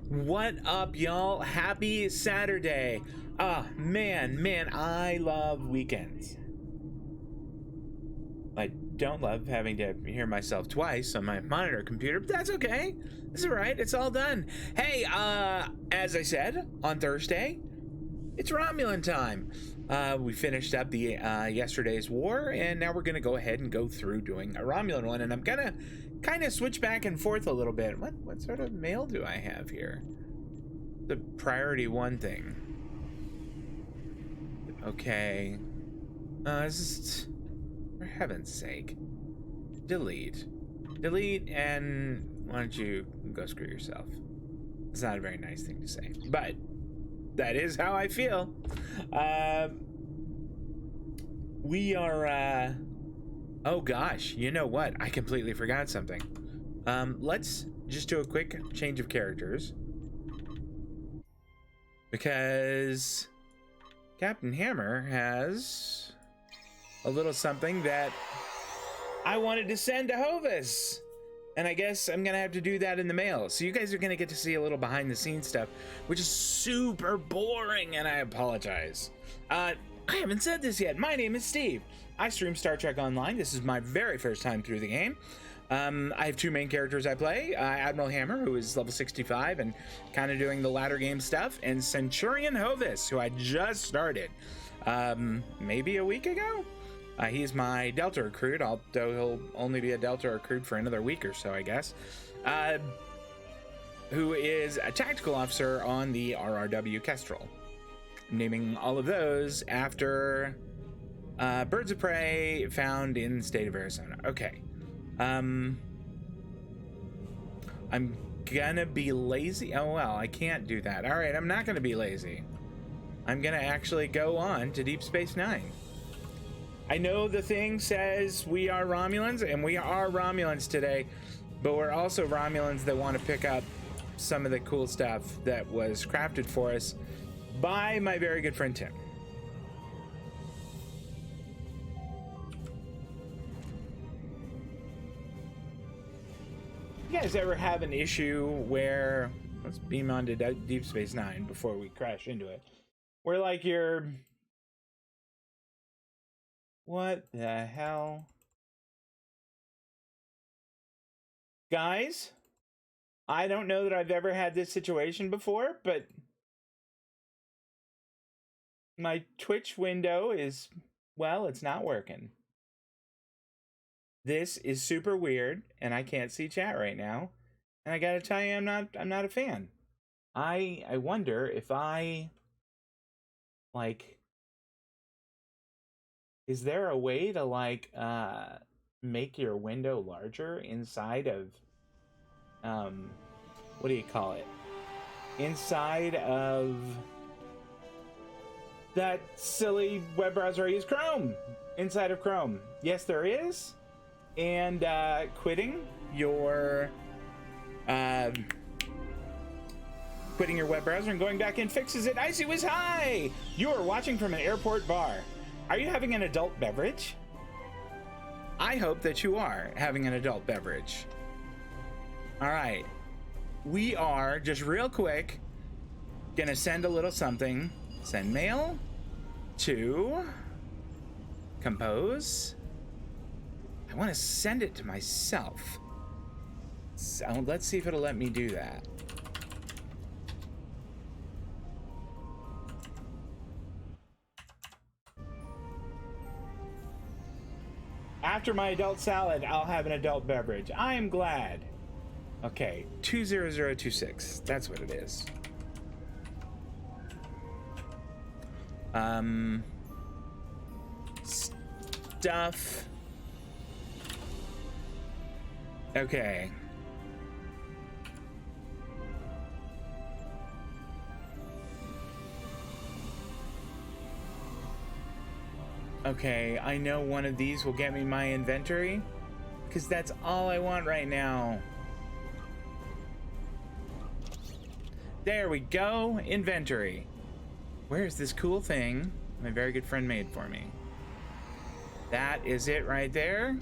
What up, y'all? Happy Saturday. Man, I love weekends. I don't love having to hear myself twice on my monitor computer, but that's okay. It's all right. It's all done. Hey, as I said, on Thursday, it's Romulan time. We finished up the yesterday's war, and now we're gonna go ahead and go through doing a Romulan one, and I'm gonna kind of switch back and forth a little bit. What sort of mail do I have here? The priority one thing. Okay. Just for heaven's sake, delete, and why don't you go screw yourself? It's not a very nice thing to say, but that is how I feel. We are, oh gosh, you know what? I completely forgot something. Let's just do a quick change of characters, because Captain Hammer has a little something that I wanted to send to Hovis, and I guess I'm gonna have to do that in the mail. So you guys are gonna get to see a little behind the scenes stuff, which is super boring, and I apologize. I haven't said this yet. My name is Steve. I stream Star Trek Online. This is my very first time through the game. I have two main characters I play, Admiral Hammer, who is level 65 and kind of doing the latter game stuff, and Centurion Hovis, who I just started maybe a week ago. He's my Delta recruit, although he'll only be a Delta recruit for another week or so, I guess, who is a tactical officer on the RRW Kestrel. I'm naming all of those after birds of prey found in the state of Arizona. Okay. I'm gonna be lazy. Oh well, I can't do that. All right, I'm not gonna be lazy. I'm gonna actually go on to Deep Space Nine. I know the thing says we are Romulans, and we are Romulans today, but we're also Romulans that want to pick up some of the cool stuff that was crafted for us by my very good friend Tim. You guys ever have an issue where, let's beam onto Deep Space Nine before we crash into it, where like you're, what the hell? Guys, I don't know that I've ever had this situation before, but my Twitch window is, well, it's not working. This is super weird, and I can't see chat right now. And I gotta tell you, I'm not a fan. I wonder if I, like, is there a way to like make your window larger inside of what do you call it? Inside of that silly web browser I use, Chrome. Inside of Chrome. Yes, there is. And quitting your web browser and going back in fixes it. Icy was high. You are watching from an airport bar. Are you having an adult beverage? I hope that you are having an adult beverage. All right, we are just real quick gonna send a little something. Send mail to compose. I want to send it to myself. So let's see if it'll let me do that. After my adult salad, I'll have an adult beverage. I am glad. Okay, 20026. That's what it is. Stuff. Okay. Okay, I know one of these will get me my inventory, because that's all I want right now. There we go, inventory. Where's this cool thing my very good friend made for me? That is it right there.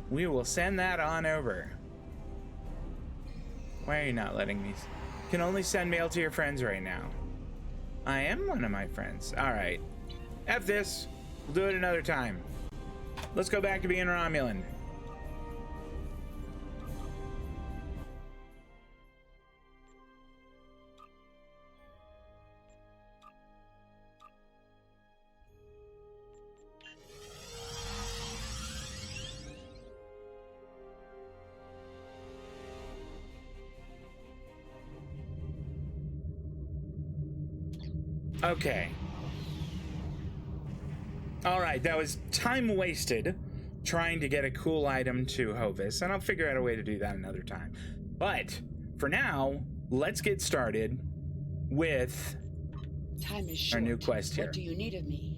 We will send that on over. Why are you not letting me? Can only send mail to your friends right now. I am one of my friends. All right. F this. We'll do it another time. Let's go back to being Romulan. Okay. All right, that was time wasted trying to get a cool item to Hovis, and I'll figure out a way to do that another time. But for now, let's get started with Time is short. our new quest here. What do you need of me?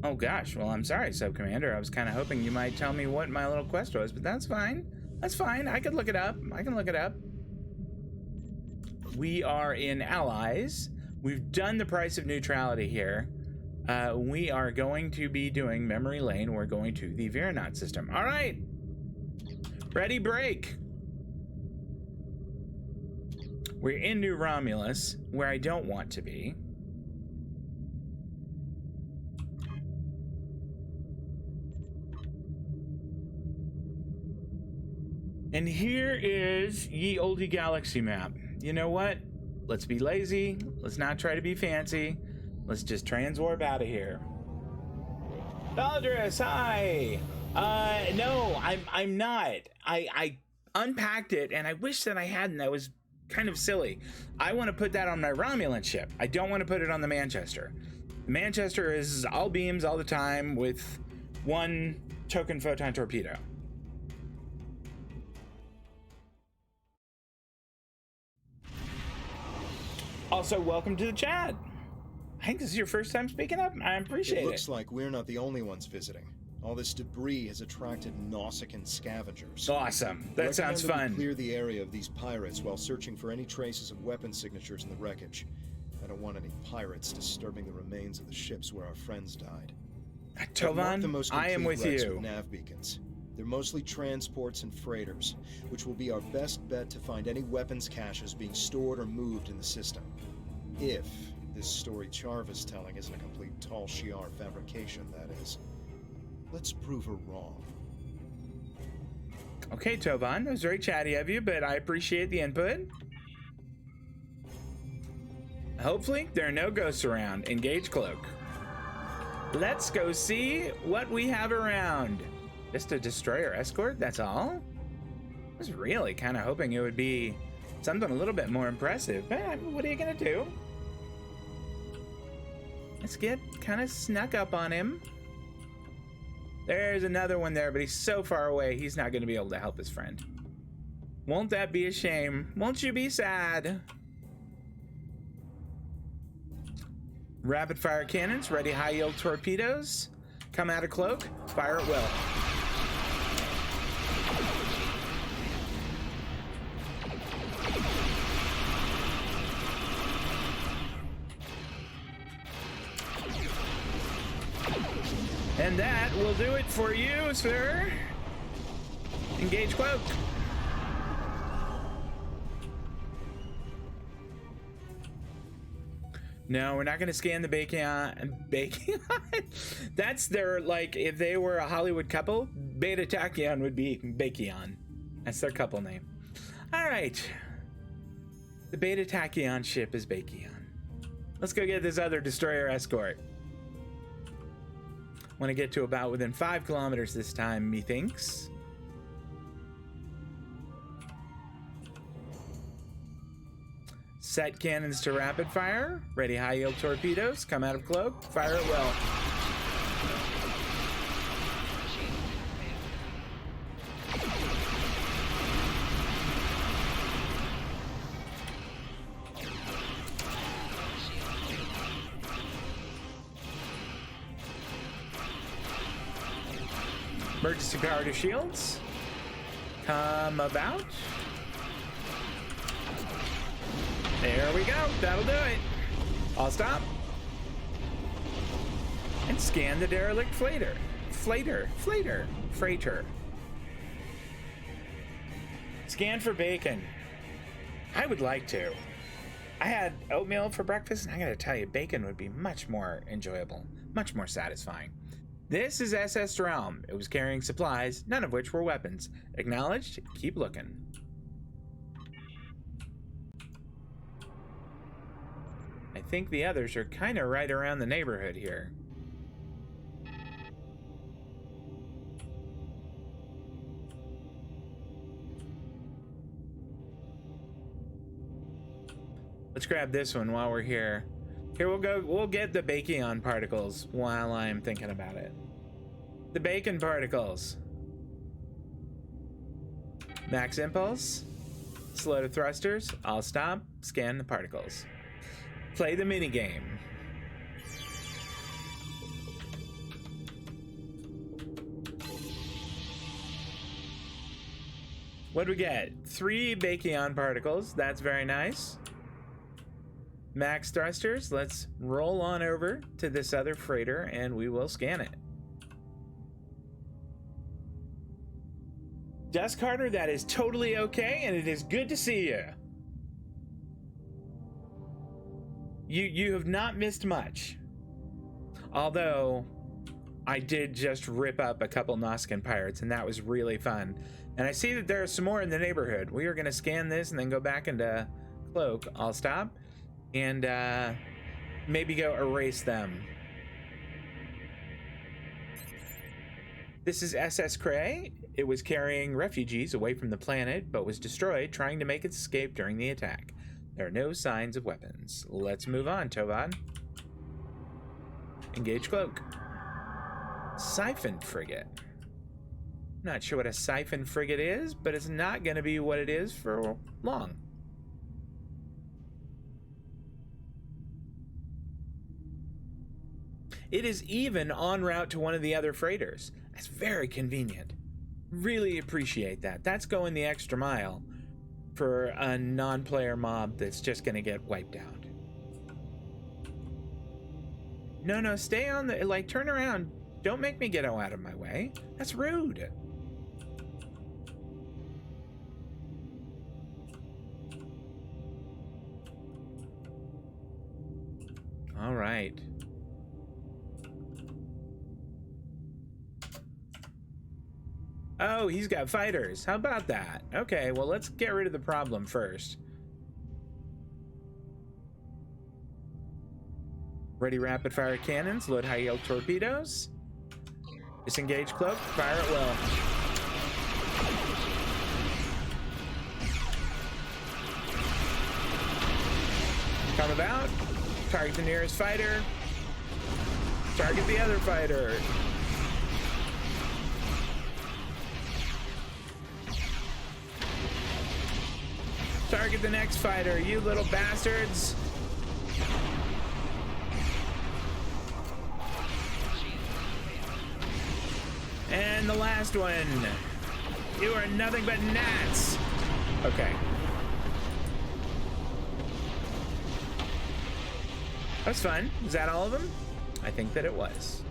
Oh gosh, well, I'm sorry, Sub-Commander. I was kind of hoping you might tell me what my little quest was, but that's fine. That's fine. I can look it up. I can look it up. We are in Allies. We've done the price of neutrality here. We are going to be doing Memory Lane. We're going to the Veronaut system. All right. Ready, break. We're in New Romulus, where I don't want to be. And here is ye olde galaxy map. You know what? Let's be lazy. Let's not try to be fancy. Let's just transwarp out of here. Valdris, hi. No, I'm not. I unpacked it, and I wish that I hadn't. That was kind of silly. I want to put that on my Romulan ship. I don't want to put it on the Manchester. The Manchester is all beams all the time with one token photon torpedo. Also, welcome to the chat. I think this is your first time speaking up. I appreciate it. It looks like we're not the only ones visiting. All this debris has attracted Nausicaan scavengers. Awesome. That sounds fun. We clear the area of these pirates while searching for any traces of weapon signatures in the wreckage. I don't want any pirates disturbing the remains of the ships where our friends died. Tovan, I am with you. With nav beacons. They're mostly transports and freighters, which will be our best bet to find any weapons caches being stored or moved in the system. If this story Charv is telling isn't a complete Tal Shiar fabrication, that is. Let's prove her wrong. Okay, Tovan, that was very chatty of you, but I appreciate the input. Hopefully, there are no ghosts around. Engage cloak. Let's go see what we have around. Just a destroyer escort, that's all? I was really kind of hoping it would be something a little bit more impressive, but what are you gonna do? Let's get kind of snuck up on him. There's another one there, but he's so far away, he's not gonna be able to help his friend. Won't that be a shame? Won't you be sad? Rapid fire cannons, ready high yield torpedoes. Come out of cloak, fire at will. And that will do it for you, sir. Engage cloak. No, we're not going to scan the Bacon. That's their, like, if they were a Hollywood couple, Beta Tachyon would be Bacon. That's their couple name. All right. The Beta Tachyon ship is Bacon. Let's go get this other destroyer escort. Want to get to about within 5 kilometers this time, methinks. Set cannons to rapid fire. Ready high yield torpedoes. Come out of cloak. Fire at will. Emergency power to shields. Come about. There we go. That'll do it. I'll stop. And scan the derelict freighter. Freighter. Scan for Bacon. I would like to. I had oatmeal for breakfast, and I gotta tell you, bacon would be much more enjoyable, much more satisfying. This is SS Realm. It was carrying supplies, none of which were weapons. Acknowledged, keep looking. I think the others are kind of right around the neighborhood here. Let's grab this one while we're here. Here, we'll get the bacon particles while I'm thinking about it. The bacon particles. Max impulse. Slow to thrusters. I'll stop. Scan the particles. Play the minigame. What do we get? 3 bacon particles. That's very nice. Max thrusters. Let's roll on over to this other freighter and we will scan it. Dusk Carter, that is totally okay, and it is good to see you. You have not missed much. Although, I did just rip up a couple Noskin pirates, and that was really fun. And I see that there are some more in the neighborhood. We are going to scan this and then go back into Cloak. I'll stop and maybe go erase them. This is SS Cray. It was carrying refugees away from the planet, but was destroyed trying to make its escape during the attack. There are no signs of weapons. Let's move on, Tovan. Engage Cloak. Siphon Frigate. Not sure what a siphon frigate is, but it's not going to be what it is for long. It is even en route to one of the other freighters. That's very convenient. Really appreciate that. That's going the extra mile for a non-player mob that's just going to get wiped out. No, stay on the, like, turn around. Don't make me get out of my way. That's rude. All right. Oh, he's got fighters. How about that? Okay, well, let's get rid of the problem first. Ready rapid fire cannons. Load high yield torpedoes. Disengage Cloak. Fire at will. Come about. Target the nearest fighter. Target the other fighter. Target the next fighter, you little bastards. And the last one. You are nothing but gnats. Okay. That was fun. Is that all of them? I think that it was.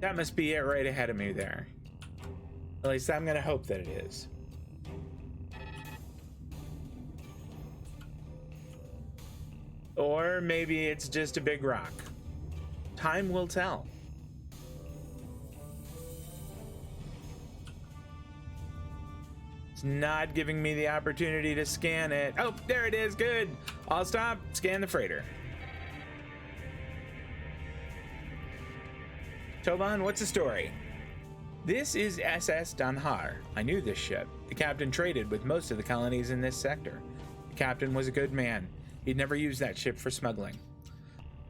That must be it right ahead of me there. At least I'm gonna hope that it is. Or maybe it's just a big rock. Time will tell. It's not giving me the opportunity to scan it. Oh, there it is, good. I'll stop, scan the freighter. Tovan, what's the story? This is SS Danhar. I knew this ship. The captain traded with most of the colonies in this sector. The captain was a good man. He'd never used that ship for smuggling.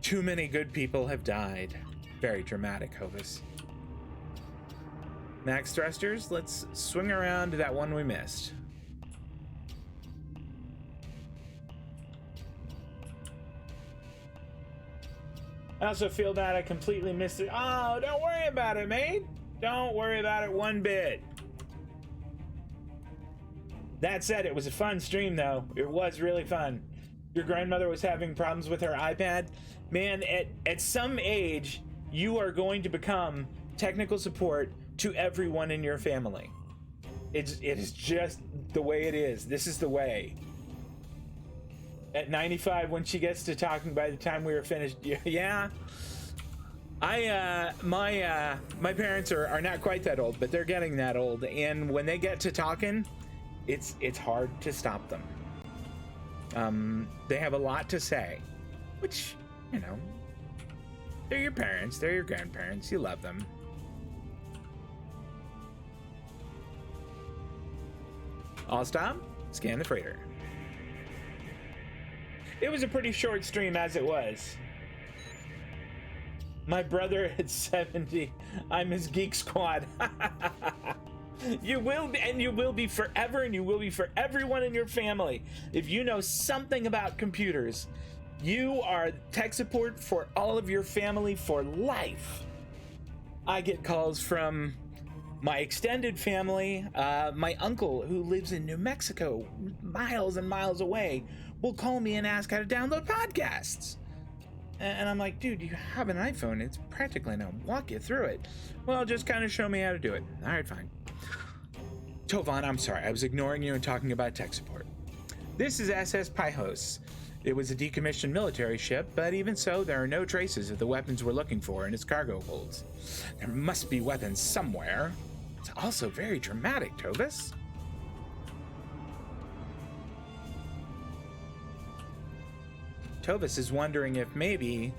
Too many good people have died. Very dramatic, Hovis. Max thrusters, let's swing around to that one we missed. I also feel bad I completely missed it. Oh, don't worry about it, mate. Don't worry about it one bit. That said, it was a fun stream, though. It was really fun. your grandmother was having problems with her iPad. Man, at some age, you are going to become technical support to everyone in your family. It is just the way it is. This is the way. At 95, when she gets to talking, by the time we were finished, yeah. My parents are not quite that old, but they're getting that old, and when they get to talking, it's hard to stop them. They have a lot to say, which, you know, they're your parents, they're your grandparents, you love them. All stop, scan the freighter. It was a pretty short stream as it was. My brother at 70, I'm his geek squad. You will be, and you will be forever, and you will be for everyone in your family. If you know something about computers, you are tech support for all of your family for life. I get calls from my extended family. My uncle, who lives in New Mexico, miles and miles away, will call me and ask how to download podcasts. And I'm like, dude, you have an iPhone. It's practically now. Walk you through it. Well, just kind of show me how to do it. All right, fine. Tovan, I'm sorry. I was ignoring you and talking about tech support. This is SS Pyhos. It was a decommissioned military ship, but even so, there are no traces of the weapons we're looking for in its cargo holds. There must be weapons somewhere. It's also very dramatic, Tovis. Tovis is wondering if maybe,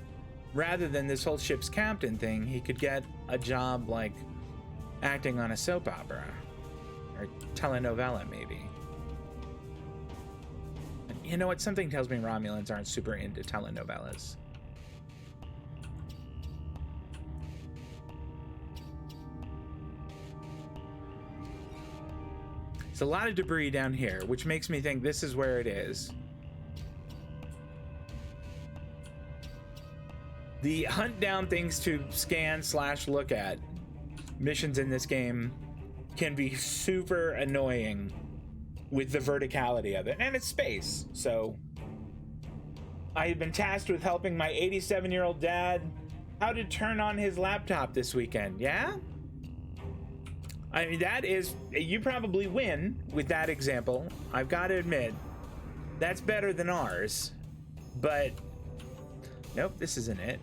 rather than this whole ship's captain thing, he could get a job like acting on a soap opera or telenovela, maybe. And you know what? Something tells me Romulans aren't super into telenovelas. There's a lot of debris down here, which makes me think this is where it is. The hunt down things to scan / look at missions in this game can be super annoying with the verticality of it, and it's space. So I have been tasked with helping my 87-year-old dad how to turn on his laptop this weekend. Yeah? I mean, that is, you probably win with that example. I've got to admit, that's better than ours. But nope, this isn't it.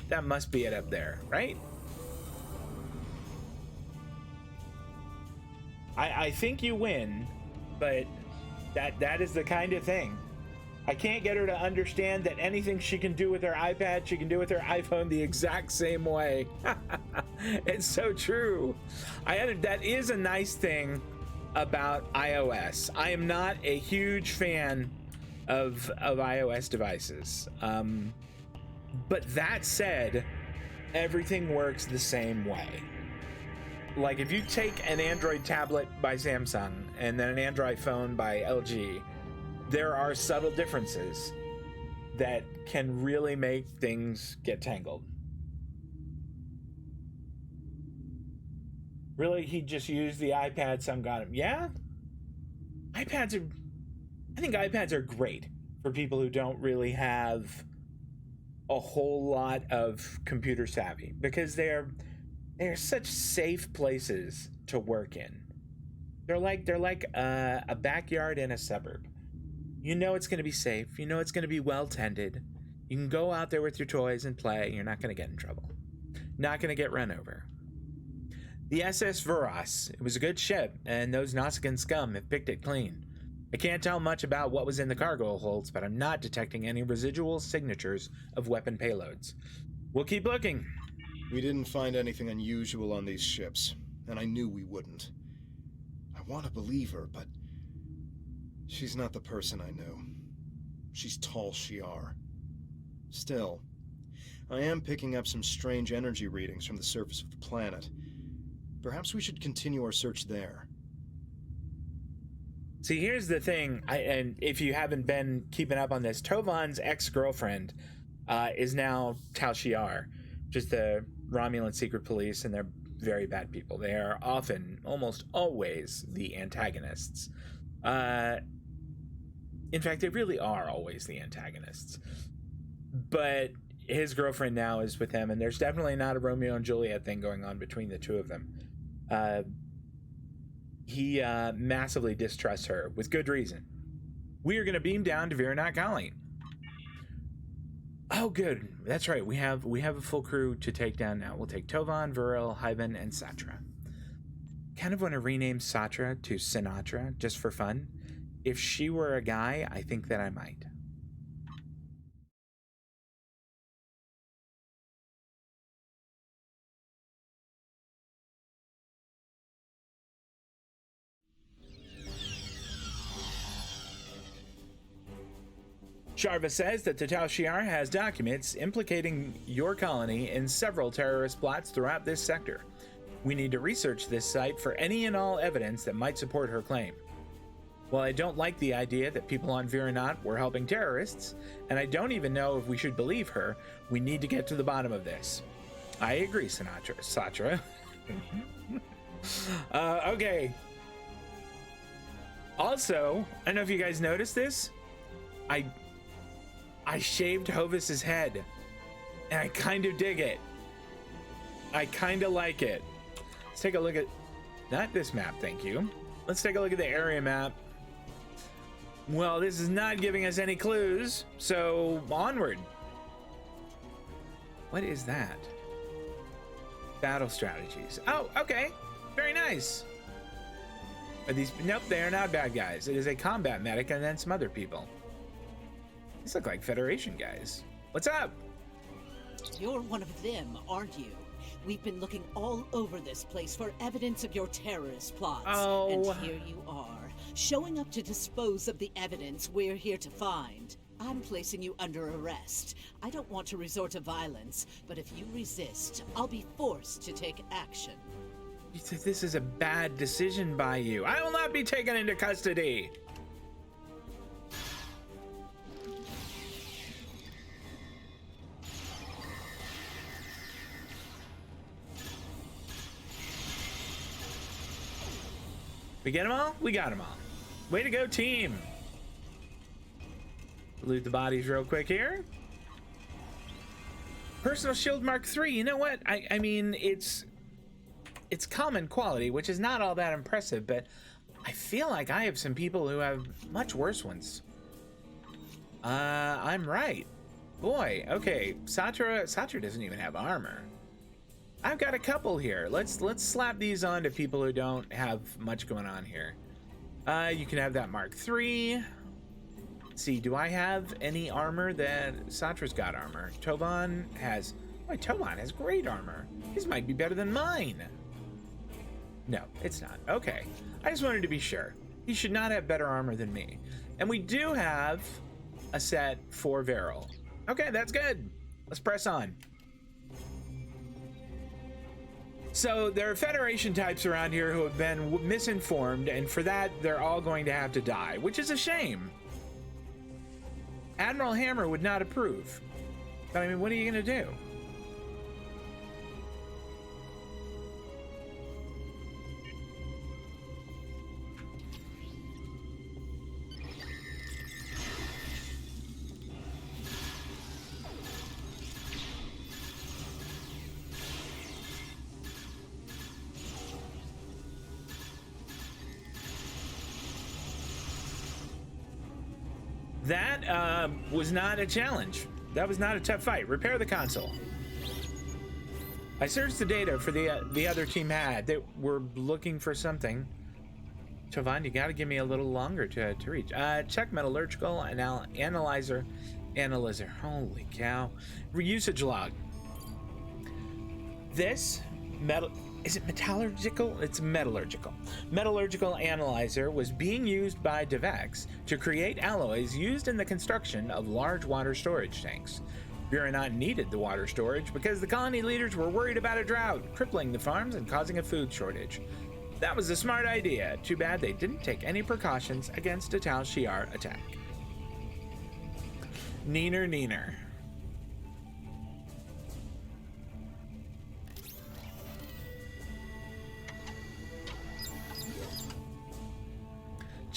That must be it up there, right? I think you win, but that is the kind of thing. I can't get her to understand that anything she can do with her iPad, she can do with her iPhone the exact same way. It's so true. That is a nice thing about iOS. I am not a huge fan of iOS devices. But that said, everything works the same way. Like if you take an Android tablet by Samsung and then an Android phone by LG, there are subtle differences that can really make things get tangled. Really, he just used the iPad, some got him. Yeah? I think iPads are great for people who don't really have a whole lot of computer savvy, because they're such safe places to work in. They're like a backyard in a suburb. You know it's going to be safe. You know it's going to be well tended. You can go out there with your toys and play. You're not going to get in trouble. Not going to get run over. The SS Veros, it was a good ship, and those Nausicaan scum have picked it clean. I can't tell much about what was in the cargo holds, but I'm not detecting any residual signatures of weapon payloads. We'll keep looking. We didn't find anything unusual on these ships, and I knew we wouldn't. I want to believe her, but she's not the person I knew. She's Tal Shiar. Still, I am picking up some strange energy readings from the surface of the planet. Perhaps we should continue our search there. See, here's the thing, and if you haven't been keeping up on this, Tovan's ex-girlfriend is now Tal Shiar, just the Romulan secret police, and they're very bad people. They are often, almost always, the antagonists. In fact, they really are always the antagonists. But his girlfriend now is with him, and there's definitely not a Romeo and Juliet thing going on between the two of them. He massively distrusts her with good reason. We are going to beam down to Virenat Colony. Oh, good. That's right. We have a full crew to take down now. We'll take Tovan, Viril, Hyben, and Satra. Kind of want to rename Satra to Sinatra just for fun. If she were a guy, I think that I might. Sharva says that Tal Shiar has documents implicating your colony in several terrorist plots throughout this sector. We need to research this site for any and all evidence that might support her claim. While I don't like the idea that people on Virenat were helping terrorists, and I don't even know if we should believe her, we need to get to the bottom of this. I agree, Satra. Okay. Also, I don't know if you guys noticed this. I shaved Hovis's head, and I kind of dig it. I kind of like it. Let's take a look at, not this map, thank you. Let's take a look at the area map. Well, this is not giving us any clues, so onward. What is that? Battle strategies. Oh, okay. Very nice. Are these, nope, they are not bad guys. It is a combat medic and then some other people. These look like Federation guys. What's up? You're one of them, aren't you? We've been looking all over this place for evidence of your terrorist plots. Oh. And here you are, showing up to dispose of the evidence we're here to find. I'm placing you under arrest. I don't want to resort to violence, but if you resist, I'll be forced to take action. This is a bad decision by you. I will not be taken into custody. We get them all? We got them all. Way to go, team. Loot the bodies real quick here. Personal shield Mark III. You know what? I mean, it's common quality, which is not all that impressive, but I feel like I have some people who have much worse ones. I'm right. Boy, okay. Satra doesn't even have armor. I've got a couple here. Let's slap these on to people who don't have much going on here. You can have that Mark III. Let's see, do I have any armor? That Satra's got armor. Tovan has, Tovan has great armor. His might be better than mine. No, it's not. Okay, I just wanted to be sure. He should not have better armor than me. And we do have a set for Viril. Okay, that's good. Let's press on. So there are Federation types around here who have been misinformed, and for that, they're all going to have to die, which is a shame. Admiral Hammer would not approve. But I mean, what are you going to do? That was not a challenge. That was not a tough fight. Repair the console. I searched the data for the other team had. They were looking for something. Tovan, you gotta give me a little longer to reach. Check metallurgical analyzer. Holy cow. Usage log. This metal. Is it metallurgical? It's metallurgical. Metallurgical analyzer was being used by DevEx to create alloys used in the construction of large water storage tanks. Virenat needed the water storage because the colony leaders were worried about a drought, crippling the farms and causing a food shortage. That was a smart idea. Too bad they didn't take any precautions against a Tal Shiar attack. Neener.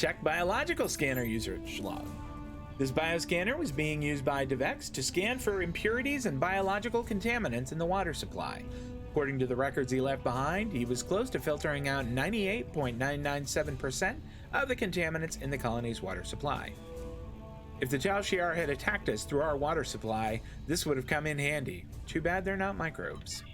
Check biological scanner usage log. This bioscanner was being used by DevEx to scan for impurities and biological contaminants in the water supply. According to the records he left behind, he was close to filtering out 98.997% of the contaminants in the colony's water supply. If the Tal Shiar had attacked us through our water supply, this would have come in handy. Too bad they're not microbes.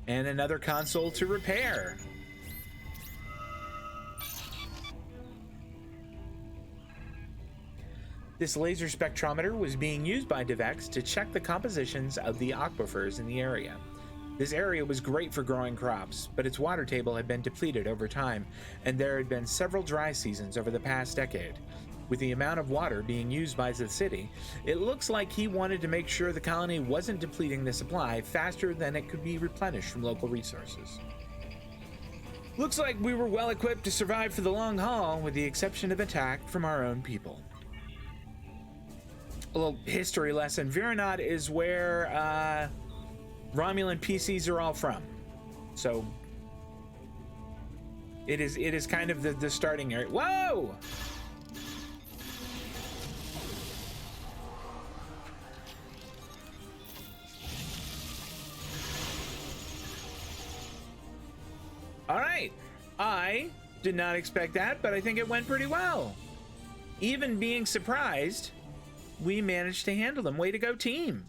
And another console to repair. This laser spectrometer was being used by DevEx to check the compositions of the aquifers in the area. This area was great for growing crops, but its water table had been depleted over time, and there had been several dry seasons over the past decade. With the amount of water being used by the city, it looks like he wanted to make sure the colony wasn't depleting the supply faster than it could be replenished from local resources. Looks like we were well equipped to survive for the long haul, with the exception of attack from our own people. A little history lesson. Virenot is where Romulan PCs are all from. So it is kind of the starting area. Whoa! All right. I did not expect that, but I think it went pretty well. Even being surprised, we managed to handle them. Way to go, team.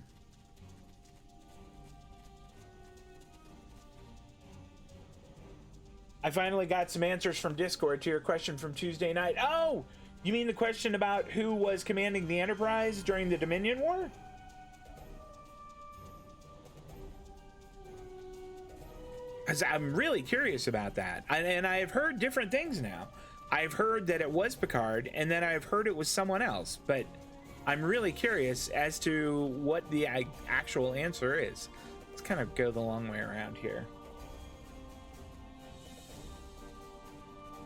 I finally got some answers from Discord to your question from Tuesday night. Oh, you mean the question about who was commanding the Enterprise during the Dominion War? Because I'm really curious about that. And I've heard different things now. I've heard that it was Picard, and then I've heard it was someone else. But I'm really curious as to what the actual answer is. Let's kind of go the long way around here.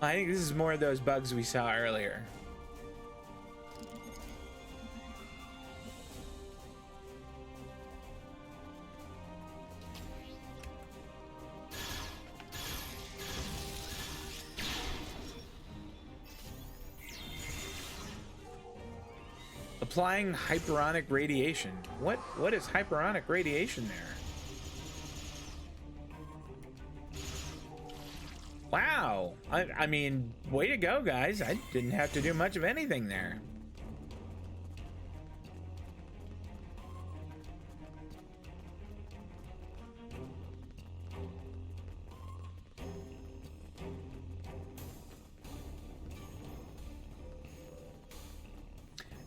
I think this is more of those bugs we saw earlier. Applying hyperonic radiation. What is hyperonic radiation there? Wow. I mean, way to go, guys. I didn't have to do much of anything there.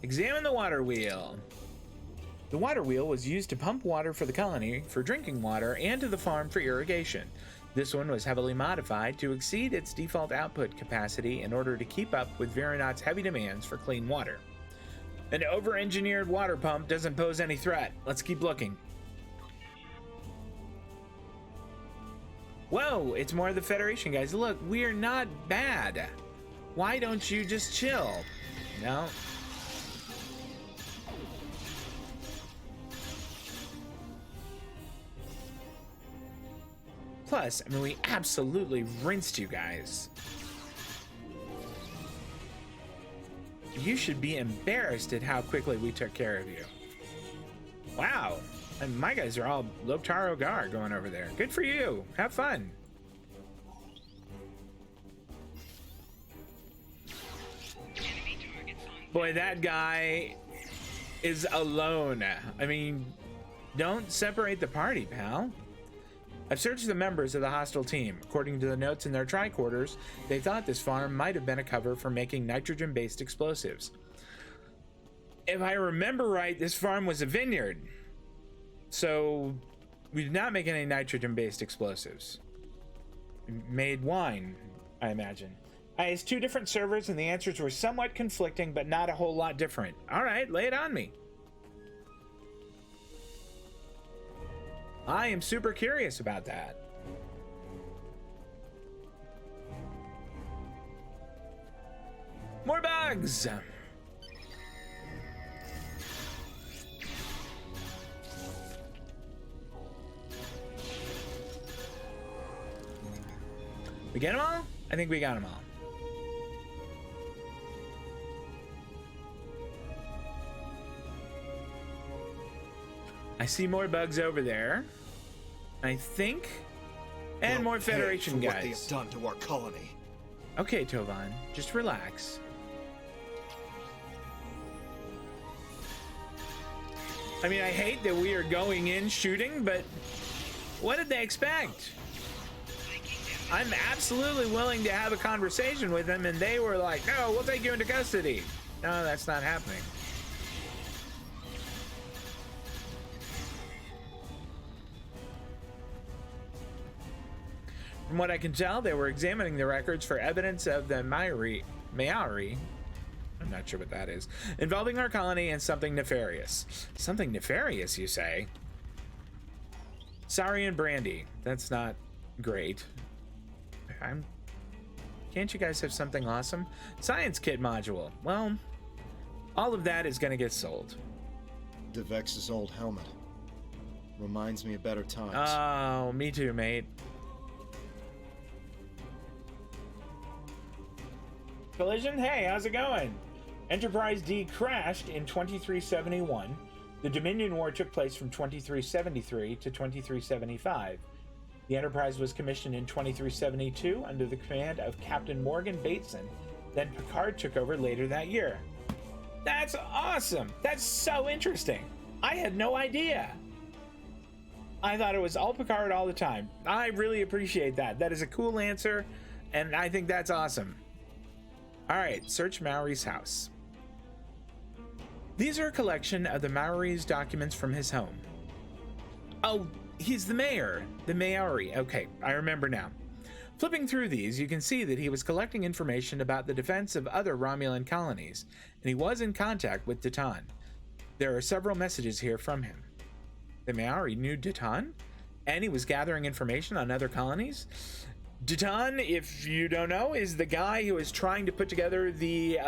Examine the water wheel. The water wheel was used to pump water for the colony for drinking water and to the farm for irrigation. This one was heavily modified to exceed its default output capacity in order to keep up with Virenot's heavy demands for clean water. An over-engineered water pump doesn't pose any threat. Let's keep looking. Whoa, it's more of the Federation, guys. Look, we're not bad. Why don't you just chill? No. Plus, I mean, we absolutely rinsed you guys. You should be embarrassed at how quickly we took care of you. Wow. And my guys are all Loktar Ogar going over there. Good for you. Have fun. Boy, that guy is alone. I mean, don't separate the party, pal. I've searched the members of the hostile team. According to the notes in their tricorders, they thought this farm might have been a cover for making nitrogen-based explosives. If I remember right, this farm was a vineyard. So we did not make any nitrogen-based explosives. We made wine, I imagine. I asked 2 different servers and the answers were somewhat conflicting, but not a whole lot different. All right, lay it on me. I am super curious about that. More bugs! get them all? I think we got them all. I see more bugs over there, I think, and They'll more pay Federation for what they have guys. done to our colony. Okay, Tovan, just relax. I mean, I hate that we are going in shooting, but what did they expect? I'm absolutely willing to have a conversation with them, and they were like, no, we'll take you into custody. No, that's not happening. From what I can tell, they were examining the records for evidence of the Maori, I'm not sure what that is, involving our colony and something nefarious. Something nefarious, you say? Sorry and Brandy. That's not great. Can't you guys have something awesome? Science kit module. Well, all of that is going to get sold. Devex's old helmet. Reminds me of better times. Oh, me too, mate. Collision, hey, how's it going? Enterprise D crashed in 2371. The Dominion War took place from 2373 to 2375. The Enterprise was commissioned in 2372 under the command of Captain Morgan Bateson. Then Picard took over later that year. That's awesome! That's so interesting! I had no idea! I thought it was all Picard all the time. I really appreciate that. That is a cool answer, and I think that's awesome. Alright, search Maori's house. These are a collection of the Maori's documents from his home. Oh, he's the mayor. The Maori. Okay, I remember now. Flipping through these, you can see that he was collecting information about the defense of other Romulan colonies, and he was in contact with Datan. There are several messages here from him. The Maori knew Datan, and he was gathering information on other colonies. Datan, if you don't know, is the guy who is trying to put together the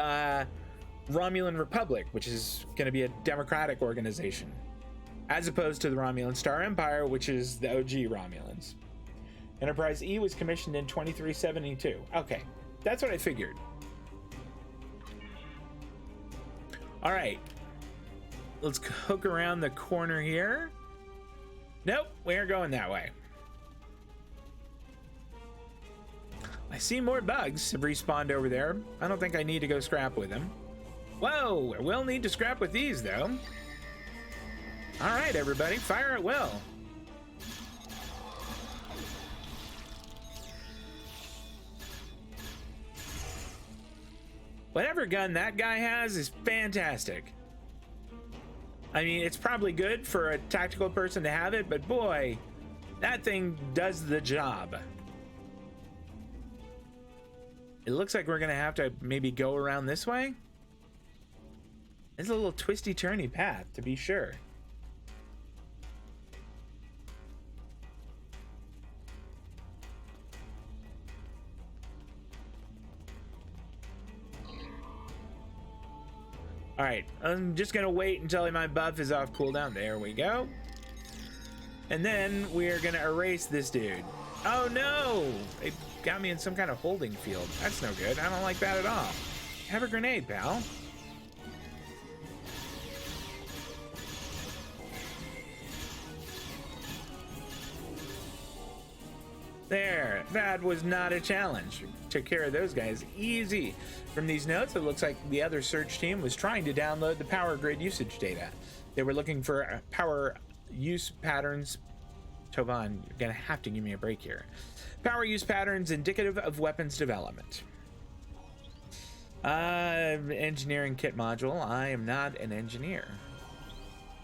Romulan Republic, which is going to be a democratic organization, as opposed to the Romulan Star Empire, which is the OG Romulans. Enterprise E was commissioned in 2372. Okay, that's what I figured. All right, let's hook around the corner here. Nope, we aren't going that way. I see more bugs have respawned over there. I don't think I need to go scrap with them. Whoa, I will need to scrap with these though. All right, everybody, fire at will. Whatever gun that guy has is fantastic. I mean, it's probably good for a tactical person to have it, but boy, that thing does the job. It looks like we're gonna have to maybe go around this way. It's a little twisty turny path, to be sure. All right, I'm just gonna wait until my buff is off cooldown. There we go. And then we're gonna erase this dude. Oh no! It got me in some kind of holding field. That's no good. I don't like that at all. Have a grenade, pal. There, that was not a challenge. Took care of those guys easy. From these notes, it looks like the other search team was trying to download the power grid usage data. They were looking for power use patterns. Tovan, you're gonna have to give me a break here. Power use patterns indicative of weapons development. Engineering kit module. I am not an engineer.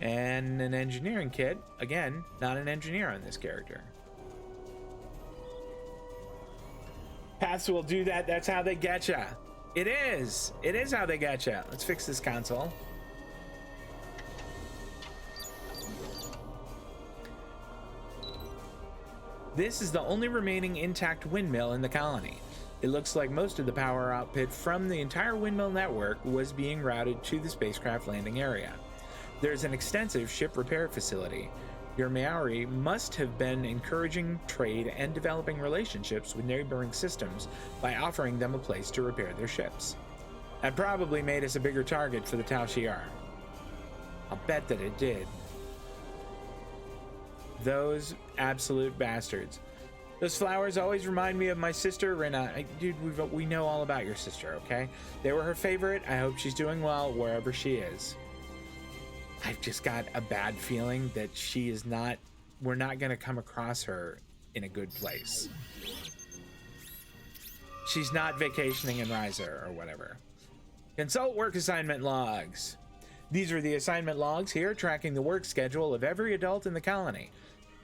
And an engineering kit, again, not an engineer on this character. Paths will do that. That's how they get ya. It is. It is how they get ya. Let's fix this console. This is the only remaining intact windmill in the colony. It looks like most of the power output from the entire windmill network was being routed to the spacecraft landing area. There's an extensive ship repair facility. Your Maori must have been encouraging trade and developing relationships with neighboring systems by offering them a place to repair their ships. That probably made us a bigger target for the Tal Shiar. I'll bet that it did. Those absolute bastards. Those flowers always remind me of my sister, Rena. Dude, we know all about your sister, okay? They were her favorite. I hope she's doing well wherever she is. I've just got a bad feeling that she is not... We're not going to come across her in a good place. She's not vacationing in Riser or whatever. Consult work assignment logs. These are the assignment logs here, tracking the work schedule of every adult in the colony.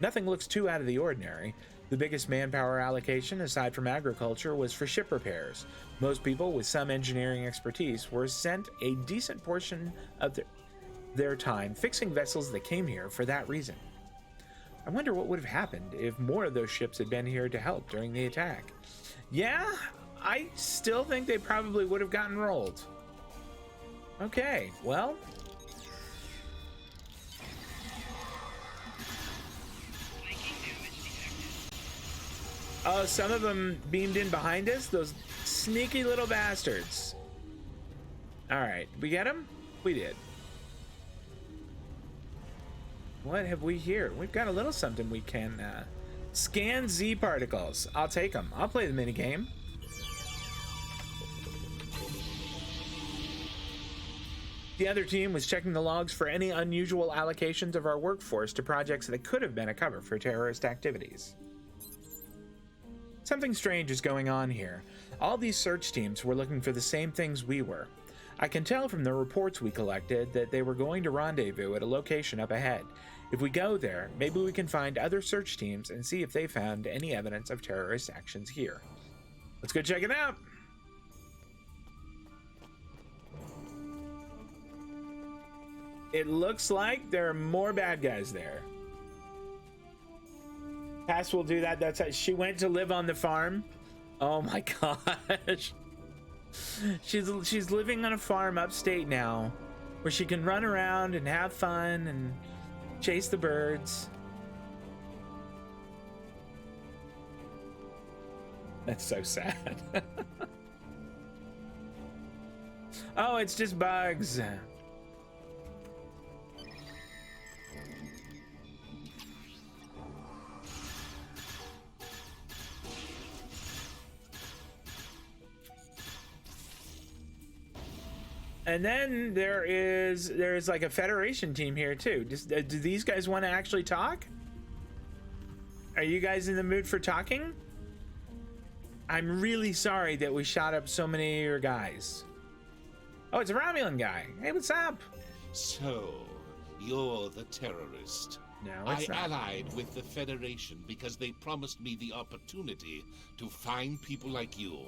Nothing looks too out of the ordinary. The biggest manpower allocation, aside from agriculture, was for ship repairs. Most people with some engineering expertise were sent a decent portion of their time fixing vessels that came here for that reason. I wonder what would have happened if more of those ships had been here to help during the attack. Yeah, I still think they probably would have gotten rolled. Okay, well... Oh, some of them beamed in behind us? Those sneaky little bastards. Alright, we get them? We did. What have we here? We've got a little something we can... scan Z particles. I'll take them. I'll play the minigame. The other team was checking the logs for any unusual allocations of our workforce to projects that could have been a cover for terrorist activities. Something strange is going on here. All these search teams were looking for the same things we were. I can tell from the reports we collected that they were going to rendezvous at a location up ahead. If we go there, maybe we can find other search teams and see if they found any evidence of terrorist actions here. Let's go check it out. It looks like there are more bad guys there. Cass will do that. That's how she went to live on the farm. Oh my gosh. She's living on a farm upstate now where she can run around and have fun and chase the birds. That's so sad. Oh, it's just bugs. And then there's like a Federation team here too. Do these guys want to actually talk? Are you guys in the mood for talking? I'm really sorry that we shot up so many of your guys. Oh, it's a Romulan guy. Hey, what's up? So, you're the terrorist. No, I it's not. allied with the Federation because they promised me the opportunity to find people like you.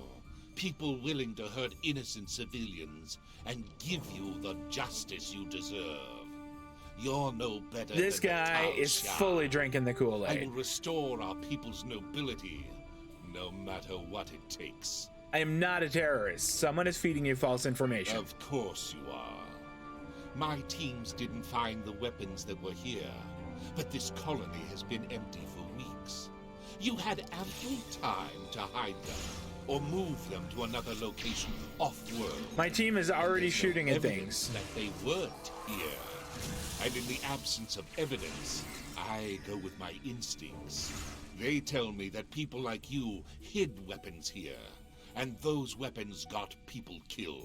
People willing to hurt innocent civilians and give you the justice you deserve. You're no better This than guy the is Tal Shiar. fully drinking the I Kool-Aid. will restore our people's nobility, no matter what it takes. I am not a terrorist. Someone is feeding you false information. Of course you are. My teams didn't find the weapons that were here, but this colony has been empty for weeks. You had ample time to hide them, or move them to another location off-world. My team is already There's no shooting at evidence things. that they weren't here. And in the absence of evidence, I go with my instincts. They tell me that people like you hid weapons here, and those weapons got people killed.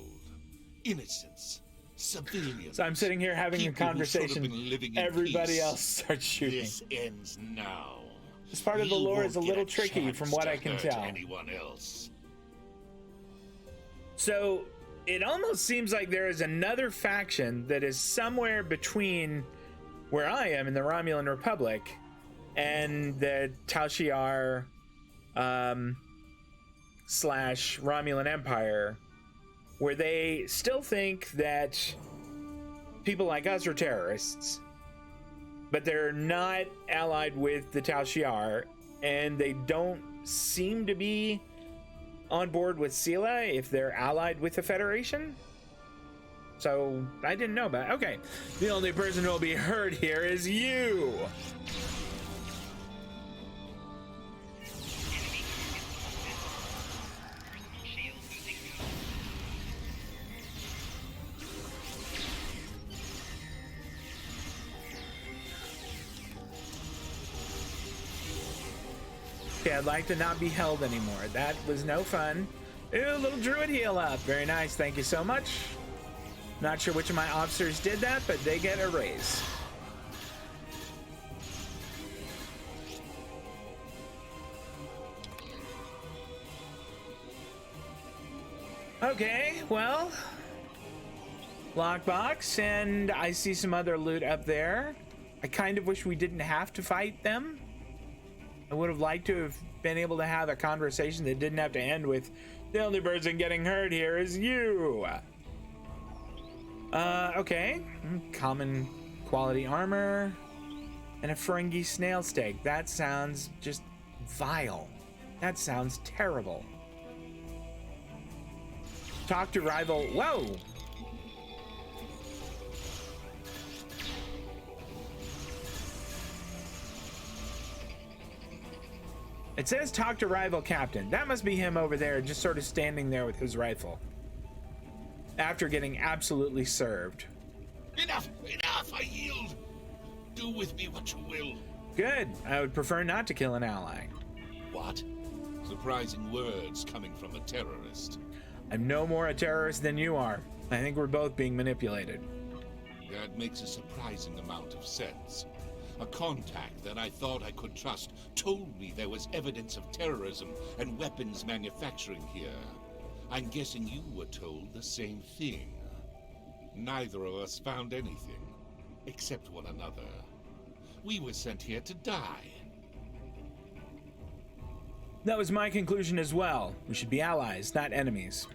Innocents, civilians. So I'm sitting here having a people who should have conversation. been living in Everybody peace. else starts shooting. This ends now. This part of the You lore is a won't little get tricky chance from what to I can hurt tell. anyone else. So it almost seems like there is another faction that is somewhere between where I am in the Romulan Republic and the Tal Shiar slash Romulan Empire, where they still think that people like us are terrorists, but they're not allied with the Tal Shiar, and they don't seem to be on board with Sela if they're allied with the Federation. So I didn't know about it. Okay. The only person who will be hurt here is you. Okay, I'd like to not be held anymore. That was no fun. Ooh, little druid heal up. Very nice. Thank you so much. Not sure which of my officers did that, but they get a raise. Okay, well, lockbox, and I see some other loot up there. I kind of wish we didn't have to fight them. I would have liked to have been able to have a conversation that didn't have to end with, the only person getting hurt here is you. Okay. Common quality armor and a Ferengi snail steak. That sounds just vile. That sounds terrible. Talk to rival. Whoa. It says talk to rival captain. That must be him over there, just sort of standing there with his rifle after getting absolutely served. Enough! Enough! I yield! Do with me what you will. Good. I would prefer not to kill an ally. What? Surprising words coming from a terrorist. I'm no more a terrorist than you are. I think we're both being manipulated. That makes a surprising amount of sense. A contact that I thought I could trust told me there was evidence of terrorism and weapons manufacturing here. I'm guessing you were told the same thing. Neither of us found anything, except one another. We were sent here to die. That was my conclusion as well. We should be allies, not enemies.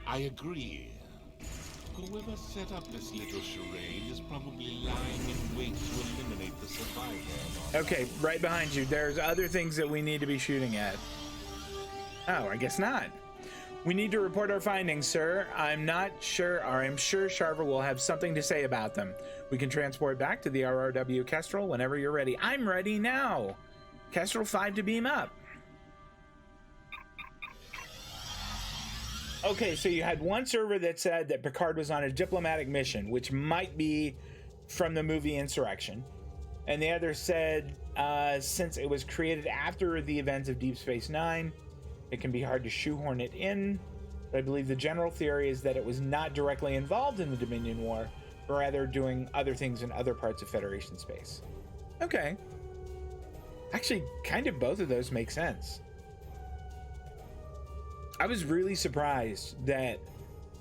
I agree. Whoever set up this little charade is probably lying in wait to eliminate the survivor. Okay, right behind you. There's other things that we need to be shooting at. Oh, I guess not. We need to report our findings, sir. I'm sure Sharva will have something to say about them. We can transport back to the RRW Kestrel whenever you're ready. I'm ready now. Kestrel 5 to beam up. Okay, so you had one server that said that Picard was on a diplomatic mission, which might be from the movie Insurrection. And the other said, since it was created after the events of Deep Space Nine, it can be hard to shoehorn it in. But I believe the general theory is that it was not directly involved in the Dominion War, but rather doing other things in other parts of Federation space. Okay. Actually, kind of both of those make sense. I was really surprised that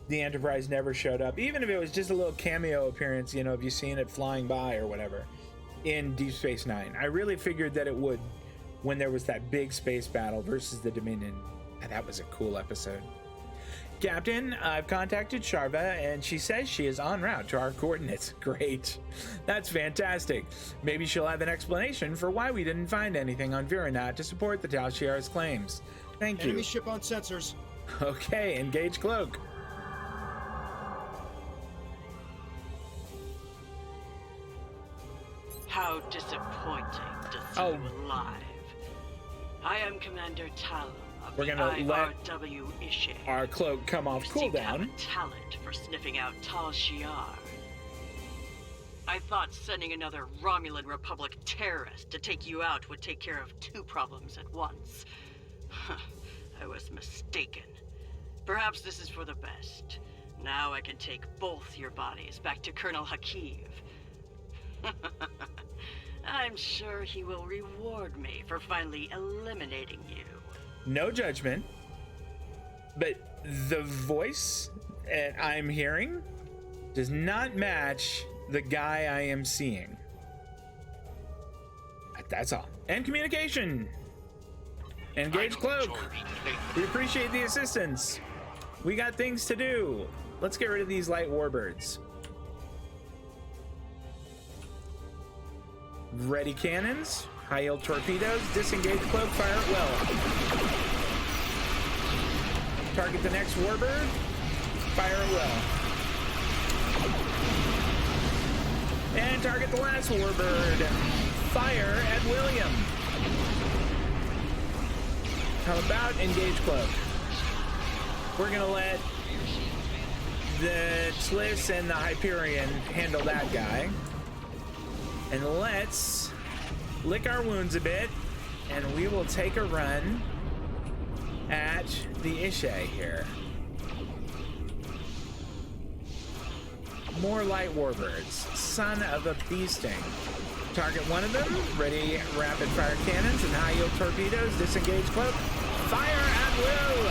the Enterprise never showed up, even if it was just a little cameo appearance, you know, if you've seen it flying by or whatever, in Deep Space Nine. I really figured that it would when there was that big space battle versus the Dominion. And that was a cool episode. Captain, I've contacted Sharva, and she says she is en route to our coordinates. Great. That's fantastic. Maybe she'll have an explanation for why we didn't find anything on Viranat to support the Tal Shiar's claims. Thank you. Enemy ship on sensors. Okay, engage cloak. How disappointing to see you alive. I am Commander Talum of We're the gonna let IRW Ishe. our cloak come off You seem to have cooldown. a talent for sniffing out Tal Shiar. I thought sending another Romulan Republic terrorist to take you out would take care of two problems at once. I was mistaken. Perhaps this is for the best. Now I can take both your bodies back to Colonel Hakiv. I'm sure he will reward me for finally eliminating you. No judgment, but the voice I'm hearing does not match the guy I am seeing. That's all. And communication. Engage cloak. We appreciate the assistance. We got things to do. Let's get rid of these light warbirds. Ready cannons, high yield torpedoes, disengage cloak, fire at will. Target the next warbird, fire at will. And target the last warbird. Fire at William. How about engage cloak? We're gonna let the Tliss and the Hyperion handle that guy. And let's lick our wounds a bit, and we will take a run at the Ishay here. More light warbirds. Son of a bee sting. Target one of them. Ready rapid fire cannons and high yield torpedoes. Disengage cloak. Fire at will.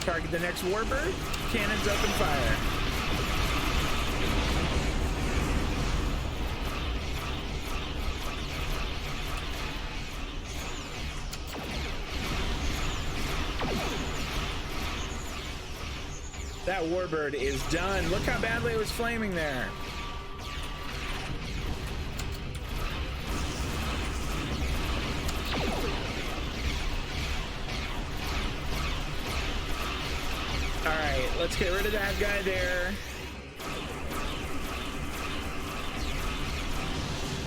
Target the next warbird. Cannons open fire. That warbird is done. Look how badly it was flaming there. All right, let's get rid of that guy there.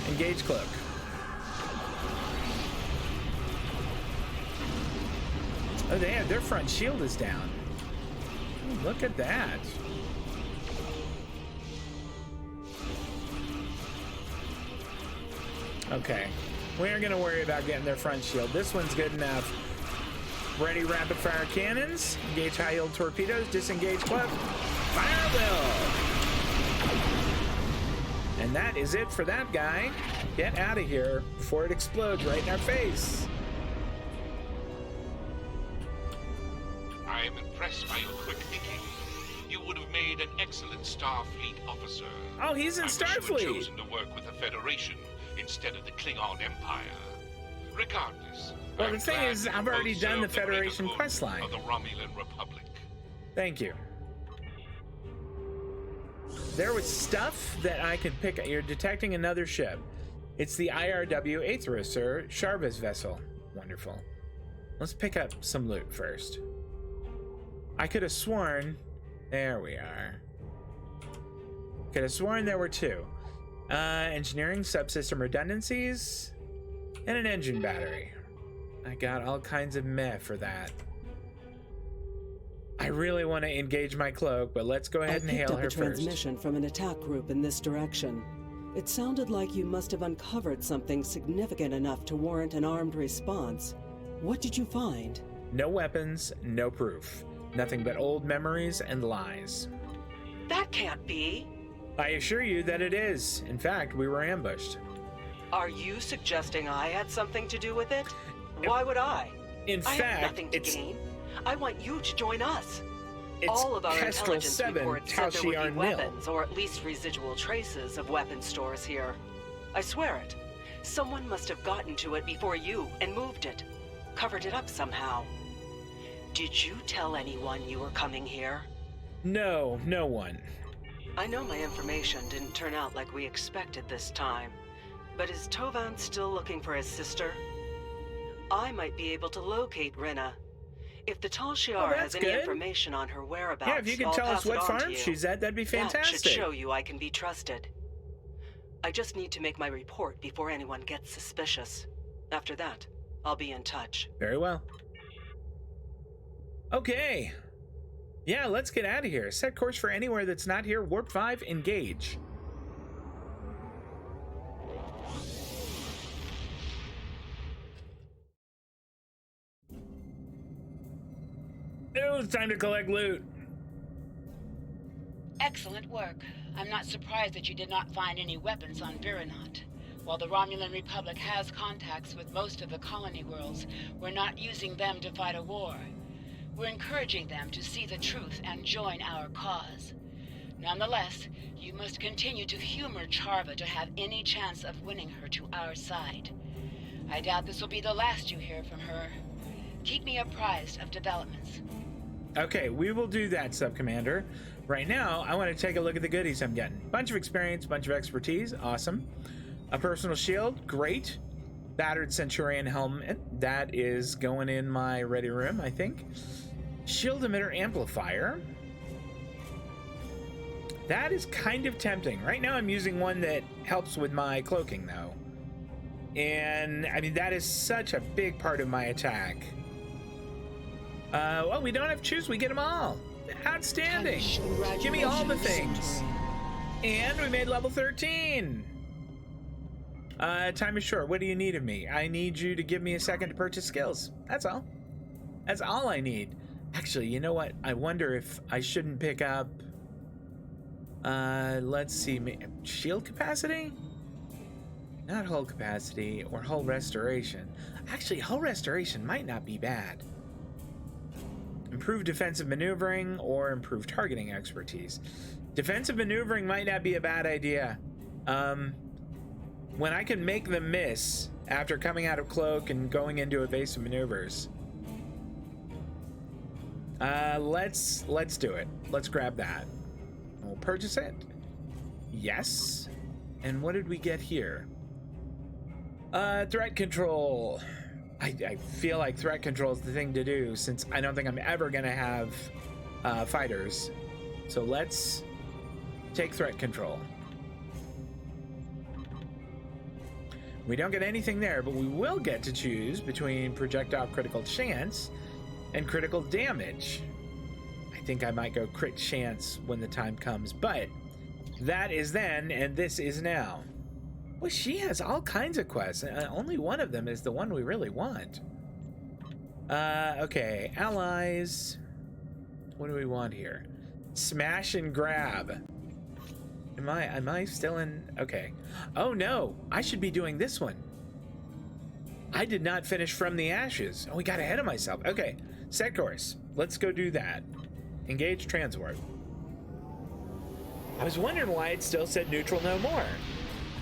Engage cloak. Oh, their front shield is down. Look at that. Okay. We aren't going to worry about getting their front shield. This one's good enough. Ready rapid fire cannons. Engage high yield torpedoes. Disengage cloak. Fire will. And that is it for that guy. Get out of here before it explodes right in our face. I am impressed by your quick thinking. You would have made an excellent Starfleet officer. Oh, he's in I wish you had Starfleet. chosen to work with the Federation instead of the Klingon Empire. Regardless, Well, I'm the thing glad is, you I've already both done the served greater Federation good questline. of the Romulan Republic. Thank you. There was stuff that I could pick. You're detecting another ship. It's the IRW Aetherius, or Sharva's vessel. Wonderful. Let's pick up some loot first. I could have sworn... There we are. Could have sworn there were two. Engineering, subsystem redundancies, and an engine battery. I got all kinds of meh for that. I really want to engage my cloak, but let's go ahead and hail her I picked up a first. transmission from an attack group in this direction. It sounded like you must have uncovered something significant enough to warrant an armed response. What did you find? No weapons, no proof. Nothing but old memories and lies. That can't be. I assure you that it is. In fact, we were ambushed. Are you suggesting I had something to do with it? Why would I? In I have fact, nothing to it's gain. I want you to join us. It's All of our Kestrel intelligence 7, reports said there would Taushiar be nil. weapons, or at least residual traces of weapon stores here. I swear it. Someone must have gotten to it before you and moved it. Covered it up somehow. Did you tell anyone you were coming here? No, no one. I know my information didn't turn out like we expected this time, but is Tovan still looking for his sister? I might be able to locate Rena. If the Taushiar that's has any good. information on her whereabouts, Yeah, if you could I'll tell us pass it what on farm to you. she's at, that'd be That should fantastic. show you I can be trusted. I just need to make my report before anyone gets suspicious. After that, I'll be in touch. Very well. Okay. Yeah, let's get out of here. Set course for anywhere that's not here. Warp 5, engage. Oh, it's time to collect loot. Excellent work. I'm not surprised that you did not find any weapons on Virinot. While the Romulan Republic has contacts with most of the colony worlds, we're not using them to fight a war. We're encouraging them to see the truth and join our cause. Nonetheless, you must continue to humor Charva to have any chance of winning her to our side. I doubt this will be the last you hear from her. Keep me apprised of developments. Okay, we will do that, Sub-Commander. Right now, I want to take a look at the goodies I'm getting. Bunch of experience, bunch of expertise, awesome. A personal shield, great. Battered Centurion helmet, that is going in my ready room, I think. Shield emitter amplifier. That is kind of tempting. Right now I'm using one that helps with my cloaking though. And I mean, that is such a big part of my attack. Well, we don't have to choose, we get them all. Outstanding. Give me all the things. And we made level 13. Time is short. What do you need of me? I need you to give me a second to purchase skills. That's all. That's all I need. Actually, you know what? I wonder if I shouldn't pick up... let's see. Shield capacity? Not hull capacity or hull restoration. Actually, hull restoration might not be bad. Improved defensive maneuvering or improved targeting expertise. Defensive maneuvering might not be a bad idea. When I can make them miss after coming out of cloak and going into evasive maneuvers. Let's do it. Let's grab that. We'll purchase it. Yes. And what did we get here? Threat control. I feel like threat control is the thing to do since I don't think I'm ever gonna have fighters. So let's take threat control. We don't get anything there, but we will get to choose between projectile critical chance and critical damage. I think I might go crit chance when the time comes, but that is then and this is now. Well, she has all kinds of quests. Only one of them is the one we really want. Okay, allies. What do we want here? Smash and grab. Am I still in? Okay. Oh no, I should be doing this one. I did not finish From the Ashes. Oh, we got ahead of myself. Okay, set course. Let's go do that. Engage transport. I was wondering why it still said neutral no more.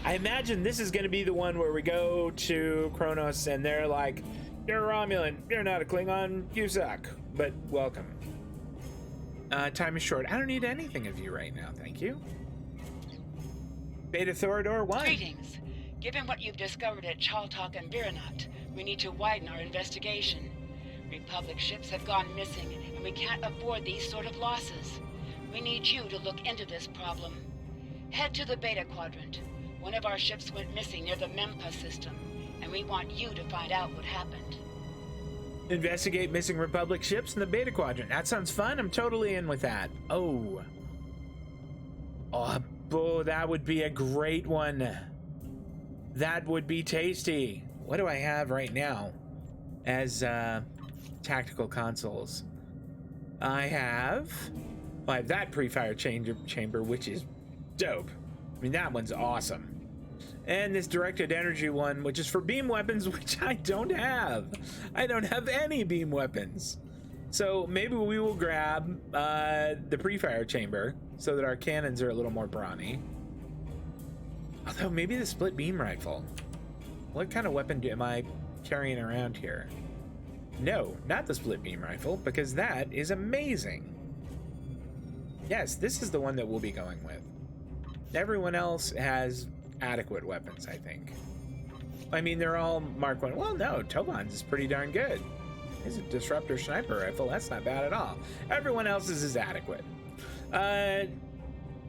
I imagine this is going to be the one where we go to Kronos and they're like, you're a Romulan, you're not a Klingon, you suck, but welcome. Time is short. I don't need anything of you right now, thank you. Beta Thorador 1. Greetings. Given what you've discovered at Chaltok and Viranot, we need to widen our investigation. Republic ships have gone missing, and we can't afford these sort of losses. We need you to look into this problem. Head to the Beta Quadrant. One of our ships went missing near the Mempa system, and we want you to find out what happened. Investigate missing Republic ships in the Beta Quadrant. That sounds fun. I'm totally in with that. Oh, that would be a great one. That would be tasty. What do I have right now as tactical consoles? I have that pre-fire chamber, which is dope. I mean, that one's awesome. And this directed energy one, which is for beam weapons, which I don't have. I don't have any beam weapons. So maybe we will grab the pre-fire chamber so that our cannons are a little more brawny. Although maybe the split beam rifle. What kind of weapon am I carrying around here? No, not the split beam rifle, because that is amazing. Yes, this is the one that we'll be going with. Everyone else has adequate weapons, I think. I mean, they're all Mark 1. Well, no, Tovan's is pretty darn good. He's a disruptor sniper rifle. That's not bad at all. Everyone else's is adequate.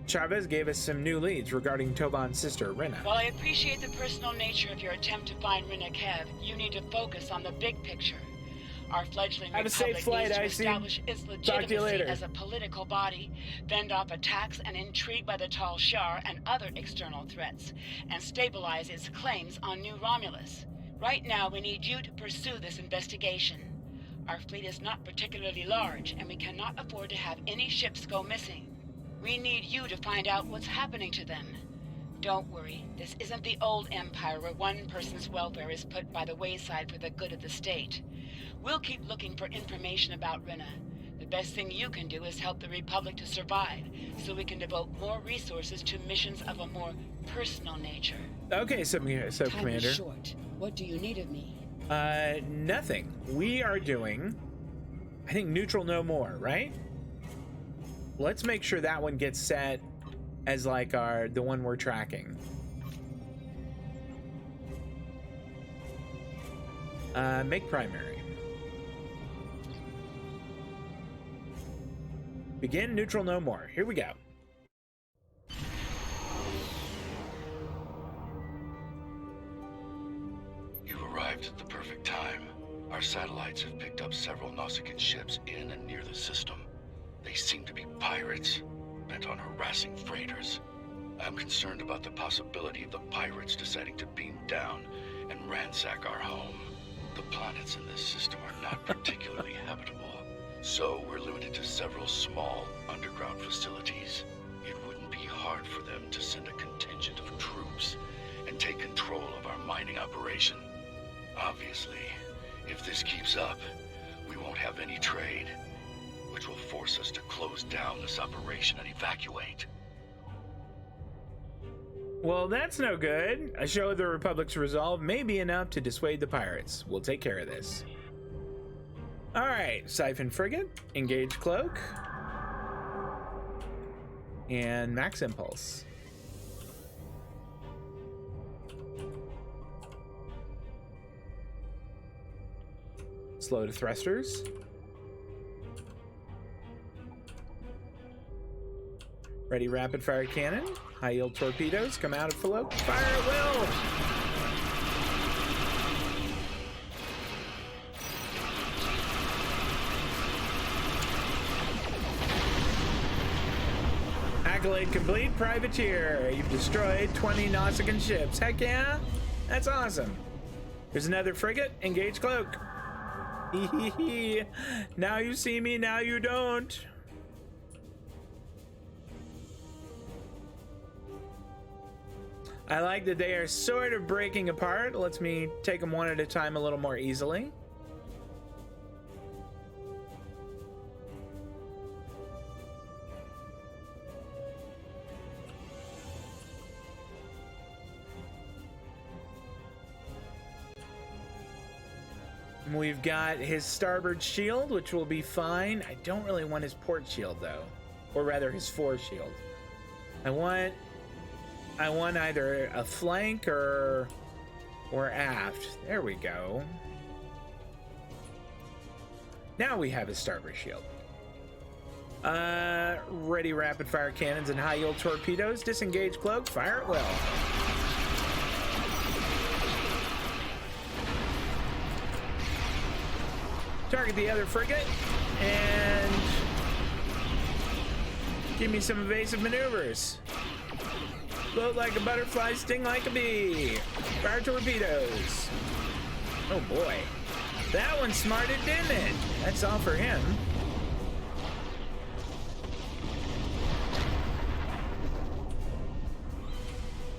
Chavez gave us some new leads regarding Tovan's sister, Rina. While I appreciate the personal nature of your attempt to find Rina Kev, you need to focus on the big picture. Our fledgling Have a republic safe flight, needs to Icy. establish its Talk to you legitimacy later. as a political body, fend off attacks and intrigue by the Tal Shiar and other external threats, and stabilize its claims on New Romulus. Right now, we need you to pursue this investigation. Our fleet is not particularly large, and we cannot afford to have any ships go missing. We need you to find out what's happening to them. Don't worry, this isn't the old Empire where one person's welfare is put by the wayside for the good of the state. We'll keep looking for information about Rina. The best thing you can do is help the Republic to survive, so we can devote more resources to missions of a more personal nature. Okay, Time Commander. is short. What do you need of me? Nothing. We are doing, I think, neutral no more, right? Let's make sure that one gets set as like the one we're tracking. Make primary. Begin neutral no more. Here we go. satellites have picked up several Nausicaan ships in and near the system. They seem to be pirates, bent on harassing freighters. I'm concerned about the possibility of the pirates deciding to beam down and ransack our home. The planets in this system are not particularly habitable, so we're limited to several small underground facilities. It wouldn't be hard for them to send a contingent of troops and take control of our mining operation. Obviously, if this keeps up, we won't have any trade, which will force us to close down this operation and evacuate. Well, that's no good. A show of the Republic's resolve may be enough to dissuade the pirates. We'll take care of this. All right, Siphon Frigate, engage Cloak, and Max Impulse. Slow to thrusters. Ready rapid fire cannon. High yield torpedoes come out of float. Fire at will! Accolade complete, Privateer. You've destroyed 20 Nausicaan ships. Heck yeah! That's awesome. There's another frigate. Engage Cloak. Now you see me, now you don't. I like that they are sort of breaking apart. Lets me take them one at a time a little more easily. We've got his starboard shield, which will be fine. I don't really want his port shield though, or rather his fore shield. I want either a flank or aft. There we go. Now we have his starboard shield. Ready rapid fire cannons and high yield torpedoes. Disengage Cloak. Fire at will. Target the other frigate and give me some evasive maneuvers. Float like a butterfly, sting like a bee. Fire torpedoes. Oh boy. That one smarted, didn't it? That's all for him.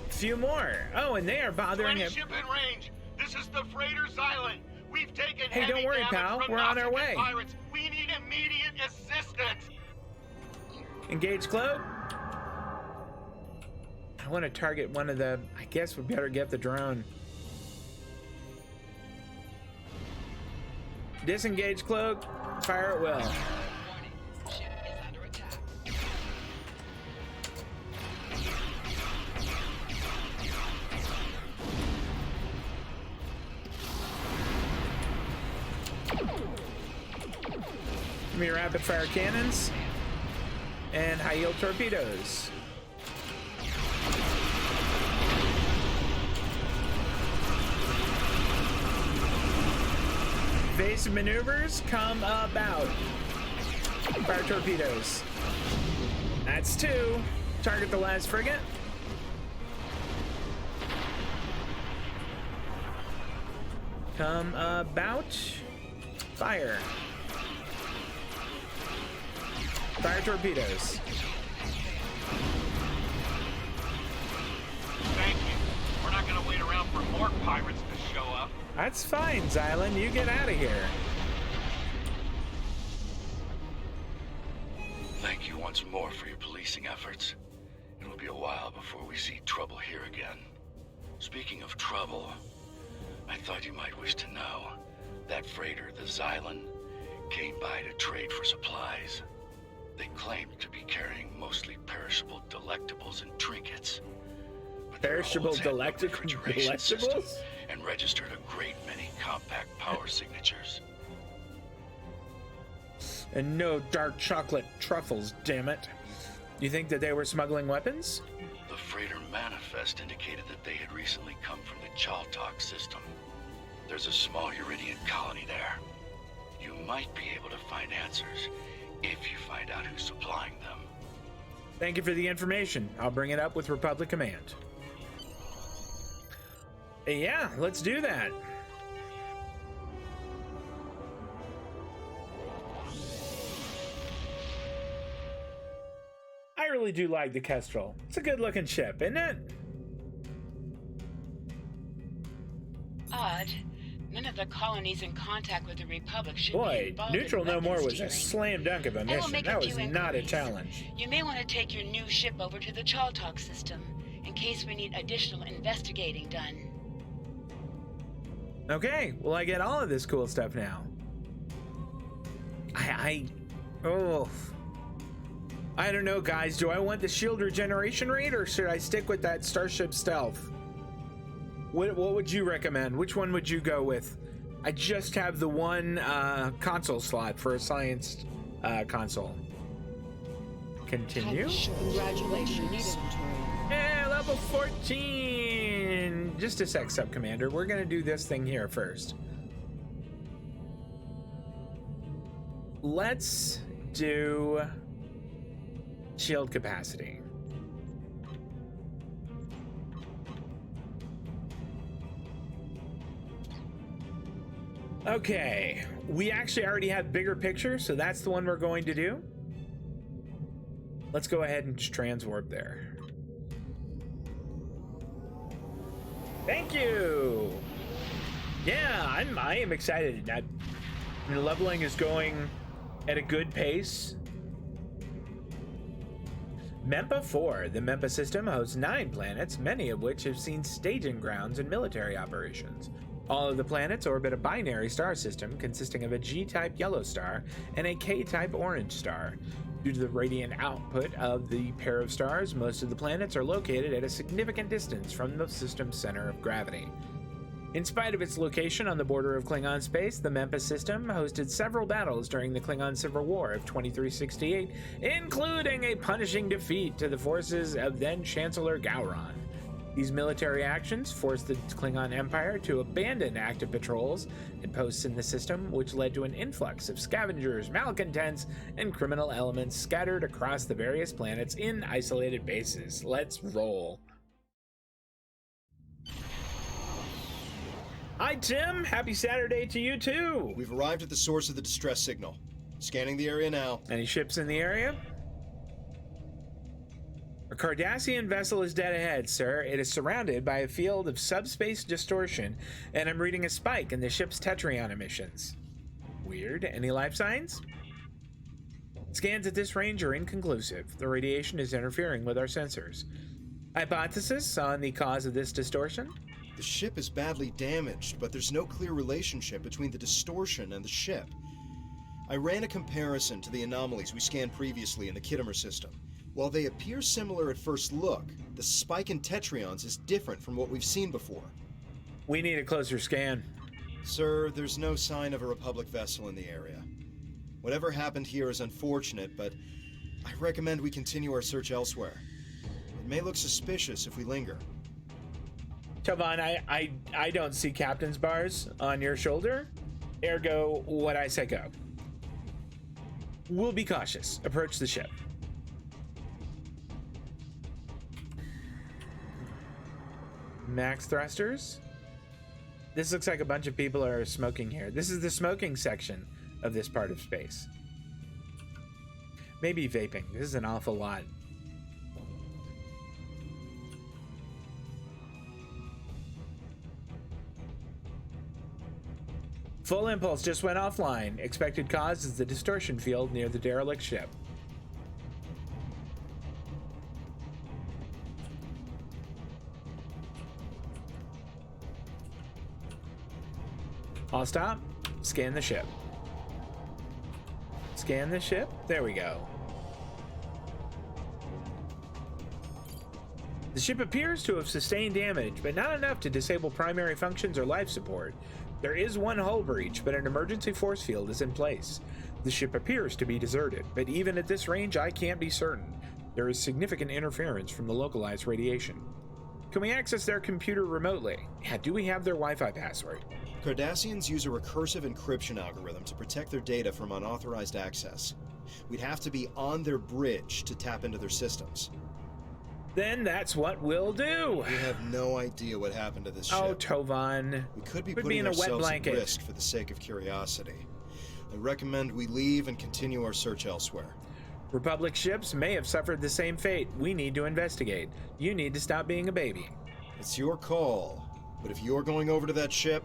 Few more. Oh, and they are bothering him. Ship in range. This is the freighter's island. We've taken Hey, don't worry, pal. We're on our way. Pirates. We need immediate assistance. Engage Cloak. I want to target one of the... I guess we better get the drone. Disengage Cloak. Fire at will. Ship is under attack. Give me rapid fire cannons and high yield torpedoes. Evasive maneuvers come about. Fire torpedoes. That's two. Target the last frigate. Come about. Fire. Fire torpedoes. Thank you. We're not going to wait around for more pirates to show up. That's fine, Xylan. You get out of here. Thank you once more for your policing efforts. It'll be a while before we see trouble here again. Speaking of trouble, I thought you might wish to know that freighter, the Xylan, came by to trade for supplies. They claimed to be carrying mostly perishable delectables and trinkets. But their Perishable holds had no delectables? refrigeration system and registered a great many compact power signatures. And no dark chocolate truffles, damn it. You think that they were smuggling weapons? The freighter manifest indicated that they had recently come from the Chaltok system. There's a small Uridian colony there. You might be able to find answers if you find out who's supplying them. Thank you for the information. I'll bring it up with Republic Command. Yeah, let's do that. I really do like the Kestrel. It's a good looking ship, isn't it? Odd. None of the colonies in contact with the Republic should be Boy, involved Neutral in No weapons More was stealing. a slam dunk of a I will mission. make That a was few not a inquiries. challenge. You may want to take your new ship over to the Chaltalk system in case we need additional investigating done. Okay, well, I get all of this cool stuff now. Oh, I don't know, guys. Do I want the shield regeneration rate, or should I stick with that Starship Stealth? What would you recommend? Which one would you go with? I just have the one console slot for a science console. Continue. Congratulations. Yeah, level 14. Just a sec, Sub Commander. We're gonna do this thing here first. Let's do shield capacity. Okay, we actually already have bigger picture, so that's the one we're going to do. Let's go ahead and just transwarp there. Thank you. Yeah, I am excited. The leveling is going at a good pace. Mempa 4. The Mempa system hosts 9 planets, many of which have seen staging grounds and military operations. All of the planets orbit a binary star system consisting of a G-type yellow star and a K-type orange star. Due to the radiant output of the pair of stars, most of the planets are located at a significant distance from the system's center of gravity. In spite of its location on the border of Klingon space, the Memphis system hosted several battles during the Klingon Civil War of 2368, including a punishing defeat to the forces of then-Chancellor Gowron. These military actions forced the Klingon Empire to abandon active patrols and posts in the system, which led to an influx of scavengers, malcontents, and criminal elements scattered across the various planets in isolated bases. Let's roll. Hi, Tim. Happy Saturday to you, too. We've arrived at the source of the distress signal. Scanning the area now. Any ships in the area? A Cardassian vessel is dead ahead, sir. It is surrounded by a field of subspace distortion, and I'm reading a spike in the ship's Tetryon emissions. Weird. Any life signs? Scans at this range are inconclusive. The radiation is interfering with our sensors. Hypothesis on the cause of this distortion? The ship is badly damaged, but there's no clear relationship between the distortion and the ship. I ran a comparison to the anomalies we scanned previously in the Kittimer system. While they appear similar at first look, the spike in Tetryons is different from what we've seen before. We need a closer scan. Sir, there's no sign of a Republic vessel in the area. Whatever happened here is unfortunate, but I recommend we continue our search elsewhere. It may look suspicious if we linger. Tovan, I don't see captain's bars on your shoulder. Ergo, what I say go. We'll be cautious. Approach the ship. Max thrusters. This looks like a bunch of people are smoking here. This is the smoking section of this part of space. Maybe vaping. This is an awful lot. Full impulse just went offline. Expected cause is the distortion field near the derelict ship. I'll stop. Scan the ship. Scan the ship. There we go. The ship appears to have sustained damage, but not enough to disable primary functions or life support. There is one hull breach, but an emergency force field is in place. The ship appears to be deserted, but even at this range, I can't be certain. There is significant interference from the localized radiation. Can we access their computer remotely? Yeah, do we have their Wi-Fi password? Cardassians use a recursive encryption algorithm to protect their data from unauthorized access. We'd have to be on their bridge to tap into their systems. Then that's what we'll do. We have no idea what happened to this ship. Oh, Tovan. We could be in putting a wet ourselves at blanket. risk for the sake of curiosity. I recommend we leave and continue our search elsewhere. Republic ships may have suffered the same fate. We need to investigate. You need to stop being a baby. It's your call, but if you're going over to that ship,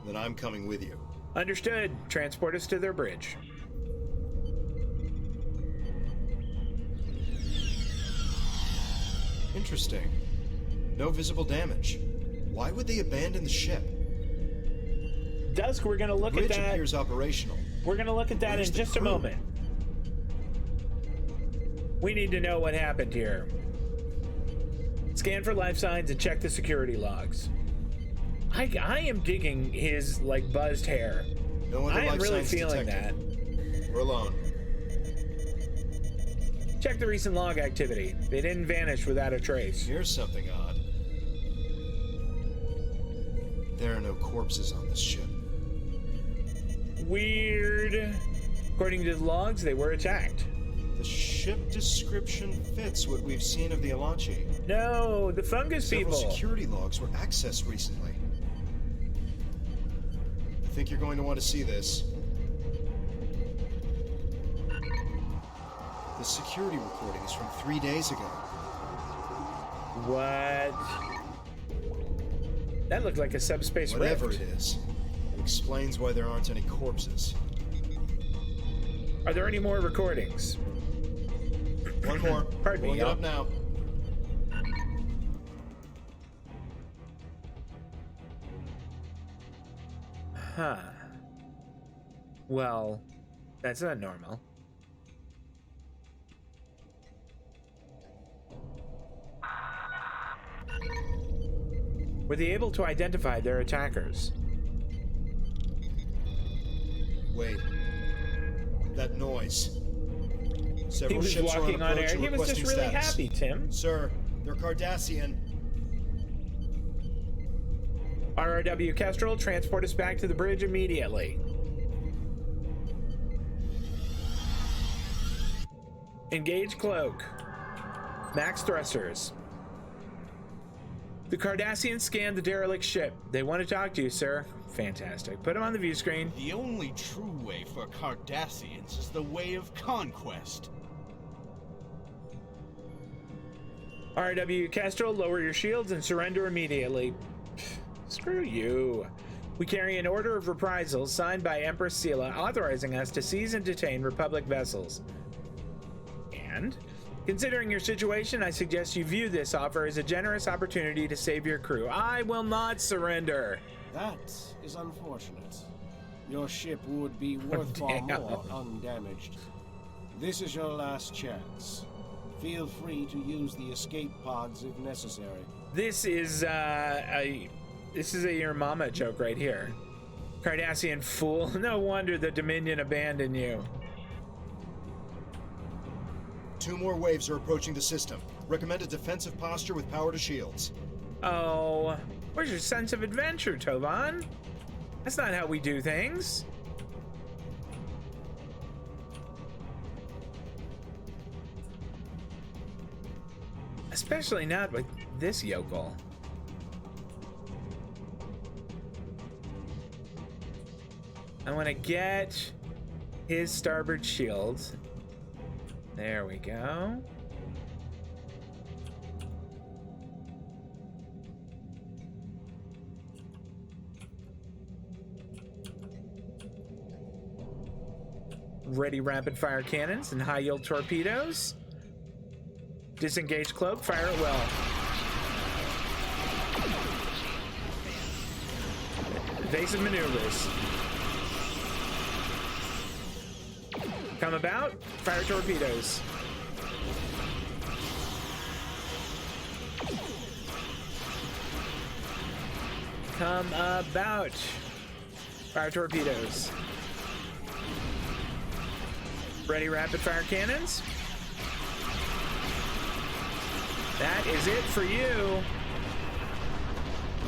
then I'm coming with you. Understood. Transport us to their bridge. Interesting. No visible damage. Why would they abandon the ship? Dusk, we're gonna look at Bridge that. appears operational. We're gonna look at that Where's in the just a crew? moment. We need to know what happened here. Scan for life signs and check the security logs. I am digging his like buzzed hair. No other I am life really signs feeling detected. We're alone. that. Check the recent log activity. They didn't vanish without a trace. Here's something odd. There are no corpses on this ship. Weird. According to the logs, they were attacked. The ship description fits what we've seen of the Alachi. No, the fungus Several people. security logs were accessed recently. I think you're going to want to see this. The security recording is from 3 days ago. What? That looked like a subspace Whatever rift. it is, it explains why there aren't any corpses. Are there any more recordings? One more. Pardon me, Pulling it y'all. up now. Huh. Well, that's not normal. Were they able to identify their attackers? Wait. That noise. He Several was ships are walking on approach air. and He was just requesting really status. happy, Tim. Sir, they're Cardassian. RRW Kestrel, transport us back to the bridge immediately. Engage cloak. Max thrusters. The Cardassians scanned the derelict ship. They want to talk to you, sir. Fantastic. Put them on the view screen. The only true way for Cardassians is the way of conquest. RW Kestrel, lower your shields and surrender immediately. Pfft, screw you. We carry an order of reprisals signed by Empress Sela authorizing us to seize and detain Republic vessels. And, considering your situation, I suggest you view this offer as a generous opportunity to save your crew. I will not surrender. That is unfortunate. Your ship would be worth far damn. more undamaged. This is your last chance. Feel free to use the escape pods if necessary. This is a your mama joke right here. Cardassian fool. No wonder the Dominion abandoned you. 2 more waves are approaching the system. Recommend a defensive posture with power to shields. Oh, where's your sense of adventure, Tovan? That's not how we do things. Especially not with this yokel. I want to get his starboard shield. There we go. Ready rapid fire cannons and high yield torpedoes. Disengage cloak, fire at will. Evasive maneuvers. Come about, fire torpedoes. Come about, fire torpedoes. Ready rapid fire cannons. That is it for you.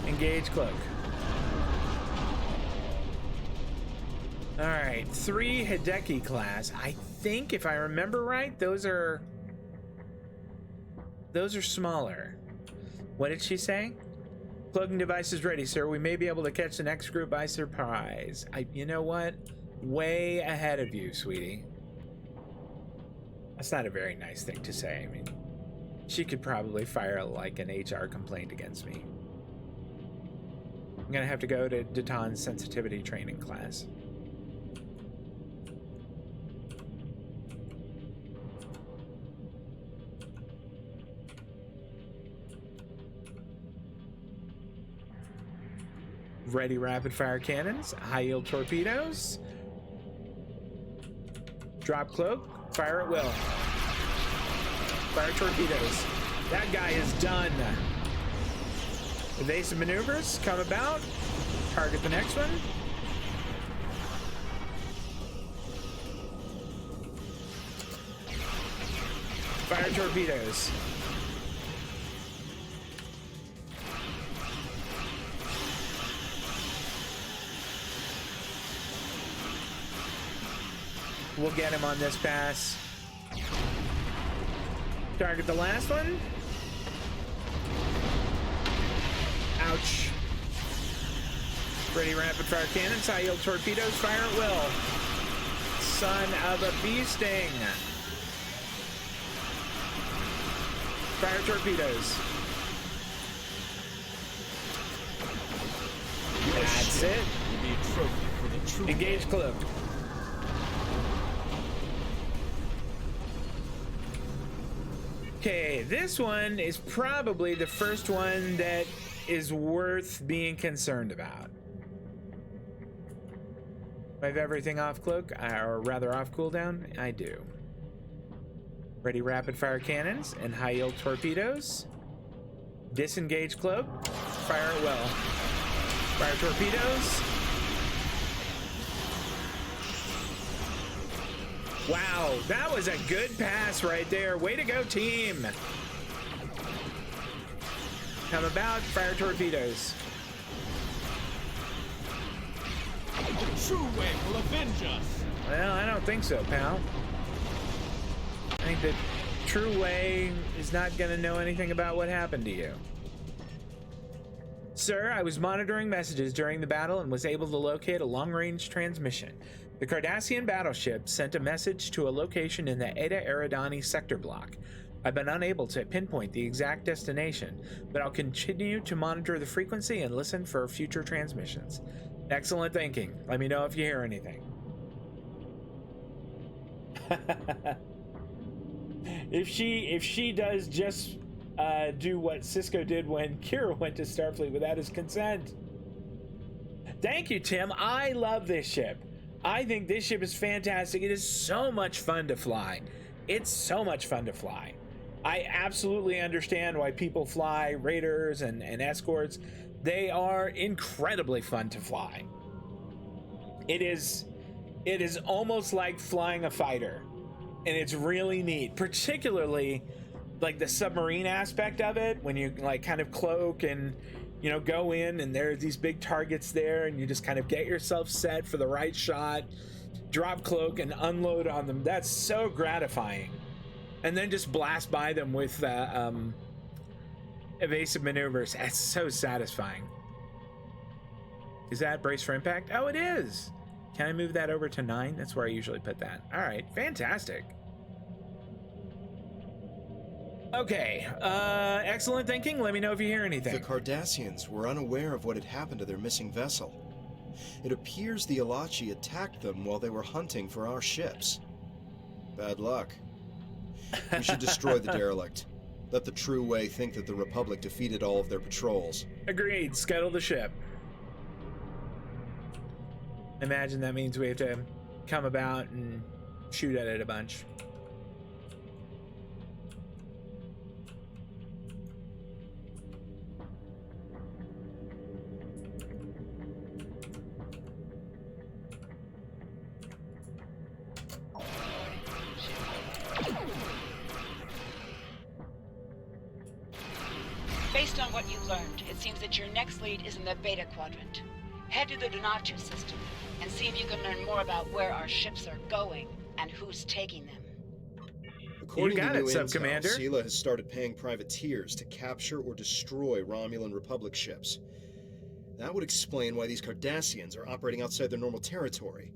Engage cloak. All right, 3 Hideki class. I think if I remember right, those are smaller. What did she say? Cloaking device is ready, sir. We may be able to catch the next group by surprise. You know what? Way ahead of you, sweetie. That's not a very nice thing to say. I mean, she could probably file like an HR complaint against me. I'm gonna have to go to Datan's sensitivity training class. Ready rapid fire cannons, high yield torpedoes, drop cloak, fire at will. Fire torpedoes. That guy is done. Evasive maneuvers come about. Target the next one. Fire torpedoes. We'll get him on this pass. Target the last one. Ouch. Ready rapid fire cannons, high yield torpedoes, fire at will. Son of a bee sting. Fire torpedoes. That's it. Engage cloak. Okay, this one is probably the first one that is worth being concerned about. Do I have everything off cloak, or rather off cooldown? I do. Ready rapid fire cannons and high yield torpedoes. Disengage cloak, fire at will. Fire torpedoes. Wow, that was a good pass right there. Way to go, team. Come about, fire torpedoes. The true way will avenge us. Well, I don't think so, pal. I think the true way is not going to know anything about what happened to you. Sir, I was monitoring messages during the battle and was able to locate a long-range transmission. The Cardassian battleship sent a message to a location in the Eta Eridani sector block. I've been unable to pinpoint the exact destination, but I'll continue to monitor the frequency and listen for future transmissions. Excellent thinking. Let me know if you hear anything. If she does just do what Cisco did when Kira went to Starfleet without his consent. Thank you, Tim. I love this ship. I think this ship is fantastic. It is so much fun to fly. It's so much fun to fly. I absolutely understand why people fly raiders and escorts. They are incredibly fun to fly. It is almost like flying a fighter, and it's really neat, particularly like the submarine aspect of it, when you like kind of cloak and go in and there are these big targets there and you just kind of get yourself set for the right shot, drop cloak and unload on them. That's so gratifying. And then just blast by them with evasive maneuvers. That's so satisfying. Is that brace for impact? Oh, it is. Can I move that over to 9? That's where I usually put that. All right, fantastic. Okay, excellent thinking. Let me know if you hear anything. The Cardassians were unaware of what had happened to their missing vessel. It appears the Alachi attacked them while they were hunting for our ships. Bad luck. We should destroy the derelict. Let the True Way think that the Republic defeated all of their patrols. Agreed. Scuttle the ship. Imagine that means we have to come about and shoot at it a bunch. Based on what you've learned, it seems that your next lead is in the Beta Quadrant. Head to the Donatu system and see if you can learn more about where our ships are going and who's taking them. According You got to it, new Sub-Commander. intel, Sela has started paying privateers to capture or destroy Romulan Republic ships. That would explain why these Cardassians are operating outside their normal territory.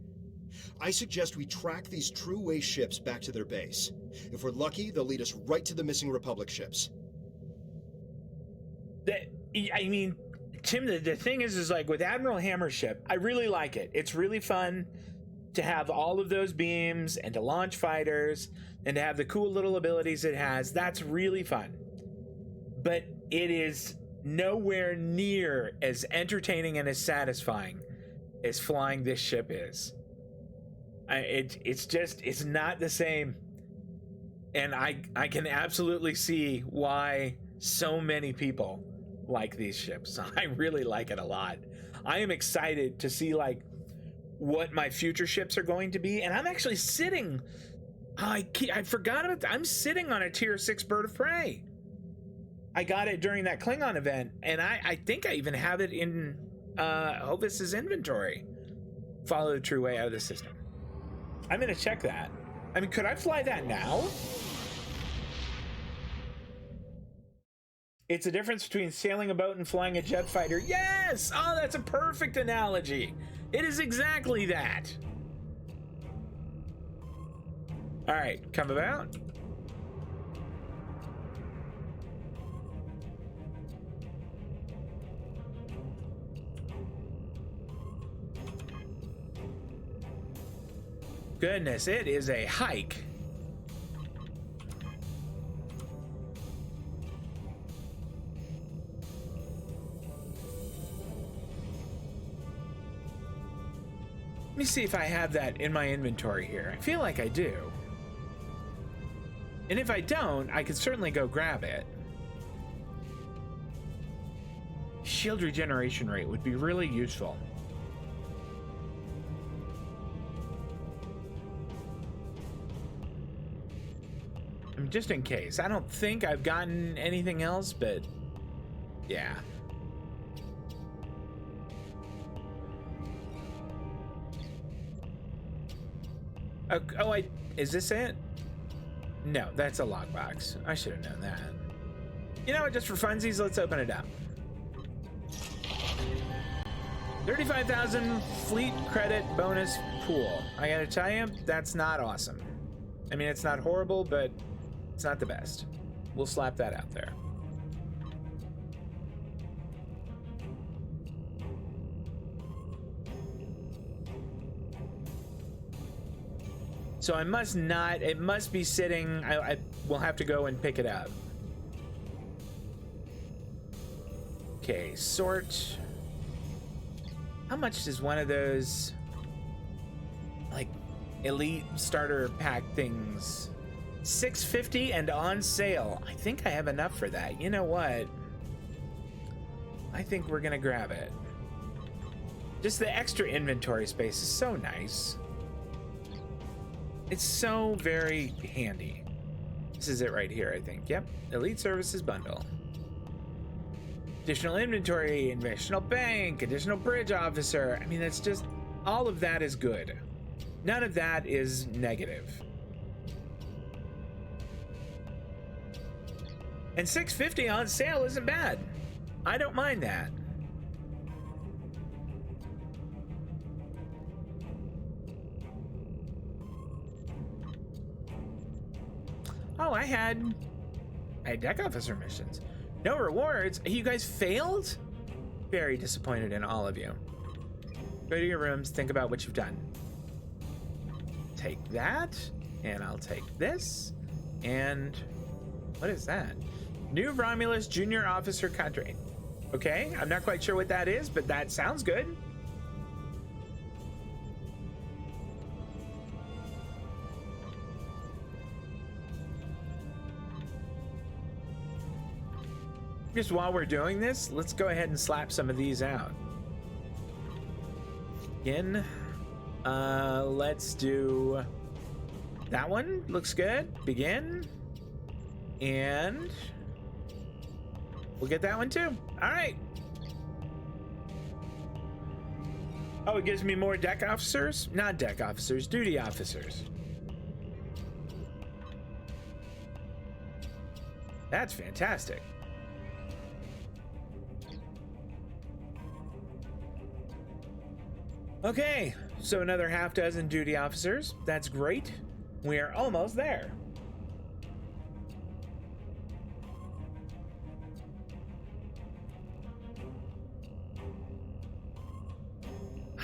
I suggest we track these True-Way ships back to their base. If we're lucky, they'll lead us right to the missing Republic ships. I mean, Tim, the thing is like with Admiral Hammer's ship, I really like it. It's really fun to have all of those beams and to launch fighters and to have the cool little abilities it has. That's really fun. But it is nowhere near as entertaining and as satisfying as flying this ship is. It's not the same. And I can absolutely see why so many people like these ships. I really like it a lot. I am excited to see like what my future ships are going to be, and I'm actually sitting. I forgot about that. I'm sitting on a tier 6 bird of prey. I got it during that Klingon event, and I think I even have it in Hovis's inventory. Follow the true way out of the system. I'm gonna check that. I mean, could I fly that now? It's a difference between sailing a boat and flying a jet fighter. Yes! Oh, that's a perfect analogy. It is exactly that. All right, come about. Goodness, it is a hike. Let me see if I have that in my inventory here. I feel like I do. And if I don't, I could certainly go grab it. Shield regeneration rate would be really useful. I mean, just in case. I don't think I've gotten anything else, but yeah. Oh, is this it? No, that's a lockbox. I should have known that. You know what, just for funsies, let's open it up. 35,000 fleet credit bonus pool. I gotta tell you, that's not awesome. I mean, it's not horrible, but it's not the best. We'll slap that out there. So I must not, it must be sitting, I will have to go and pick it up. Okay, sort. How much does one of those, like, elite starter pack things? $6.50 and on sale. I think I have enough for that. You know what? I think we're gonna grab it. Just the extra inventory space is so nice. It's so very handy. This is it right here, I think. Yep, Elite Services Bundle. Additional inventory, additional bank, additional bridge officer. I mean, that's just, all of that is good. None of that is negative. And $6.50 on sale isn't bad. I don't mind that. Oh, I had deck officer missions. No rewards. You guys failed? Very disappointed in all of you. Go to your rooms, think about what you've done. Take that, and I'll take this, and what is that? New Romulus Junior Officer Cadre. Okay, I'm not quite sure what that is, but that sounds good. Just while we're doing this, let's go ahead and slap some of these out. Again, let's do that one. Looks good. Begin. And we'll get that one too. All right. Oh, it gives me more deck officers? Not deck officers, duty officers. That's fantastic. Okay, so another half dozen duty officers. That's great. We're almost there.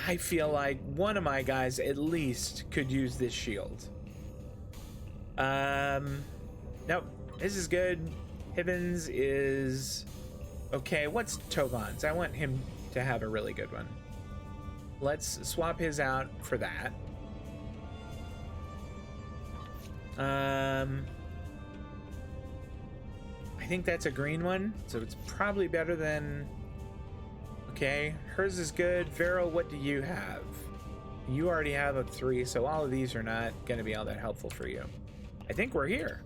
I feel like one of my guys at least could use this shield. Nope, this is good. Hibbins is okay. What's Tovan's? I want him to have a really good one. Let's swap his out for that. I think that's a green one, so it's probably better than... Okay, hers is good. Vero, what do you have? You already have a 3, so all of these are not going to be all that helpful for you. I think we're here.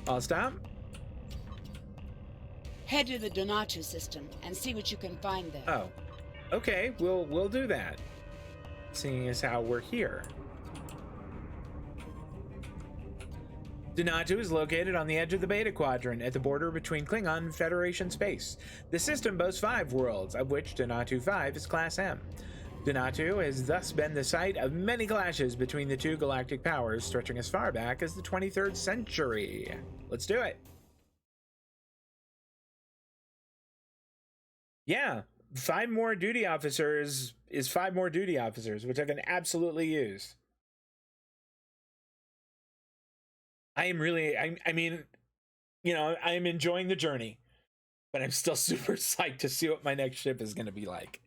I'll stop. Head to the Donatu system and see what you can find there. Oh, okay. We'll do that. Seeing as how we're here. Donatu is located on the edge of the Beta Quadrant at the border between Klingon and Federation space. The system boasts 5 worlds, of which Donatu 5 is Class M. Donatu has thus been the site of many clashes between the two galactic powers, stretching as far back as the 23rd century. Let's do it. Yeah, 5 more duty officers is 5 more duty officers, which I can absolutely use. I mean, you know, I'm enjoying the journey, but I'm still super psyched to see what my next ship is going to be like.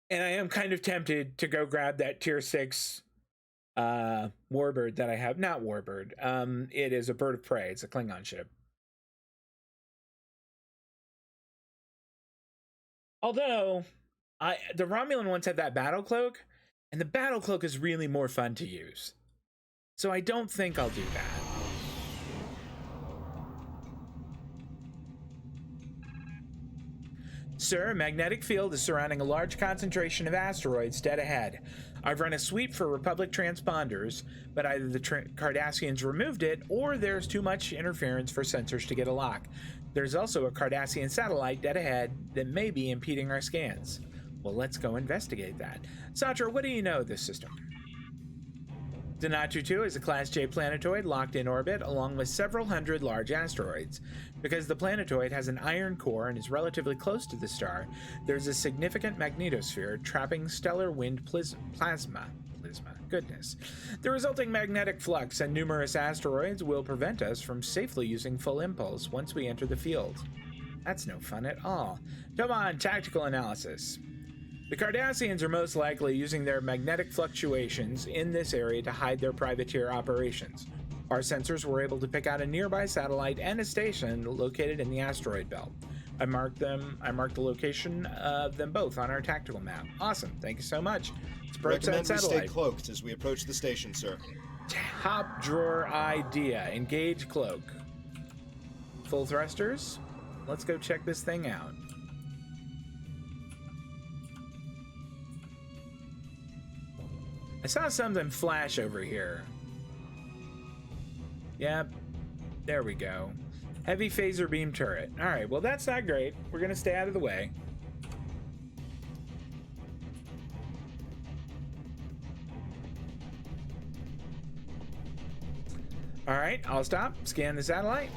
And I am kind of tempted to go grab that tier 6 warbird that I have. Not warbird. It is a bird of prey. It's a Klingon ship. Although, the Romulan ones have that battle cloak, and the battle cloak is really more fun to use. So I don't think I'll do that. Sir, a magnetic field is surrounding a large concentration of asteroids dead ahead. I've run a sweep for Republic transponders, but either the Cardassians removed it, or there's too much interference for sensors to get a lock. There's also a Cardassian satellite dead ahead that may be impeding our scans. Well, let's go investigate that. Satra, what do you know of this system? Donatu 2 is a Class J planetoid locked in orbit along with several hundred large asteroids. Because the planetoid has an iron core and is relatively close to the star, there's a significant magnetosphere trapping stellar wind plasma. Goodness. The resulting magnetic flux and numerous asteroids will prevent us from safely using full impulse once we enter the field. That's no fun at all. Come on, tactical analysis. The Cardassians are most likely using their magnetic fluctuations in this area to hide their privateer operations. Our sensors were able to pick out a nearby satellite and a station located in the asteroid belt. I marked the location of them both on our tactical map. Awesome, thank you so much. Let's approach that satellite. Recommend we stay cloaked as we approach the station, sir. Top drawer idea. Engage cloak. Full thrusters. Let's go check this thing out. I saw something flash over here. Yep. There we go. Heavy phaser beam turret. Alright, well that's not great. We're gonna stay out of the way. Alright, I'll stop. Scan the satellite.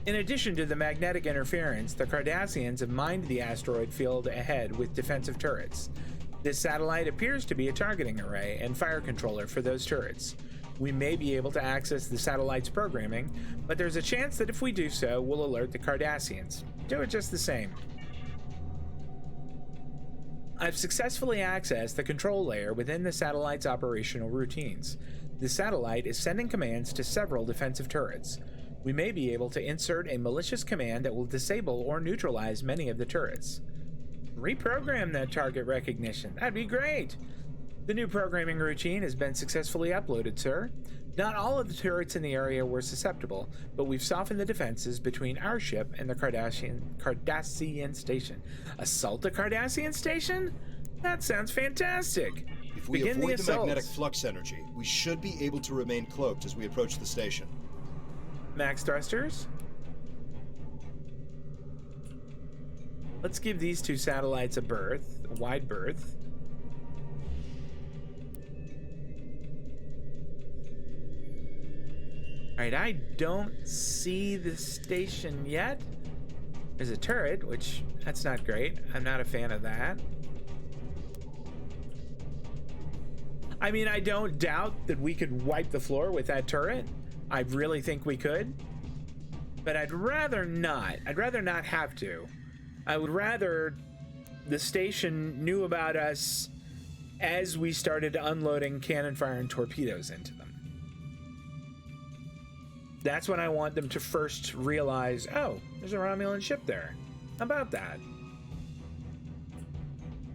In addition to the magnetic interference, the Cardassians have mined the asteroid field ahead with defensive turrets. This satellite appears to be a targeting array and fire controller for those turrets. We may be able to access the satellite's programming, but there's a chance that if we do so, we'll alert the Cardassians. Do it just the same. I've successfully accessed the control layer within the satellite's operational routines. The satellite is sending commands to several defensive turrets. We may be able to insert a malicious command that will disable or neutralize many of the turrets. Reprogram that target recognition. That'd be great. The new programming routine has been successfully uploaded, sir. Not all of the turrets in the area were susceptible, but we've softened the defenses between our ship and the Cardassian station. Assault the Cardassian station? That sounds fantastic. If we Begin avoid the assault. magnetic flux energy, we should be able to remain cloaked as we approach the station. Max thrusters. Let's give these two satellites a berth, a wide berth. Alright, I don't see the station yet. There's a turret, which, that's not great. I'm not a fan of that. I mean, I don't doubt that we could wipe the floor with that turret. I really think we could. But I'd rather not. I'd rather not have to. I would rather the station knew about us as we started unloading cannon fire and torpedoes into them. That's when I want them to first realize, oh, there's a Romulan ship there. How about that?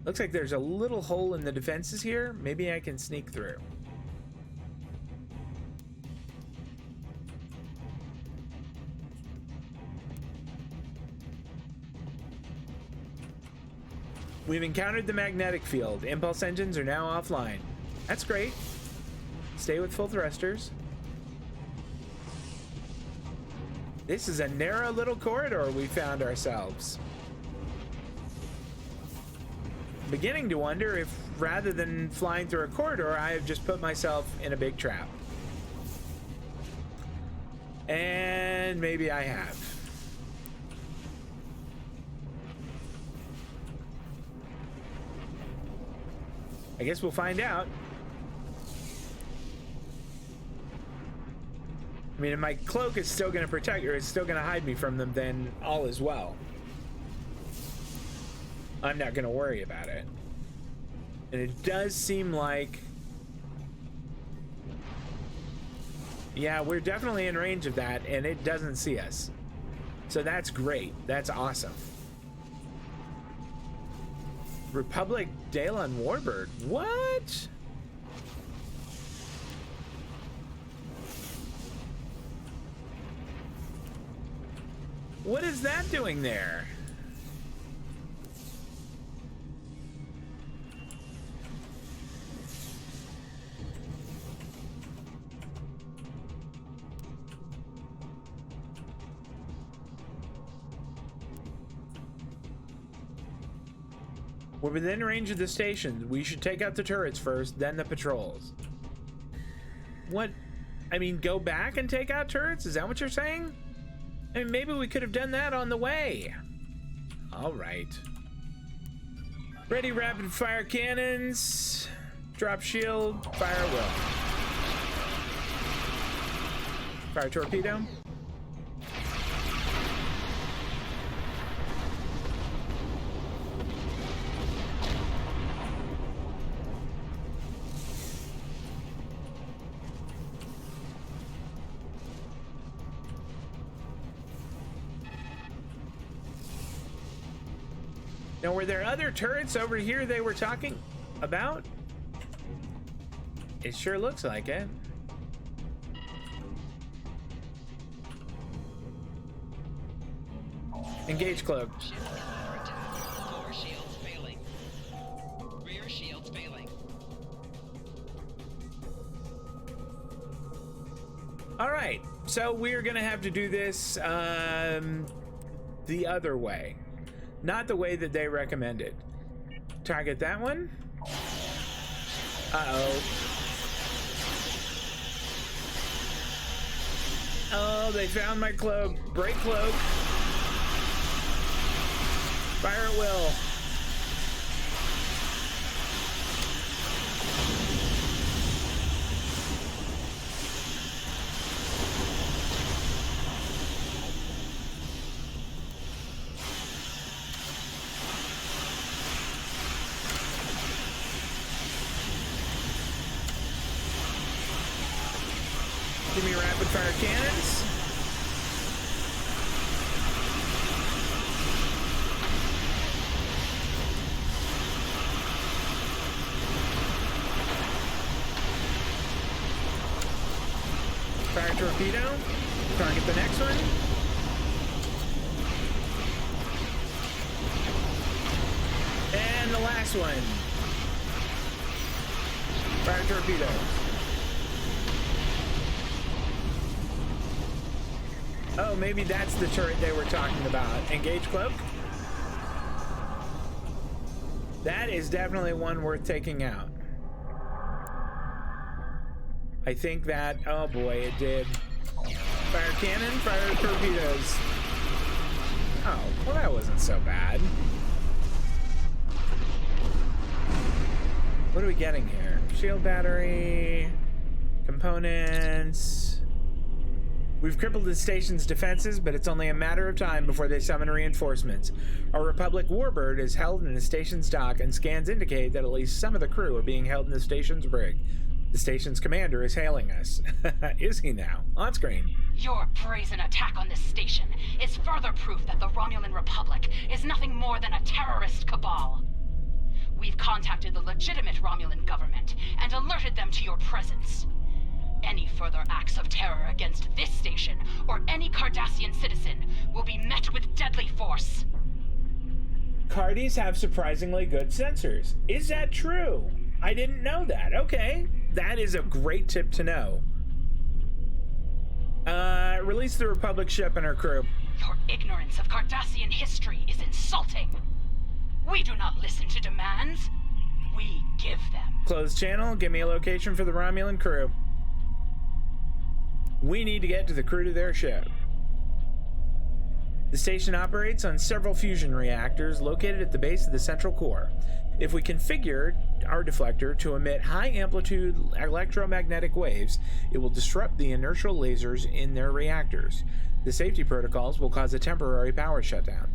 Looks like there's a little hole in the defenses here. Maybe I can sneak through. We've encountered the magnetic field. Impulse engines are now offline. That's great. Stay with full thrusters. This is a narrow little corridor we found ourselves. Beginning to wonder if, rather than flying through a corridor, I have just put myself in a big trap. And maybe I have. I guess we'll find out. I mean, if my cloak is still going to protect, or it's still going to hide me from them, then all is well. I'm not going to worry about it. And it does seem like... yeah, we're definitely in range of that, and it doesn't see us. So that's great. That's awesome. Republic Daylon Warbird. What? What is that doing there? We're within range of the station. We should take out the turrets first, then the patrols. What? I mean, go back and take out turrets? Is that what you're saying? I mean, maybe we could have done that on the way. All right. Ready rapid fire cannons. Drop shield. Fire will. Fire torpedo. Now, were there other turrets over here they were talking about? It sure looks like it. Engage cloak. Ship is under attack. Fore shields failing. Rear shields failing. All right, so we're gonna have to do this the other way. Not the way that they recommended. Target that one. Uh-oh. Oh, they found my cloak. Break cloak. Fire at will. Give me rapid fire cannons. torpedo. Target the next one. And the last one. Fire torpedo. Oh, maybe that's the turret they were talking about. Engage cloak. That is definitely one worth taking out. I think that, oh boy, it did. Fire cannon, fire torpedoes. Oh, well that wasn't so bad. What are we getting here? Shield battery, components. We've crippled the station's defenses, but it's only a matter of time before they summon reinforcements. Our Republic warbird is held in the station's dock, and scans indicate that at least some of the crew are being held in the station's brig. The station's commander is hailing us. Is he now? On screen. Your brazen attack on this station is further proof that the Romulan Republic is nothing more than a terrorist cabal. We've contacted the legitimate Romulan government and alerted them to your presence. Any further acts of terror against this station or any Cardassian citizen will be met with deadly force. Cardis have surprisingly good sensors. Is that true? I didn't know that. Okay. That is a great tip to know. Release the Republic ship and her crew. Your ignorance of Cardassian history is insulting. We do not listen to demands. We give them. Close channel. Give me a location for the Romulan crew. We need to get to the crew to their ship. The station operates on several fusion reactors located at the base of the central core. If we configure our deflector to emit high-amplitude electromagnetic waves, it will disrupt the inertial lasers in their reactors. The safety protocols will cause a temporary power shutdown.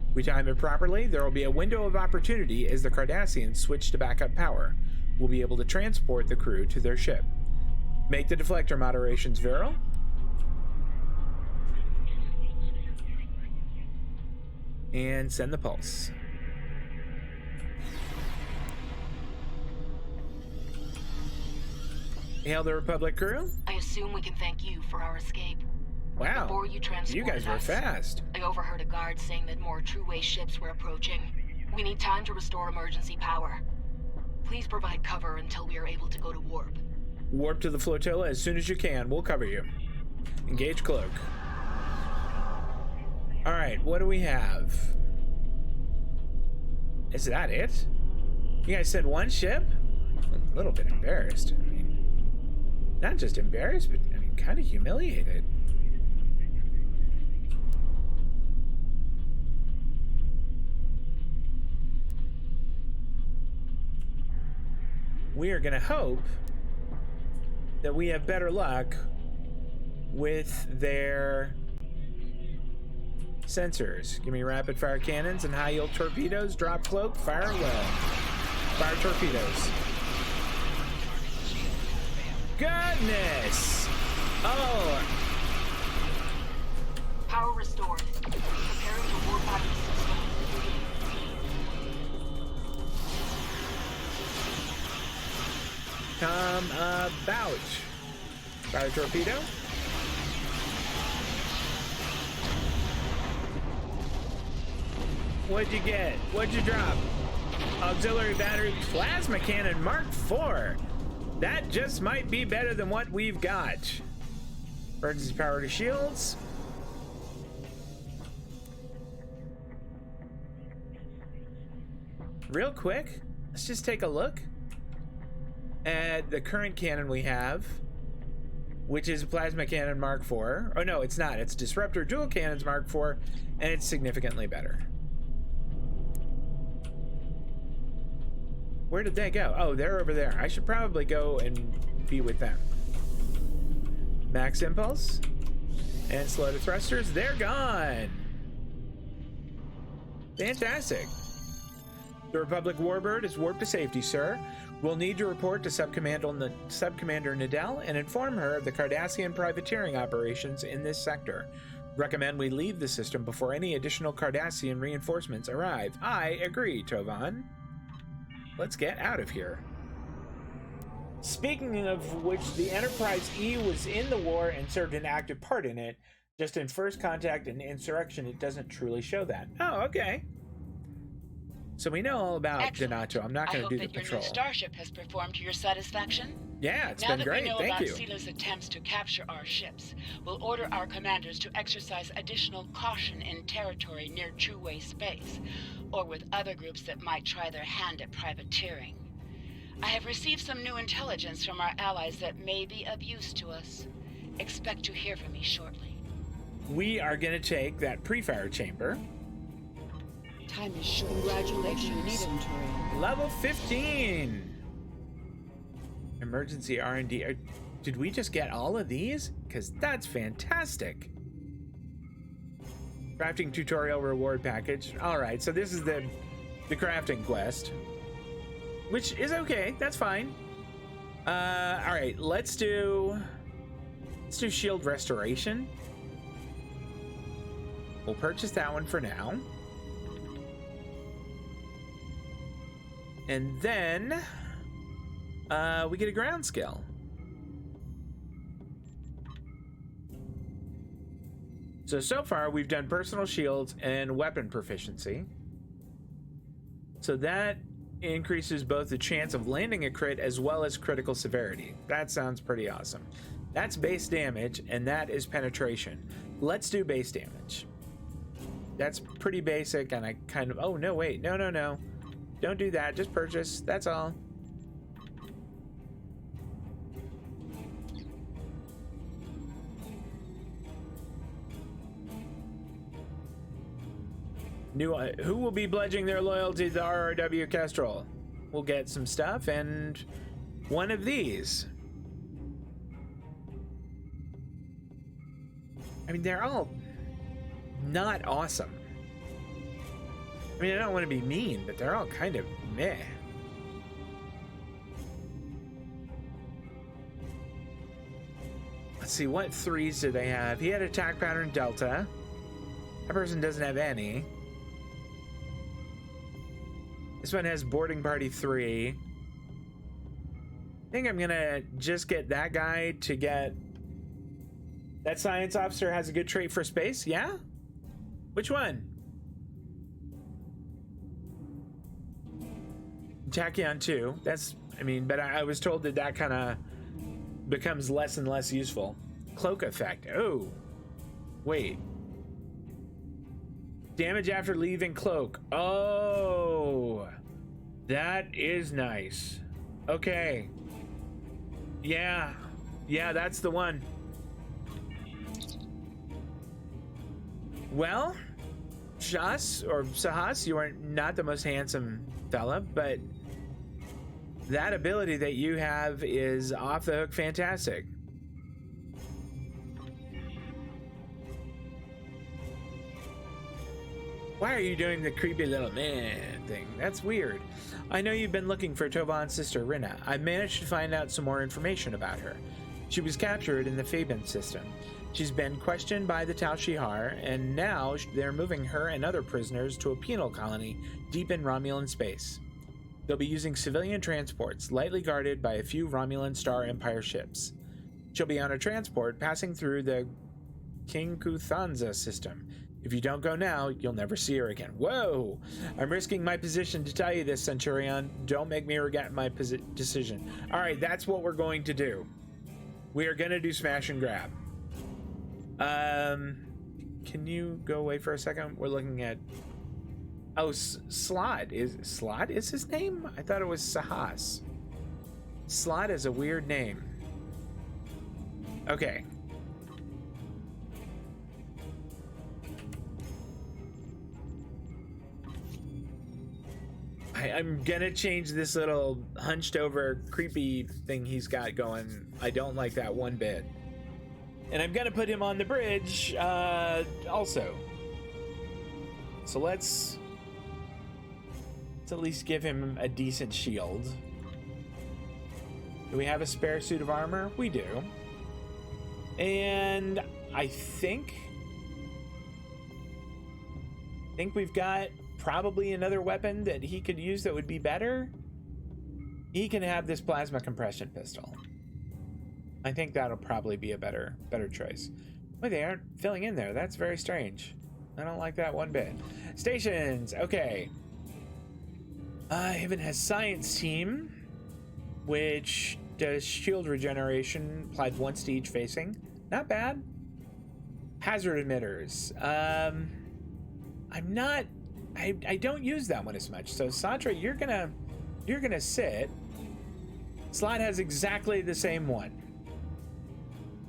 If we time it properly, there will be a window of opportunity as the Cardassians switch to backup power. We'll be able to transport the crew to their ship. Make the deflector moderations virile. And send the pulse. Hail the Republic crew. I assume we can thank you for our escape. Wow, Before you guys were fast. I overheard a guard saying that more True-Way ships were approaching. We need time to restore emergency power. Please provide cover until we are able to go to warp. Warp to the flotilla as soon as you can. We'll cover you. Engage cloak. Alright, what do we have? Is that it? You guys said one ship? I'm a little bit embarrassed. I mean, not just embarrassed, but I mean, kind of humiliated. We are gonna hope that we have better luck with their sensors. Give me rapid fire cannons and high yield torpedoes. Drop cloak, fire away. Fire torpedoes. Goodness! Oh! Power restored. Preparing to warp out of the system. Come about. Fire torpedo. What'd you get? What'd you drop? Auxiliary battery plasma cannon Mark IV. That just might be better than what we've got. Emergency power to shields. Real quick, let's just take a look at the current cannon we have, which is Plasma Cannon Mark IV. Oh no, it's not. It's Disruptor Dual Cannons Mark IV, and it's significantly better. Where did they go? Oh, they're over there. I should probably go and be with them. Max Impulse and Slow to Thrusters. They're gone. Fantastic. The Republic Warbird is warped to safety, sir. We'll need to report to Subcommander Nadell and inform her of the Cardassian privateering operations in this sector. Recommend we leave the system before any additional Cardassian reinforcements arrive. I agree, Tovan. Let's get out of here. Speaking of which, the Enterprise E was in the war and served an active part in it. Just in First Contact and Insurrection, it doesn't truly show that. Oh, okay. So we know all about Excellent. Donato. I'm not going to do the I hope that patrol. your new starship has performed to your satisfaction. Yeah, it's now been that great. we know Thank about you. Sila's attempts to capture our ships, we'll order our commanders to exercise additional caution in territory near True-Way space, or with other groups that might try their hand at privateering. I have received some new intelligence from our allies that may be of use to us. Expect to hear from me shortly. We are going to take that pre-fire chamber. Time is short. Congratulations. Centurion. Level 15. Emergency R&D. Did we just get all of these? Because that's fantastic. Crafting tutorial reward package. All right, so this is the crafting quest, which is okay. That's fine. All right, let's do shield restoration. We'll purchase that one for now. And then we get a ground skill. So far we've done personal shields and weapon proficiency. So that increases both the chance of landing a crit as well as critical severity. That sounds pretty awesome. That's base damage, and that is penetration. Let's do base damage. That's pretty basic, and I kind of... Oh, no, wait. No. Don't do that. Just purchase. That's all. Who will be pledging their loyalty to the RRW Kestrel? We'll get some stuff and one of these. I mean, they're all not awesome. I mean, I don't want to be mean, but they're all kind of meh. Let's see, what 3s do they have? He had attack pattern Delta. That person doesn't have any. This one has boarding party 3. I think I'm gonna just get that guy to get... That science officer has a good trait for space, yeah? Which one? Tachyon 2. That's, I mean, but I was told that kind of becomes less and less useful. Cloak effect. Oh. Wait. Damage after leaving cloak. Oh. That is nice. Okay. Yeah. Yeah, that's the one. Well, Sahas, you are not the most handsome fella, but that ability that you have is off the hook fantastic. Why are you doing the creepy little man thing? That's weird. I know you've been looking for Tovan's sister, Rinna. I managed to find out some more information about her. She was captured in the Faben system. She's been questioned by the Tal Shiar, and now they're moving her and other prisoners to a penal colony deep in Romulan space. They'll be using civilian transports, lightly guarded by a few Romulan Star Empire ships. She'll be on a transport passing through the King Kuthanza system. If you don't go now, you'll never see her again. Whoa! I'm risking my position to tell you this, Centurion. Don't make me regret my decision. All right, that's what we're going to do. We are going to do smash and grab. Can you go away for a second? We're looking at... Oh, Slot is his name? I thought it was Sahas. Slot is a weird name. Okay. I'm gonna change this little hunched over creepy thing he's got going. I don't like that one bit. And I'm gonna put him on the bridge also. So let's at least give him a decent shield. Do we have a spare suit of armor? We do. And I think we've got probably another weapon that he could use that would be better. he can have this plasma compression pistol. I think that'll probably be a better choice. Wait, they aren't filling in there. That's very strange. I don't like that one bit. Stations. Okay. Haven has science team, which does shield regeneration applied once to each facing. Not bad. Hazard emitters. I don't use that one as much. So Santra, you're gonna sit. Slot has exactly the same one.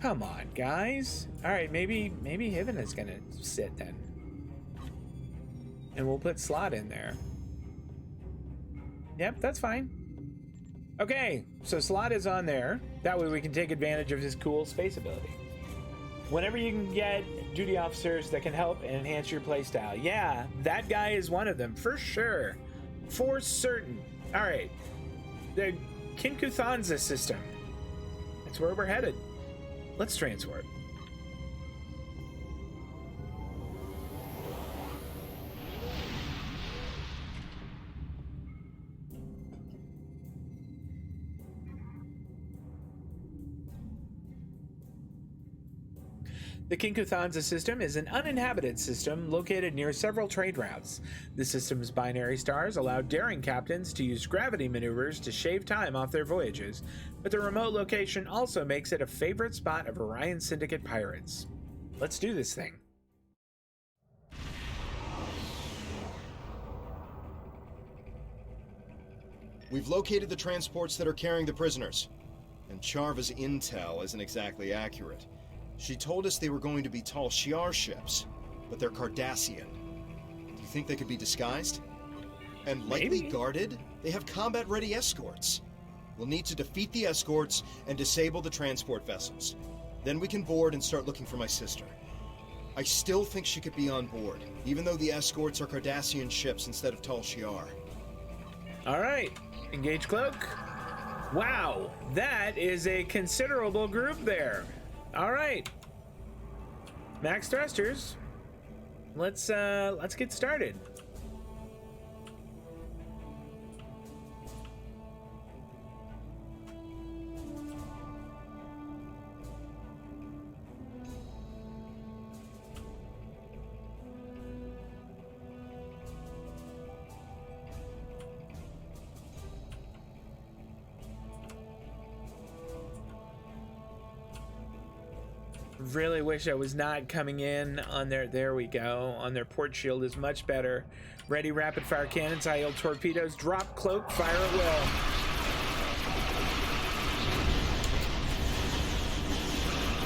Come on, guys. All right, maybe Haven is gonna sit then, and we'll put Slot in there. Yep, that's fine. Okay, so Slot is on there. That way we can take advantage of his cool space ability. Whenever you can get duty officers that can help and enhance your playstyle. Yeah, that guy is one of them, for sure. For certain. All right, the Kinkuthanza system. That's where we're headed. Let's transport. The Kinkuthanza system is an uninhabited system located near several trade routes. The system's binary stars allow daring captains to use gravity maneuvers to shave time off their voyages, but the remote location also makes it a favorite spot of Orion Syndicate pirates. Let's do this thing. We've located the transports that are carrying the prisoners, and Charva's intel isn't exactly accurate. She told us they were going to be Tal Shiar ships, but they're Cardassian. Do you think they could be disguised? And lightly guarded? They have combat-ready escorts. We'll need to defeat the escorts and disable the transport vessels. Then we can board and start looking for my sister. I still think she could be on board, even though the escorts are Cardassian ships instead of Tal Shiar. All right, engage cloak. Wow, that is a considerable group there. All right, max thrusters. Let's get started. Really wish I was not coming in on their, there we go, on their port shield is much better. Ready rapid fire cannons, high yield torpedoes, drop cloak, fire at will.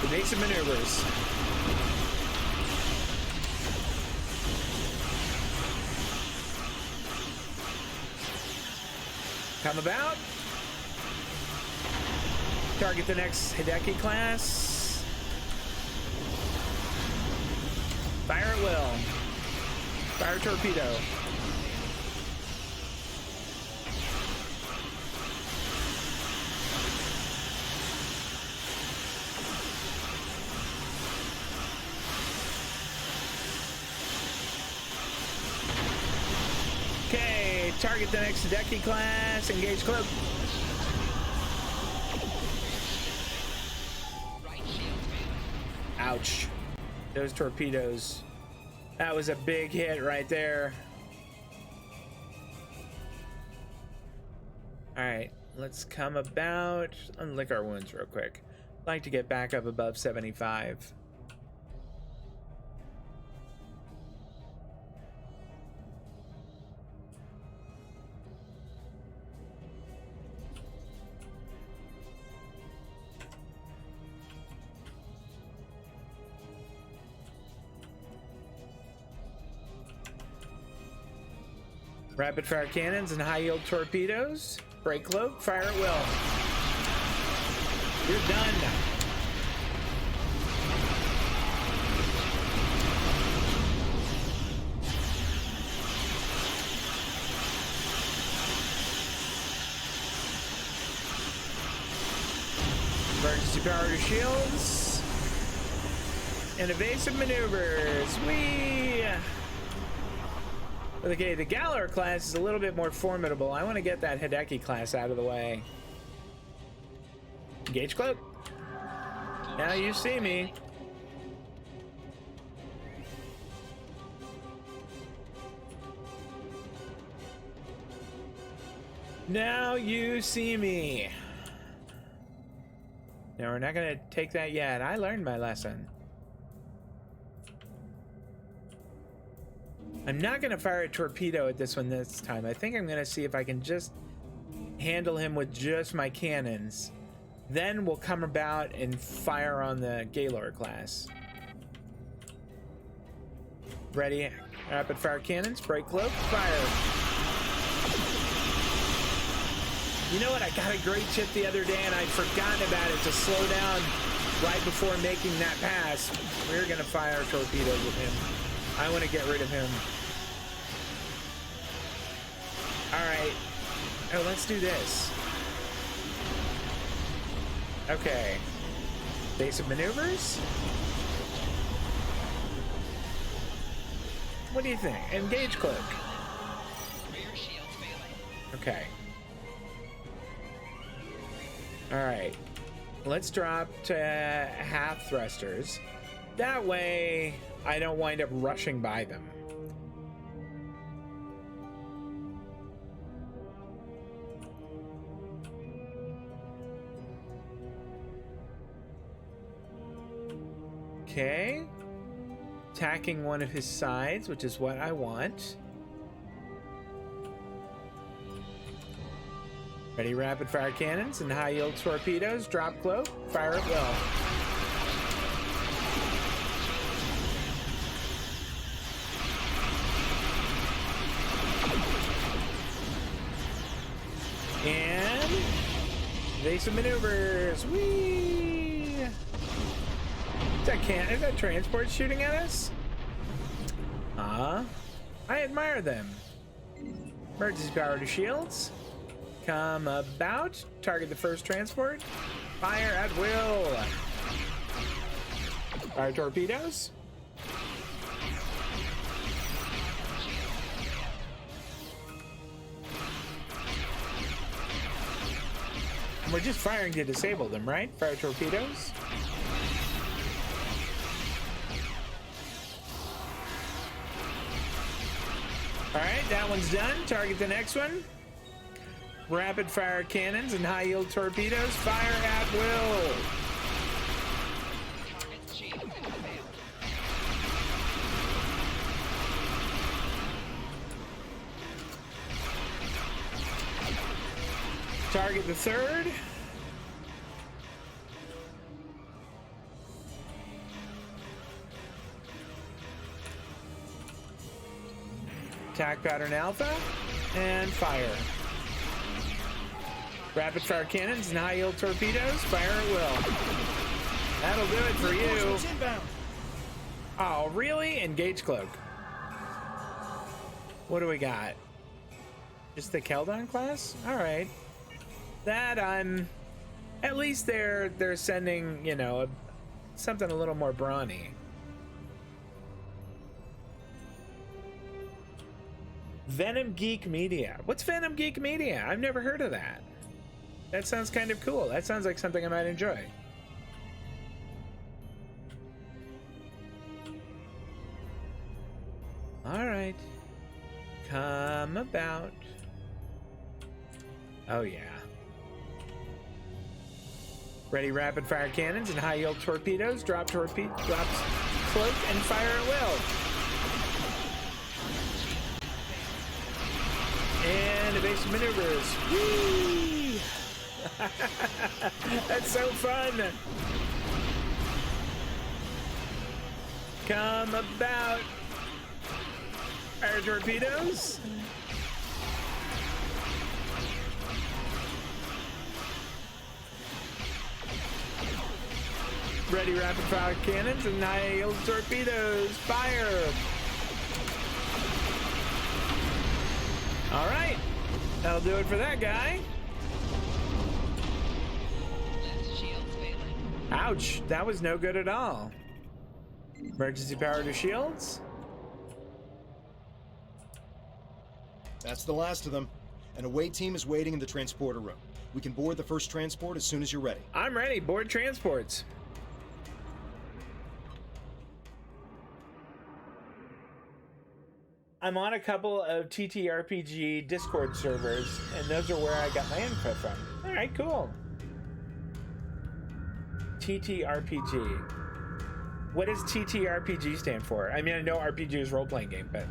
Evasive maneuvers. Come about. Target the next Hideki class. Fire at will. Fire torpedo. Okay, target the next Hideki class. Engage cloak. Ouch. Those torpedoes. That was a big hit right there. All right, let's come about. Unlick our wounds real quick. I'd like to get back up above 75. Rapid fire cannons and high yield torpedoes. Break cloak, fire at will. You're done. Emergency power to shields. And evasive maneuvers. Whee! Okay, the Galar class is a little bit more formidable. I want to get that Hideki class out of the way. Engage cloak. Now you see me. Now you see me. No, we're not gonna take that yet. I learned my lesson. I'm not gonna fire a torpedo at this one this time. I think I'm gonna see if I can just handle him with just my cannons. Then we'll come about and fire on the Gaylord class. Ready, rapid fire cannons, break cloak, fire. You know what? I got a great chip the other day and I'd forgotten about it to slow down right before making that pass. We're gonna fire torpedoes with him. I want to get rid of him. All right. Oh, let's do this. Okay. Basic maneuvers. What do you think? Engage cloak. Okay. All right. Let's drop to half thrusters. That way, I don't wind up rushing by them. Okay. Attacking one of his sides, which is what I want. Ready, rapid fire cannons and high yield torpedoes. Drop cloak, fire at will. And evasive maneuvers. Whee! Is that transport shooting at us? I admire them. Emergency power to shields. Come about. Target the first transport. Fire at will. Fire torpedoes. We're just firing to disable them, right? Fire torpedoes. All right, that one's done. Target the next one. Rapid fire cannons and high yield torpedoes. Fire at will. Target the third. Attack pattern alpha and fire. Rapid fire cannons and high yield torpedoes. Fire at will. That'll do it for you. Oh, really? Engage cloak. What do we got? Just the Keldon class? All right. That I'm. At least they're sending, you know, something a little more brawny. Venom Geek Media. What's Venom Geek Media? I've never heard of that. That sounds kind of cool. That sounds like something I might enjoy. All right. Come about. Oh, yeah. Ready rapid fire cannons and high yield torpedoes. Drops cloak and fire at will. And evasive maneuvers. Whee! That's so fun. Come about. Fire torpedoes. Ready rapid fire cannons and high yield torpedoes. Fire. All right. That'll do it for that guy. Ouch. That was no good at all. Emergency power to shields. That's the last of them. An away team is waiting in the transporter room. We can board the first transport as soon as you're ready. I'm ready. Board transports. I'm on a couple of TTRPG Discord servers, and those are where I got my info from. All right, cool. TTRPG. What does TTRPG stand for? I mean, I know RPG is role-playing game, but...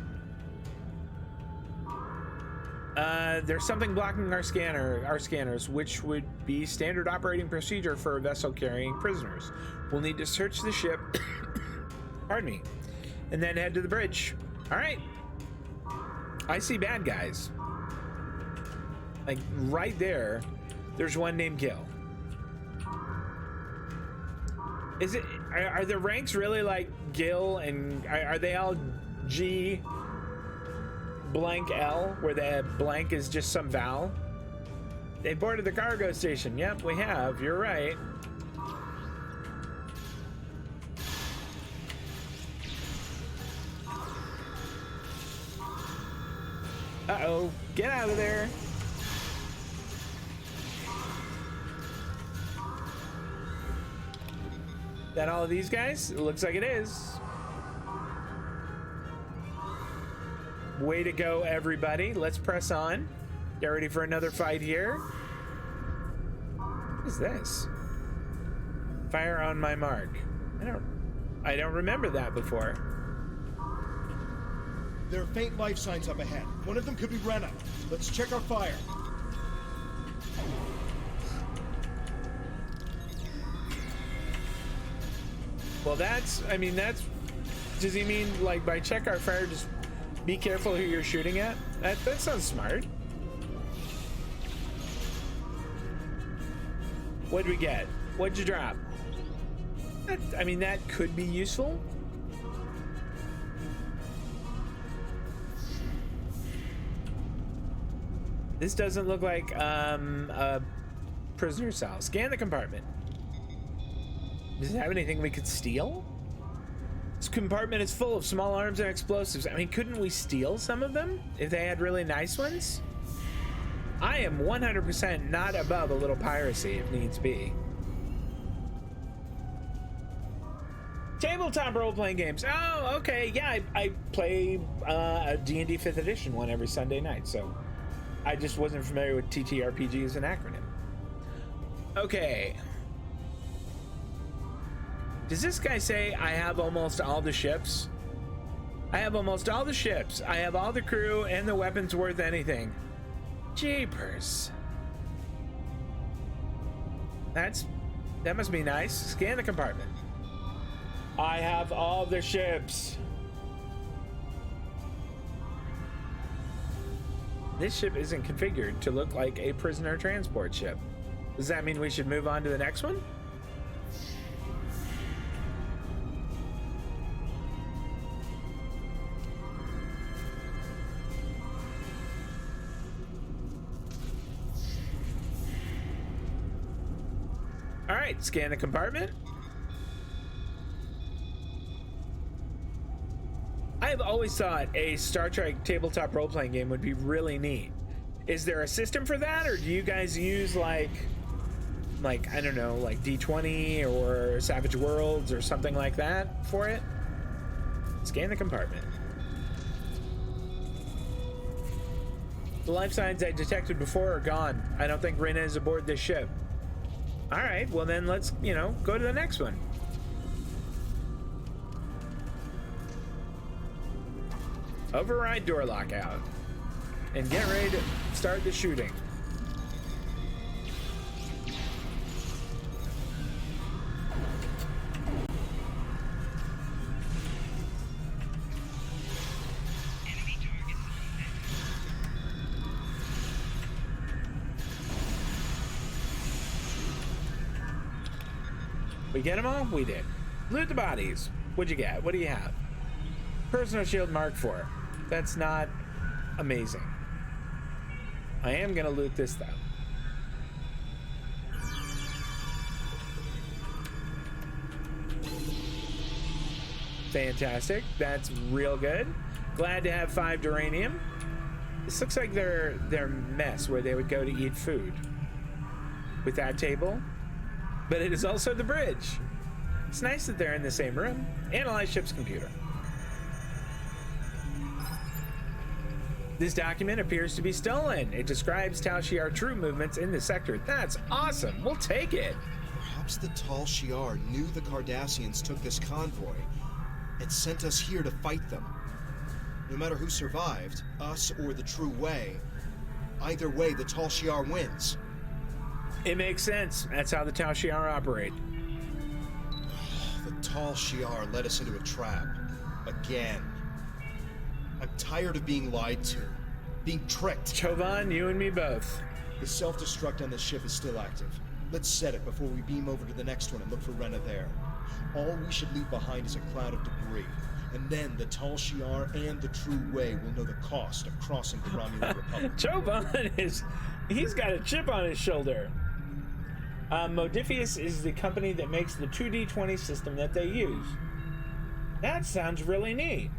there's something blocking our scanners, which would be standard operating procedure for a vessel carrying prisoners. We'll need to search the ship, pardon me, and then head to the bridge. All right. I see bad guys. Like, right there, there's one named Gil. Is it, are the ranks really like Gil and, are they all G blank L, where the blank is just some vowel? They boarded the cargo station. Yep, we have. You're right. Uh-oh. Get out of there. That all of these guys? It looks like it is. Way to go, everybody. Let's press on. Get ready for another fight here. What is this? Fire on my mark. I don't remember that before. There are faint life signs up ahead. One of them could be Rena. Let's check our fire. Well, that's, I mean, that's, does he mean like by check our fire, just be careful who you're shooting at? That sounds smart. What'd we get? What'd you drop? I mean, that could be useful. This doesn't look like a prisoner cell. Scan the compartment. Does it have anything we could steal? This compartment is full of small arms and explosives. I mean, couldn't we steal some of them if they had really nice ones? I am 100% not above a little piracy if needs be. Tabletop role-playing games. Oh, okay. Yeah, I play a D&D 5th edition one every Sunday night, so I just wasn't familiar with TTRPG as an acronym. Okay. Does this guy say I have almost all the ships? I have almost all the ships. I have all the crew and the weapons worth anything. Jeepers. That must be nice. Scan the compartment. I have all the ships. This ship isn't configured to look like a prisoner transport ship. Does that mean we should move on to the next one? All right, scan the compartment. I've always thought a Star Trek tabletop role-playing game would be really neat. Is there a system for that, or do you guys use like I don't know, like D20 or Savage Worlds or something like that for it? Scan the compartment. The life signs I detected before are gone. I don't think Rena is aboard this ship. All right, well then let's, go to the next one. Override door lockout. And get ready to start the shooting. Enemy target. We get them all? We did. Loot the bodies. What'd you get? What do you have? Personal shield Mark IV. That's not amazing. I am gonna loot this though. Fantastic. That's real good. Glad to have 5 duranium. This looks like their mess where they would go to eat food. With that table. But it is also the bridge. It's nice that they're in the same room. Analyze ship's computer. This document appears to be stolen. It describes Tal Shiar troop movements in the sector. That's awesome. We'll take it. Perhaps the Tal Shiar knew the Cardassians took this convoy and sent us here to fight them. No matter who survived, us or the True Way, either way, the Tal Shiar wins. It makes sense. That's how the Tal Shiar operate. The Tal Shiar led us into a trap. Again. I'm tired of being lied to. Being tricked. Chovan, you and me both. The self-destruct on this ship is still active. Let's set it before we beam over to the next one and look for Rena there. All we should leave behind is a cloud of debris. And then the Tal Shiar and the True Way will know the cost of crossing the Romulan Republic. Chovan he's got a chip on his shoulder. Modiphius is the company that makes the 2D20 system that they use. That sounds really neat.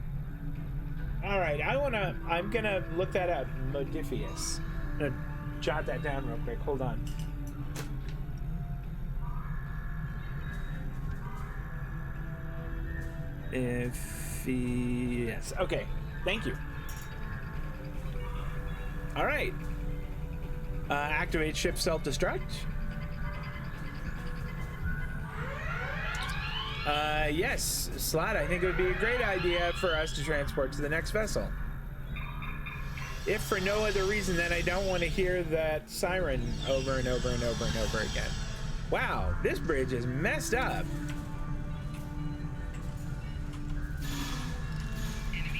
All right, I'm gonna look that up. Modiphius. I'm gonna jot that down real quick. Hold on. Yes. Okay. Thank you. All right. Activate ship self-destruct. Yes, Slot, I think it would be a great idea for us to transport to the next vessel. If for no other reason than I don't want to hear that siren over and over and over and over again. Wow, this bridge is messed up.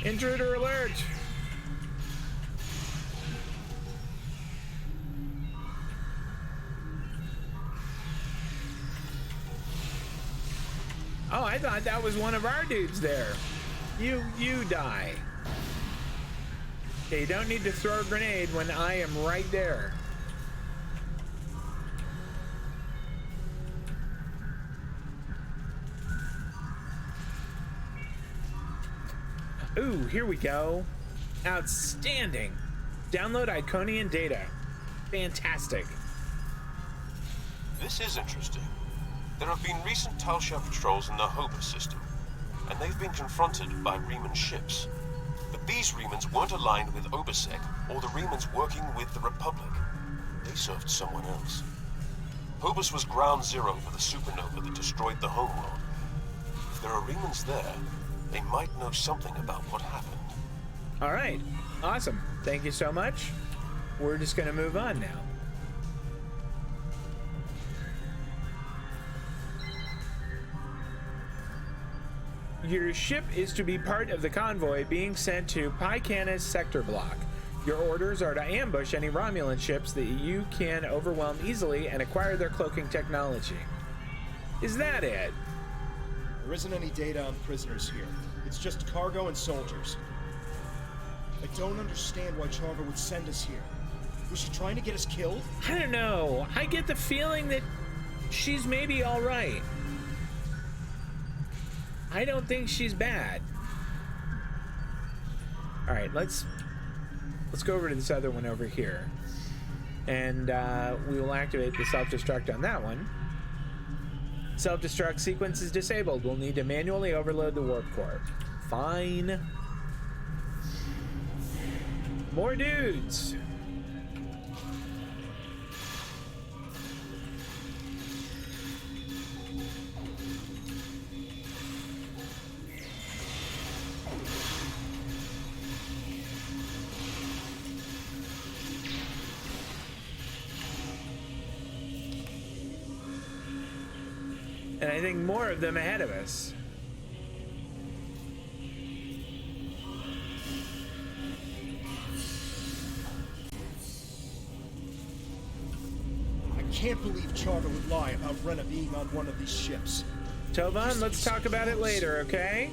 Intruder alert! Oh, I thought that was one of our dudes there. You die. Okay, you don't need to throw a grenade when I am right there. Ooh, here we go. Outstanding. Download Iconian data. Fantastic. This is interesting. There have been recent Tal Shiar patrols in the Hobus system, and they've been confronted by Reman ships. But these Remans weren't aligned with Obasek or the Remans working with the Republic. They served someone else. Hobus was ground zero for the supernova that destroyed the homeworld. If there are Remans there, they might know something about what happened. All right, awesome. Thank you so much. We're just gonna move on now. Your ship is to be part of the convoy being sent to Pycanis sector block. Your orders are to ambush any Romulan ships that you can overwhelm easily and acquire their cloaking technology. Is that it? There isn't any data on prisoners here. It's just cargo and soldiers. I don't understand why Charva would send us here. Was she trying to get us killed? I don't know. I get the feeling that she's maybe all right. I don't think she's bad. All right, let's go over to this other one over here, and we will activate the self-destruct on that one. Self-destruct sequence is disabled. We'll need to manually overload the warp core. Fine. More dudes. And I think more of them ahead of us. I can't believe Charva would lie about Rena being on one of these ships. Tovan, let's talk about it later, okay?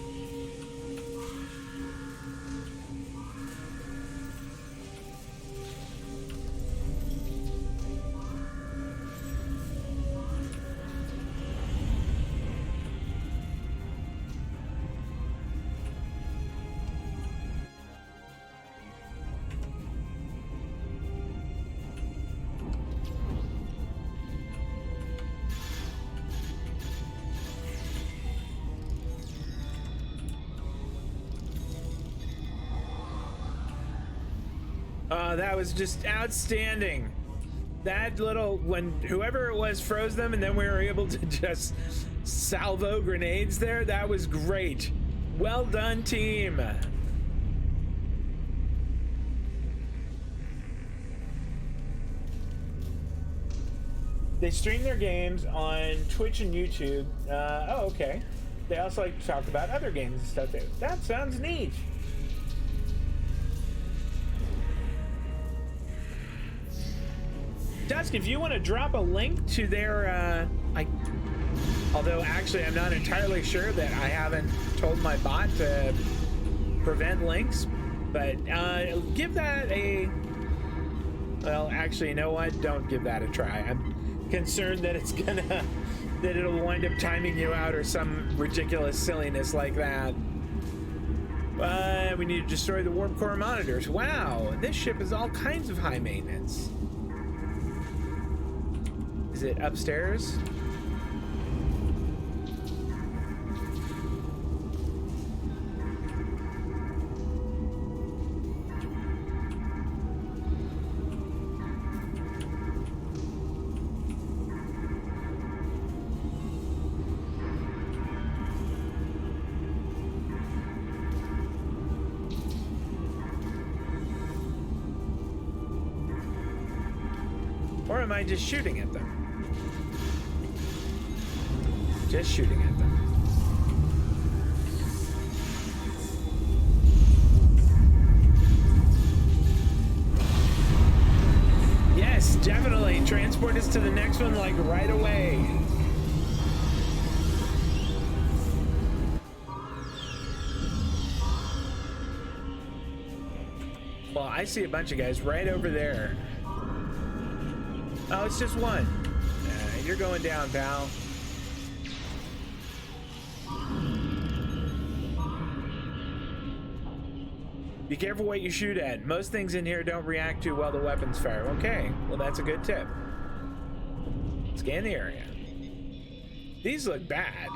Oh, that was just outstanding. That little, when whoever it was froze them and then we were able to just salvo grenades there, that was great. Well done, team. They stream their games on Twitch and YouTube. Oh, okay. They also like to talk about other games and stuff there. That sounds neat. Dusk, if you want to drop a link to their, although actually I'm not entirely sure that I haven't told my bot to prevent links, but give that a, well, actually, you know what? Don't give that a try. I'm concerned that it's gonna, that it'll wind up timing you out or some ridiculous silliness like that. We need to destroy the warp core monitors. Wow, this ship is all kinds of high maintenance. Is it upstairs? Or am I just shooting at them? Just shooting at them. Yes, definitely. Transport us to the next one, like, right away. Well, I see a bunch of guys right over there. Oh, it's just one. You're going down, pal. Be careful what you shoot at. Most things in here don't react to while the weapons fire. Okay, well that's a good tip. Scan the area. These look bad.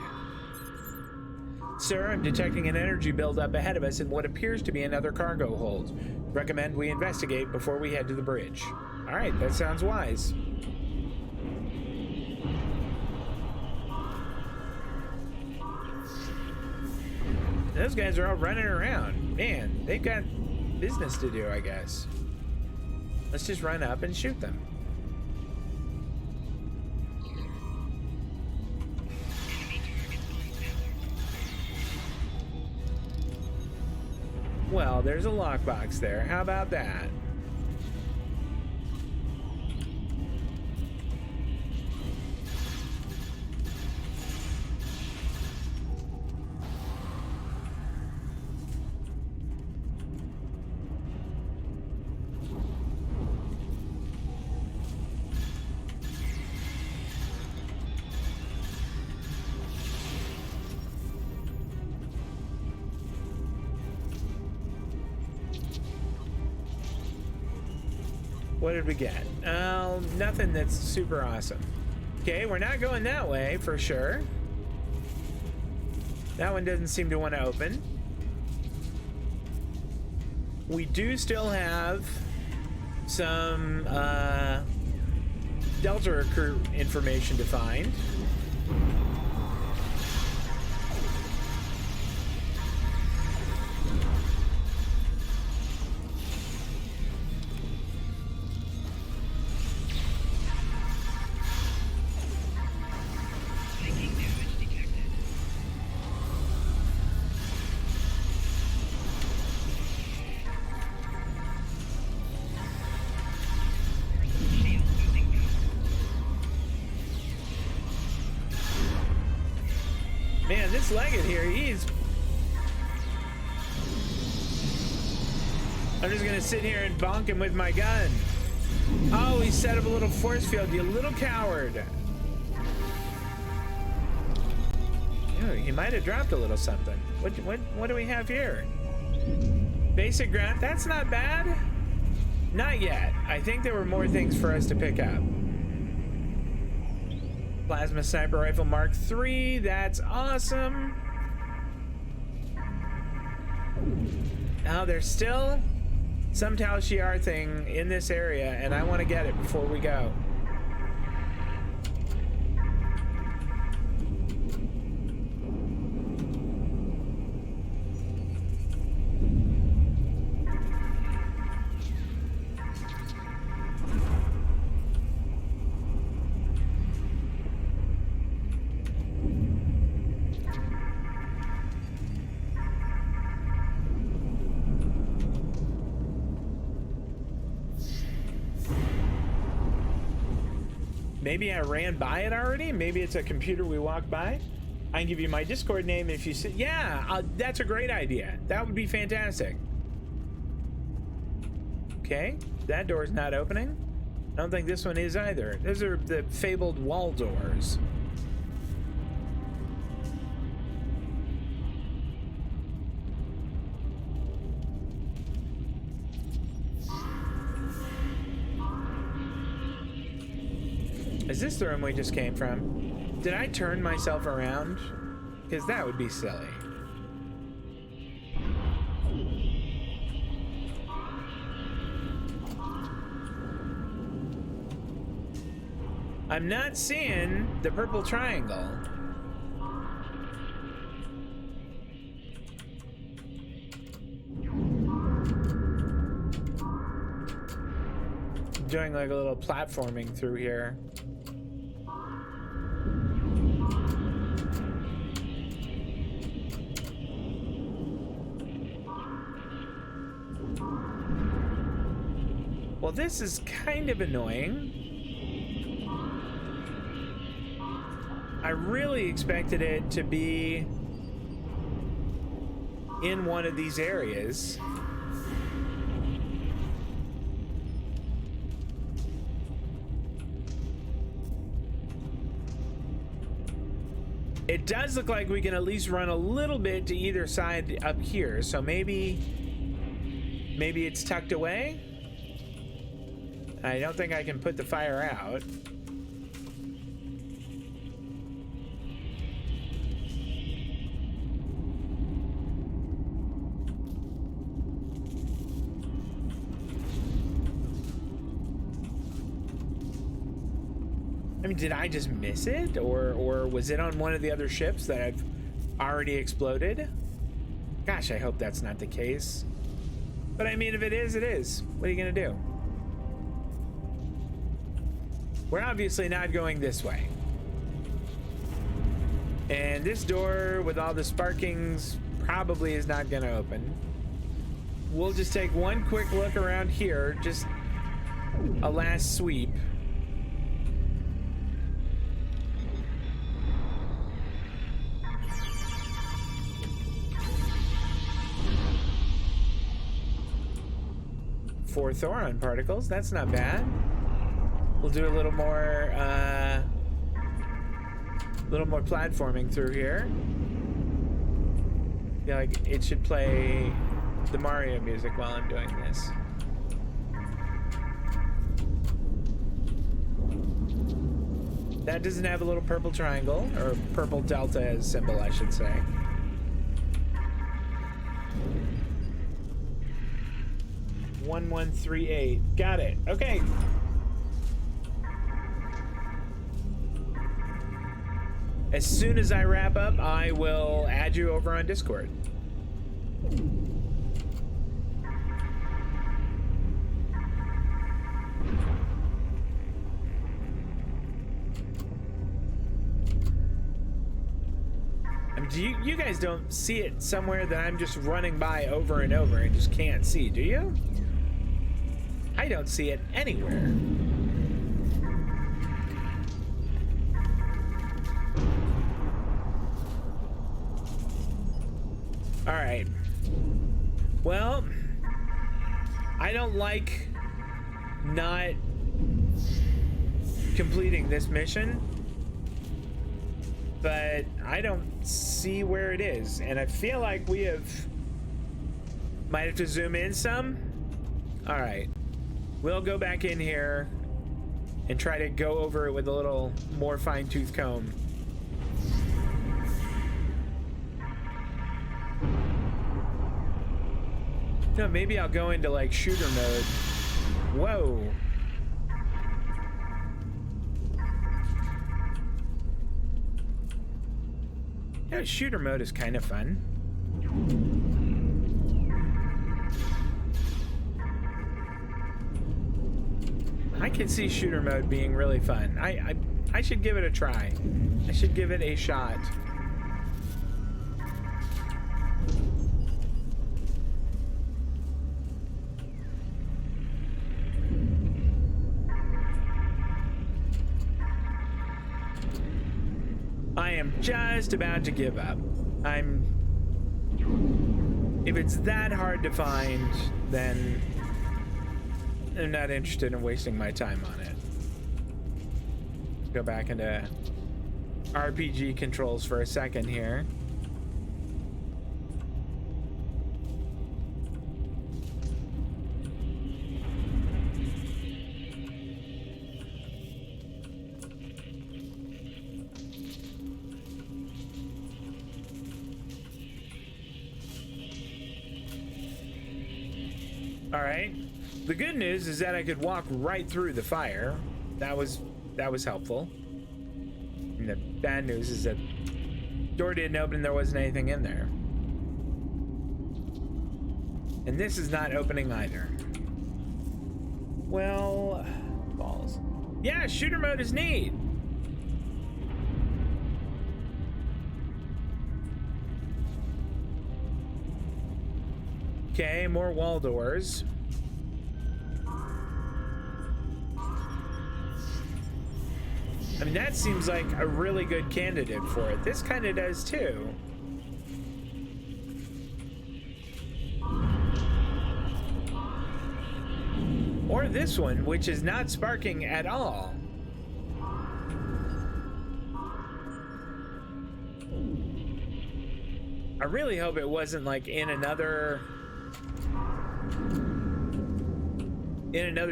Sir, I'm detecting an energy buildup ahead of us in what appears to be another cargo hold. Recommend we investigate before we head to the bridge. All right, that sounds wise. Those guys are all running around. Man, they've got business to do, I guess. Let's just run up and shoot them. Well, there's a lockbox there. How about that? What did we get? Nothing that's super awesome. Okay, we're not going that way for sure. That one doesn't seem to want to open. We do still have some Delta crew information to find. Man, this Leggett here, I'm just gonna sit here and bonk him with my gun. Oh, he set up a little force field, you little coward. Ew, he might have dropped a little something. What do we have here? Basic ground, that's not bad. Not yet. I think there were more things for us to pick up. Plasma Sniper Rifle Mark III, that's awesome. Now there's still some Tal Shiar thing in this area, and I want to get it before we go. Maybe I ran by it already. Maybe it's a computer we walked by. I can give you my Discord name if you see. Yeah, that's a great idea. That would be fantastic. Okay, that door's not opening. I don't think this one is either. Those are the fabled wall doors. Is this the room we just came from? Did I turn myself around? Because that would be silly. I'm not seeing the purple triangle. Doing like a little platforming through here. Well, this is kind of annoying. I really expected it to be in one of these areas. It does look like we can at least run a little bit to either side up here, so maybe it's tucked away. I don't think I can put the fire out. I mean, did I just miss it? Or was it on one of the other ships that I've already exploded? Gosh, I hope that's not the case. But I mean, if it is, it is. What are you gonna do? We're obviously not going this way. And this door with all the sparkings probably is not gonna open. We'll just take one quick look around here, just a last sweep. Four Thoron particles, that's not bad. We'll do a little more platforming through here. Yeah, like it should play the Mario music while I'm doing this. That doesn't have a little purple triangle, or purple delta as symbol, I should say. $1138. Got it. Okay. As soon as I wrap up, I will add you over on Discord. I mean, you guys don't see it somewhere that I'm just running by over and over and just can't see, do you? I don't see it anywhere. All right. Well, I don't like not completing this mission, but I don't see where it is, and I feel like might have to zoom in some. All right. We'll go back in here and try to go over it with a little more fine-tooth comb. No, maybe I'll go into like shooter mode. Whoa. Yeah, shooter mode is kind of fun. I can see shooter mode being really fun. I should give it a try. I should give it a shot. I am just about to give up. If it's that hard to find, then I'm not interested in wasting my time on it. Go back into RPG controls for a second here. All right. The good news is that I could walk right through the fire. That was helpful. And the bad news is that door didn't open and there wasn't anything in there. And this is not opening either. Well, balls. Yeah, shooter mode is neat. Okay, more wall doors. I mean, that seems like a really good candidate for it. This kind of does too. Or this one, which is not sparking at all. I really hope it wasn't like in another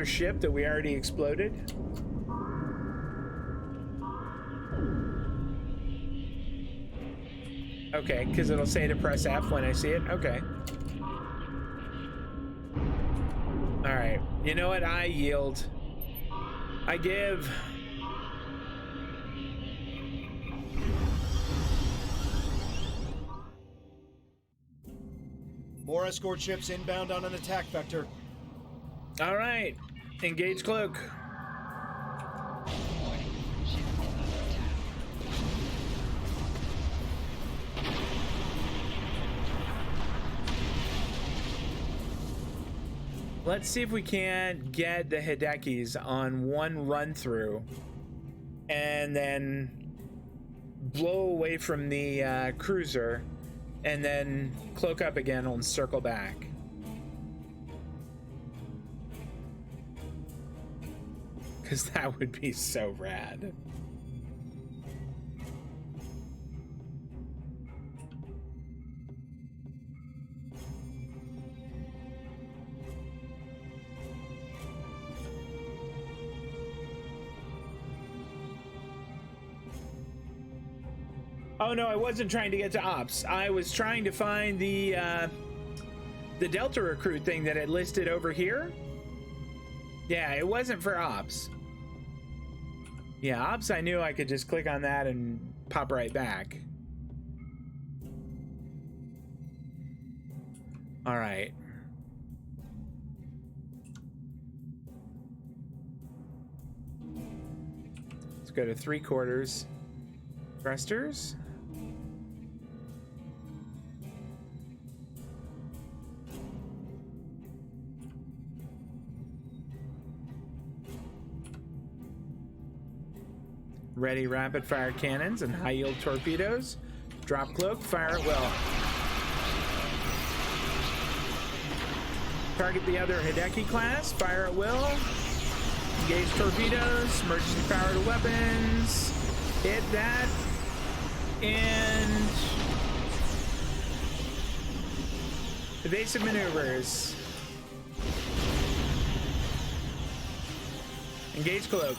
ship that we already exploded. Okay, because it'll say to press F when I see it. Okay. All right. You know what? I yield. I give. More escort ships inbound on an attack vector. All right. Engage cloak. Let's see if we can't get the Hidekis on one run through and then blow away from the cruiser and then cloak up again and circle back. Because that would be so rad. Oh no, I wasn't trying to get to ops. I was trying to find the Delta recruit thing that it listed over here. Yeah, it wasn't for ops. Yeah, ops I knew I could just click on that and pop right back. All right. Let's go to 3/4 thrusters. Ready rapid fire cannons and high yield torpedoes. Drop cloak, fire at will. Target the other Hideki class, fire at will. Engage torpedoes, emergency powered weapons. Hit that. And evasive maneuvers. Engage cloak.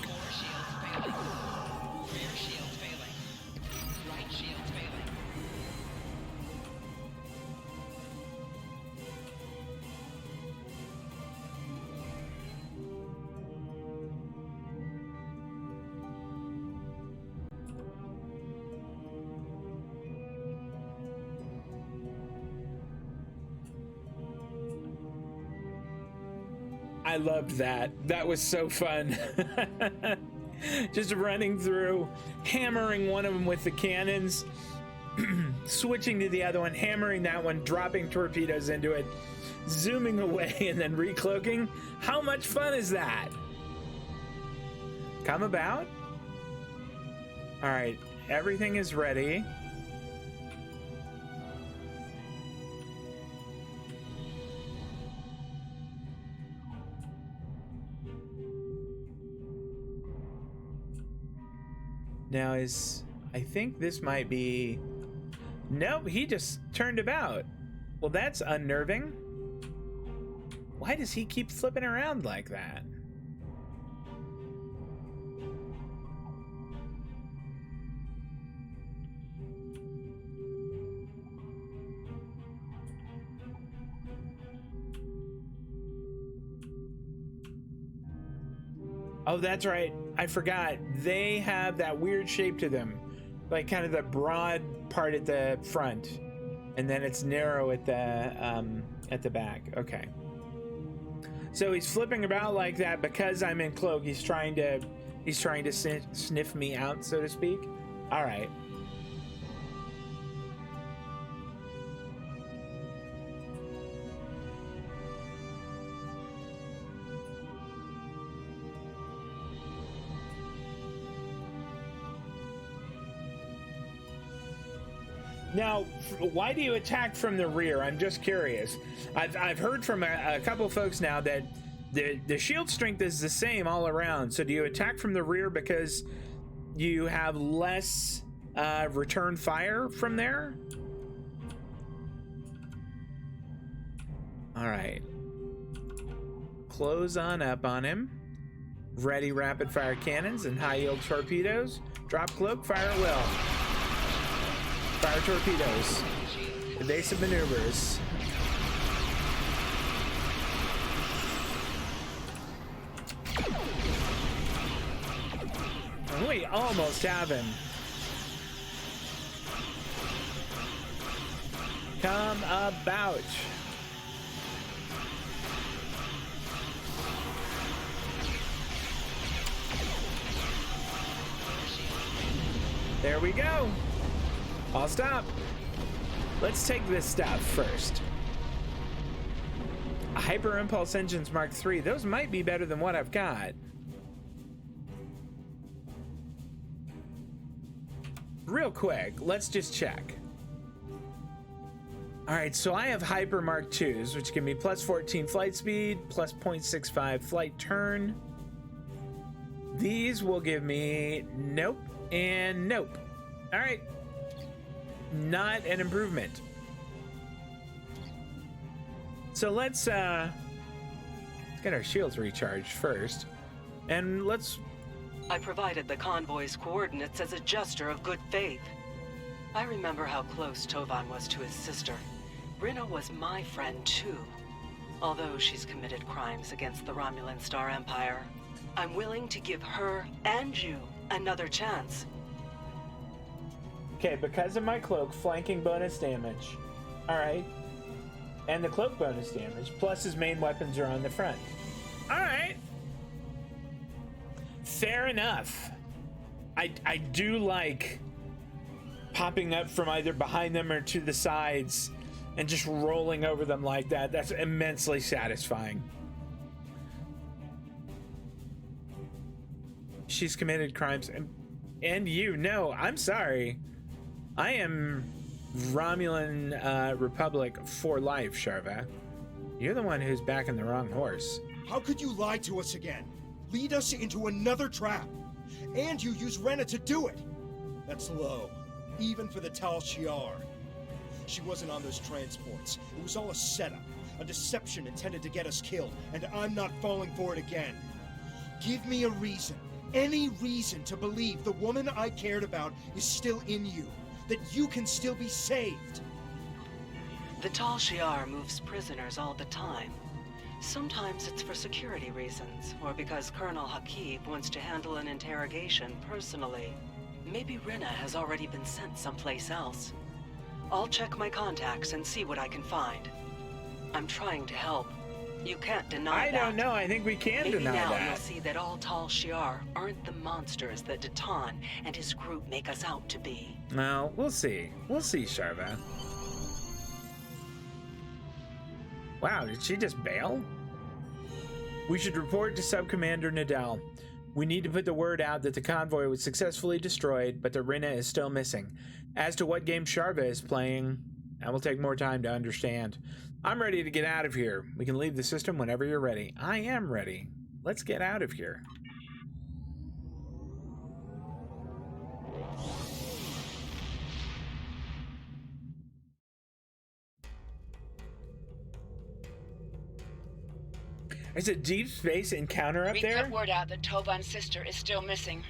I loved that. That was so fun. Just running through, hammering one of them with the cannons, switching to the other one, hammering that one, dropping torpedoes into it, zooming away, and then recloaking. How much fun is that? Come about? All right, everything is ready. Now I think this might be, nope, he just turned about. Well, that's unnerving. Why does he keep flipping around like that? Oh, that's right. I forgot. They have that weird shape to them. Like kind of the broad part at the front. And then it's narrow at the back. Okay. So he's flipping about like that because I'm in cloak. He's trying to sniff me out, so to speak. All right. Now, why do you attack from the rear? I'm just curious. I've heard from a couple folks now that the shield strength is the same all around. So do you attack from the rear because you have less return fire from there? All right. Close on up on him. Ready rapid fire cannons and high yield torpedoes. Drop cloak, fire at will. Fire torpedoes. Evasive maneuvers. And we almost have him. Come about. There we go. I'll stop. Let's take this stuff first. Hyper Impulse Engines Mark III. Those might be better than what I've got. Real quick, let's just check. All right, so I have Hyper Mark IIs, which give me plus 14 flight speed, plus 0.65 flight turn. These will give me nope and nope. All right. Not an improvement. So let's get our shields recharged first. And let's... I provided the convoy's coordinates as a gesture of good faith. I remember how close Tovan was to his sister. Rina was my friend too. Although she's committed crimes against the Romulan Star Empire, I'm willing to give her and you another chance. Okay, because of my cloak, flanking bonus damage. Alright. And the cloak bonus damage, plus his main weapons are on the front. Alright. Fair enough. I do like popping up from either behind them or to the sides and just rolling over them like that. That's immensely satisfying. She's committed crimes and you. No, I'm sorry. I am Romulan Republic for life, Sharva. You're the one who's backing the wrong horse. How could you lie to us again? Lead us into another trap. And you use Rena to do it. That's low, even for the Tal Shiar. She wasn't on those transports. It was all a setup, a deception intended to get us killed, and I'm not falling for it again. Give me a reason, any reason to believe the woman I cared about is still in you. That you can still be saved. The Tal Shiar moves prisoners all the time. Sometimes it's for security reasons, or because Colonel Hakib wants to handle an interrogation personally. Maybe Rina has already been sent someplace else. I'll check my contacts and see what I can find. I'm trying to help. You can't deny that. I don't know. I think we can Maybe deny now that. you'll see that all Tal Shiar aren't the monsters that Datan and his group make us out to be. Well, we'll see. We'll see, Sharva. Wow, did she just bail? We should report to Sub-Commander Nadal. We need to put the word out that the convoy was successfully destroyed, but the Rina is still missing. As to what game Sharva is playing, that will take more time to understand. I'm ready to get out of here. We can leave the system whenever you're ready. I am ready. Let's get out of here. There's a deep space encounter up We there? put word out that Tovan's sister is still missing.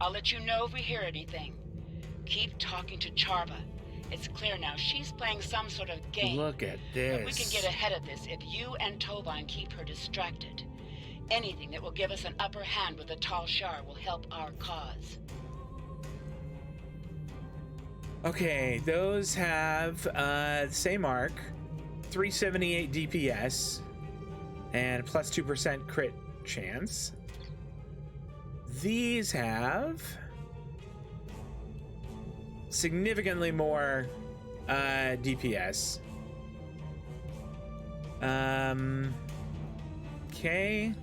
I'll let you know if we hear anything. Keep talking to Charva. It's clear now she's playing some sort of game. Look at this. But we can get ahead of this if you and Tovan keep her distracted. Anything that will give us an upper hand with the Tal Shiar will help our cause. Okay, those have the same arc, 378 DPS, and plus 2% crit chance. These have significantly more DPS. Okay.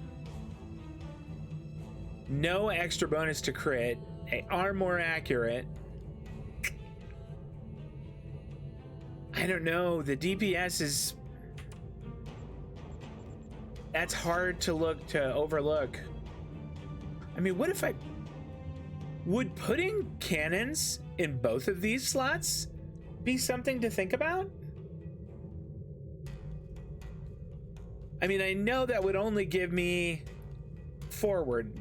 No extra bonus to crit. They are more accurate. I don't know. The DPS is... That's hard to overlook. I mean, what if I... Would putting cannons in both of these slots be something to think about? I mean, I know that would only give me forward.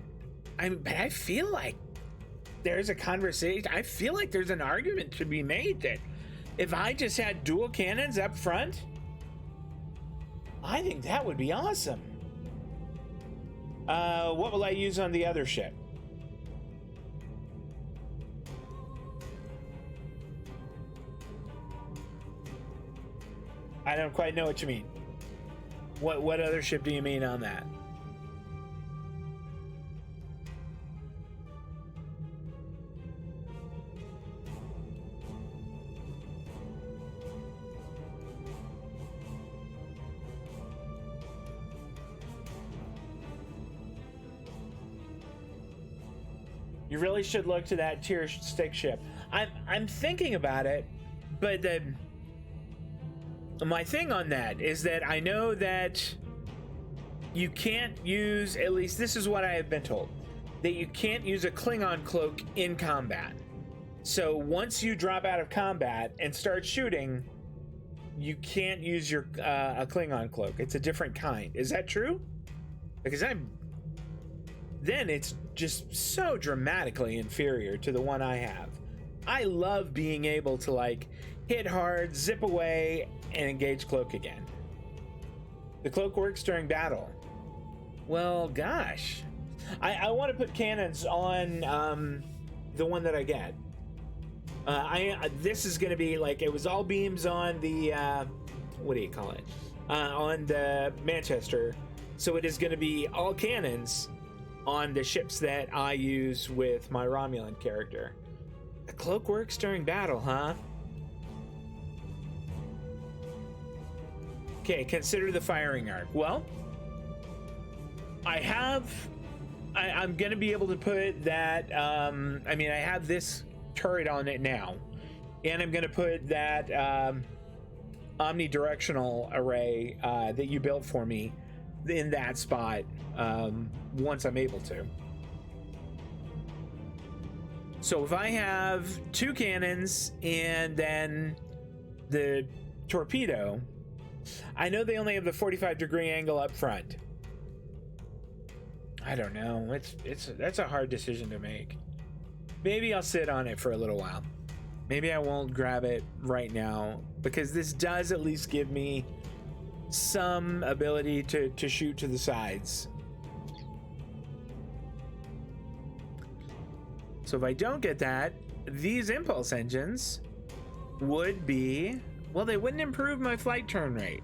But I feel like there's a conversation. I feel like there's an argument to be made that if I just had dual cannons up front, I think that would be awesome. What will I use on the other ship? I don't quite know what you mean. What other ship do you mean on that? You really should look to that tier stick ship. I'm thinking about it, but my thing on that is that I know that you can't use, at least this is what I have been told, that you can't use a Klingon cloak in combat. So once you drop out of combat and start shooting, you can't use your a Klingon cloak. It's a different kind. Is that true? Because then it's just so dramatically inferior to the one I have. I love being able to like hit hard, zip away, and engage cloak again. The cloak works during battle. Well, gosh. I want to put cannons on the one that I get. This is going to be like, it was all beams on the, what do you call it? On the Manchester. So it is going to be all cannons on the ships that I use with my Romulan character. The cloak works during battle, huh? Okay, consider the firing arc. Well, I'm gonna be able to put that, I mean, I have this turret on it now, and I'm gonna put that omnidirectional array that you built for me in that spot once I'm able to. So if I have two cannons and then the torpedo, I know they only have the 45-degree angle up front. I don't know. That's a hard decision to make. Maybe I'll sit on it for a little while. Maybe I won't grab it right now, because this does at least give me some ability to shoot to the sides. So if I don't get that, these impulse engines would be, well, they wouldn't improve my flight turn rate.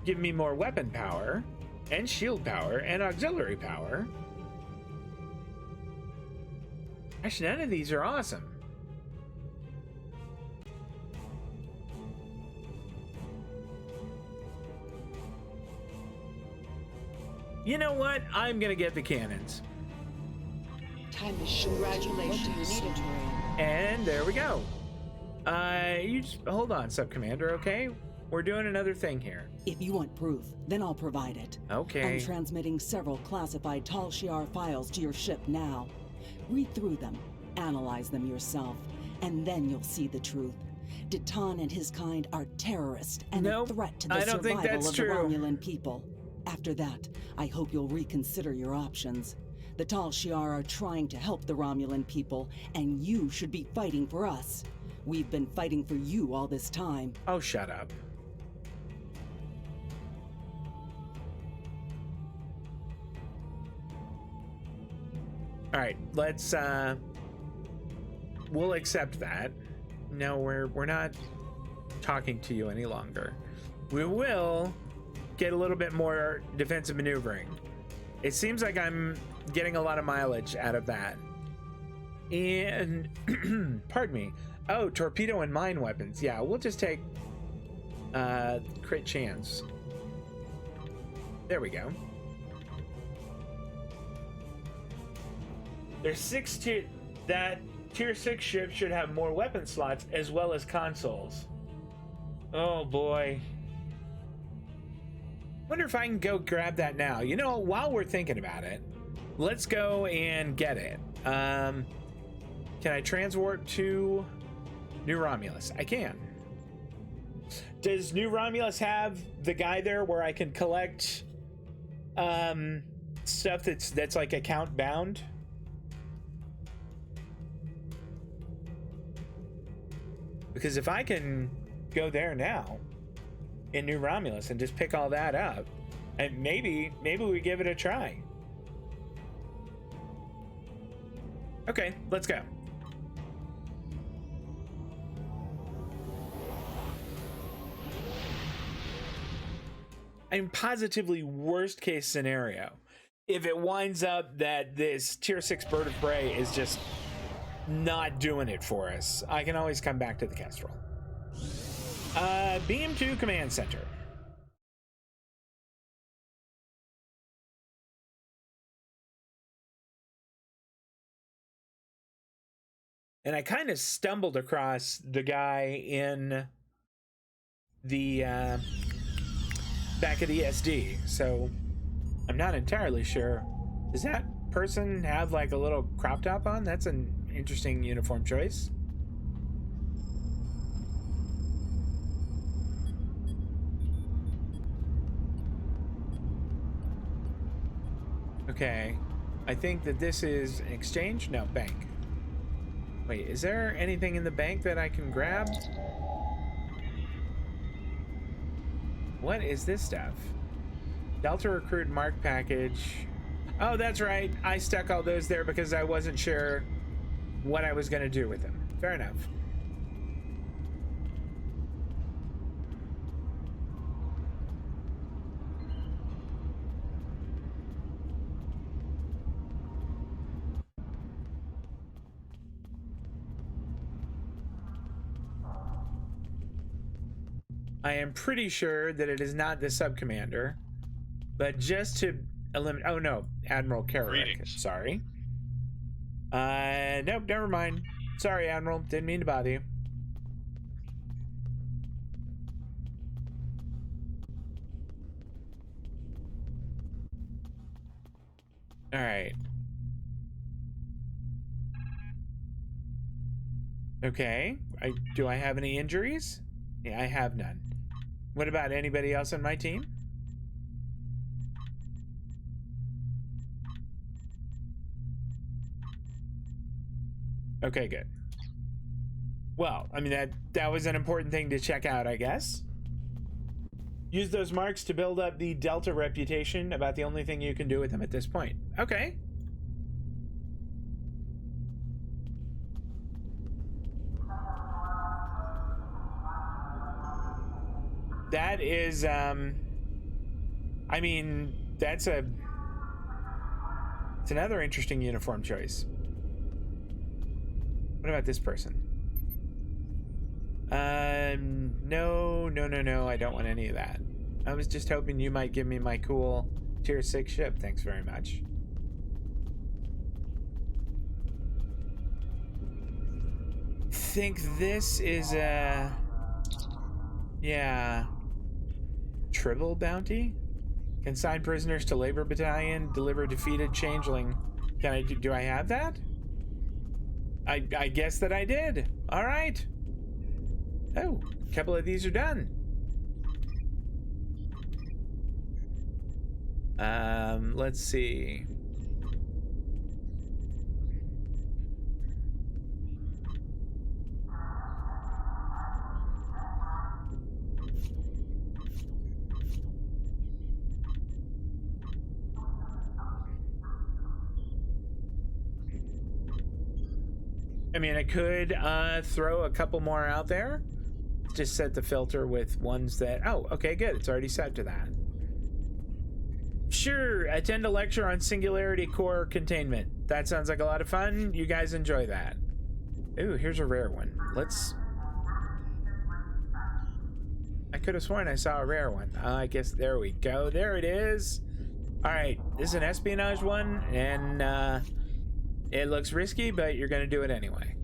give me more weapon power and shield power and auxiliary power. Actually, none of these are awesome. You know what? I'm gonna get the cannons. Time to show. Congratulations. What do you need, Betrayal? And there we go. You just hold on, Sub-Commander, okay? We're doing another thing here. If you want proof, then I'll provide it. Okay. I'm transmitting several classified Tal Shiar files to your ship now. Read through them, analyze them yourself, and then you'll see the truth. Detan and his kind are terrorists and a threat to the survival of the Romulan people. After that, I hope you'll reconsider your options. The Tal Shiar are trying to help the Romulan people, and you should be fighting for us. We've been fighting for you all this time. Oh, shut up. All right, let's we'll accept that. No, we're not talking to you any longer. We will get a little bit more defensive maneuvering. It seems like I'm getting a lot of mileage out of that. And pardon me. Oh, torpedo and mine weapons. Yeah, we'll just take crit chance. There we go. There's 6 tier. That tier 6 ship should have more weapon slots as well as consoles. Oh boy. Wonder if I can go grab that now. You know, while we're thinking about it, let's go and get it. Can I transwarp to New Romulus? I can. Does New Romulus have the guy there where I can collect stuff that's like account bound? Because if I can go there now in New Romulus and just pick all that up, and maybe we give it a try. Okay, let's go. I'm positively worst case scenario if it winds up that this tier 6 bird of prey is just not doing it for us. I can always come back to the Kestrel. Beam to command center. And I kind of stumbled across the guy in the back of the SD, so I'm not entirely sure. Does that person have like a little crop top on? That's an interesting uniform choice. Okay, I think that this is an exchange? No, bank. Wait, is there anything in the bank that I can grab? What is this stuff? Delta Recruit Mark Package. Oh, that's right. I stuck all those there because I wasn't sure what I was going to do with them. Fair enough. I am pretty sure that it is not the sub-commander, but just to eliminate... Oh, no. Admiral Carrick. Sorry. Nope, never mind. Sorry, Admiral. Didn't mean to bother you. All right. Okay. Do I have any injuries? Yeah, I have none. What about anybody else on my team? Okay, good. Well, I mean, that was an important thing to check out, I guess. Use those marks to build up the Delta reputation, about the only thing you can do with them at this point. Okay. That is I mean, it's another interesting uniform choice. What about this person? No, I don't want any of that. I was just hoping you might give me my cool tier 6 ship. Thanks very much. Think this is a... Yeah. Tribble bounty? Consign prisoners to labor battalion, deliver defeated changeling. Can I do I have that? I guess that I did. All right. Oh, a couple of these are done. Let's see. I mean, I could throw a couple more out there. Just set the filter with ones that... Oh, okay, good. It's already set to that. Sure, attend a lecture on singularity core containment. That sounds like a lot of fun. You guys enjoy that. Ooh, here's a rare one. Let's... I could have sworn I saw a rare one. I guess there we go. There it is. All right, this is an espionage one, and it looks risky, but you're gonna do it anyway.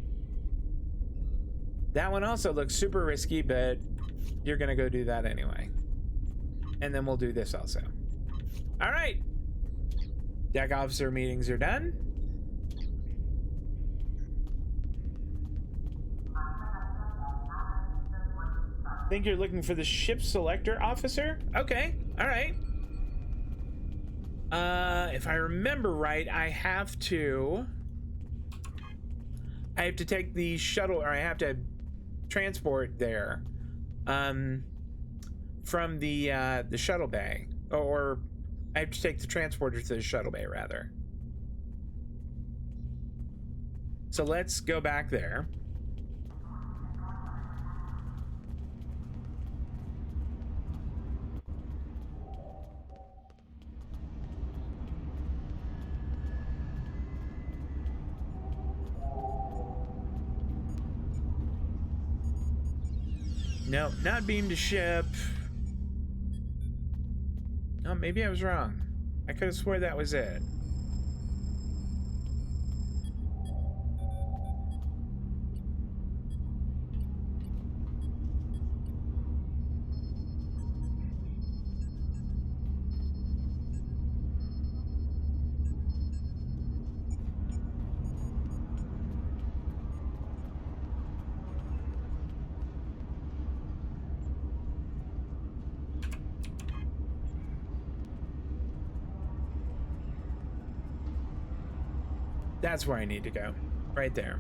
That one also looks super risky, but you're gonna go do that anyway. And then we'll do this also. All right. Deck officer meetings are done. Think you're looking for the ship selector officer? Okay, all right. If I remember right, I have to take the shuttle, or I have to transport there from the shuttle bay, or I have to take the transporter to the shuttle bay rather. So let's go back there. No, not beam to ship. Oh, maybe I was wrong. I could have swore that was it. That's where I need to go. Right there.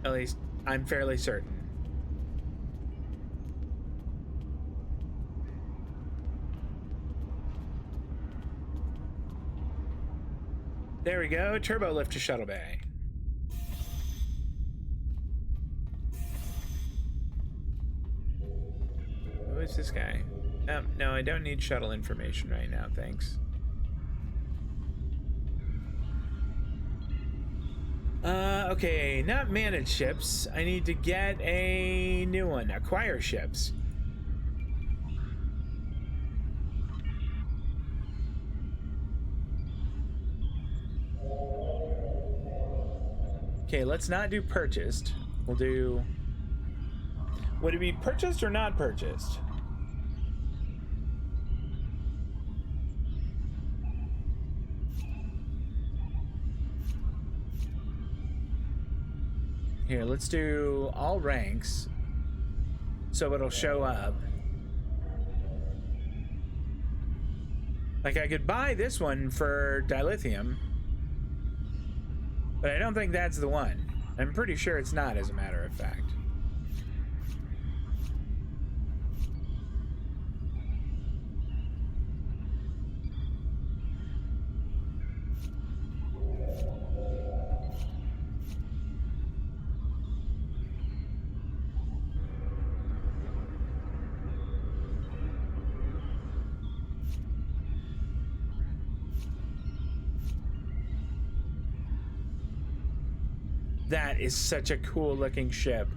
At least, I'm fairly certain. There we go. Turbo lift to shuttle bay. Who is this guy? No, I don't need shuttle information right now, thanks. Okay, not manage ships. I need to get a new one. Acquire ships. Okay, let's not do purchased. We'll do... Would it be purchased or not purchased? Here, let's do all ranks so it'll show up. Like, I could buy this one for dilithium, but I don't think that's the one. I'm pretty sure it's not, as a matter of fact. That is such a cool looking ship.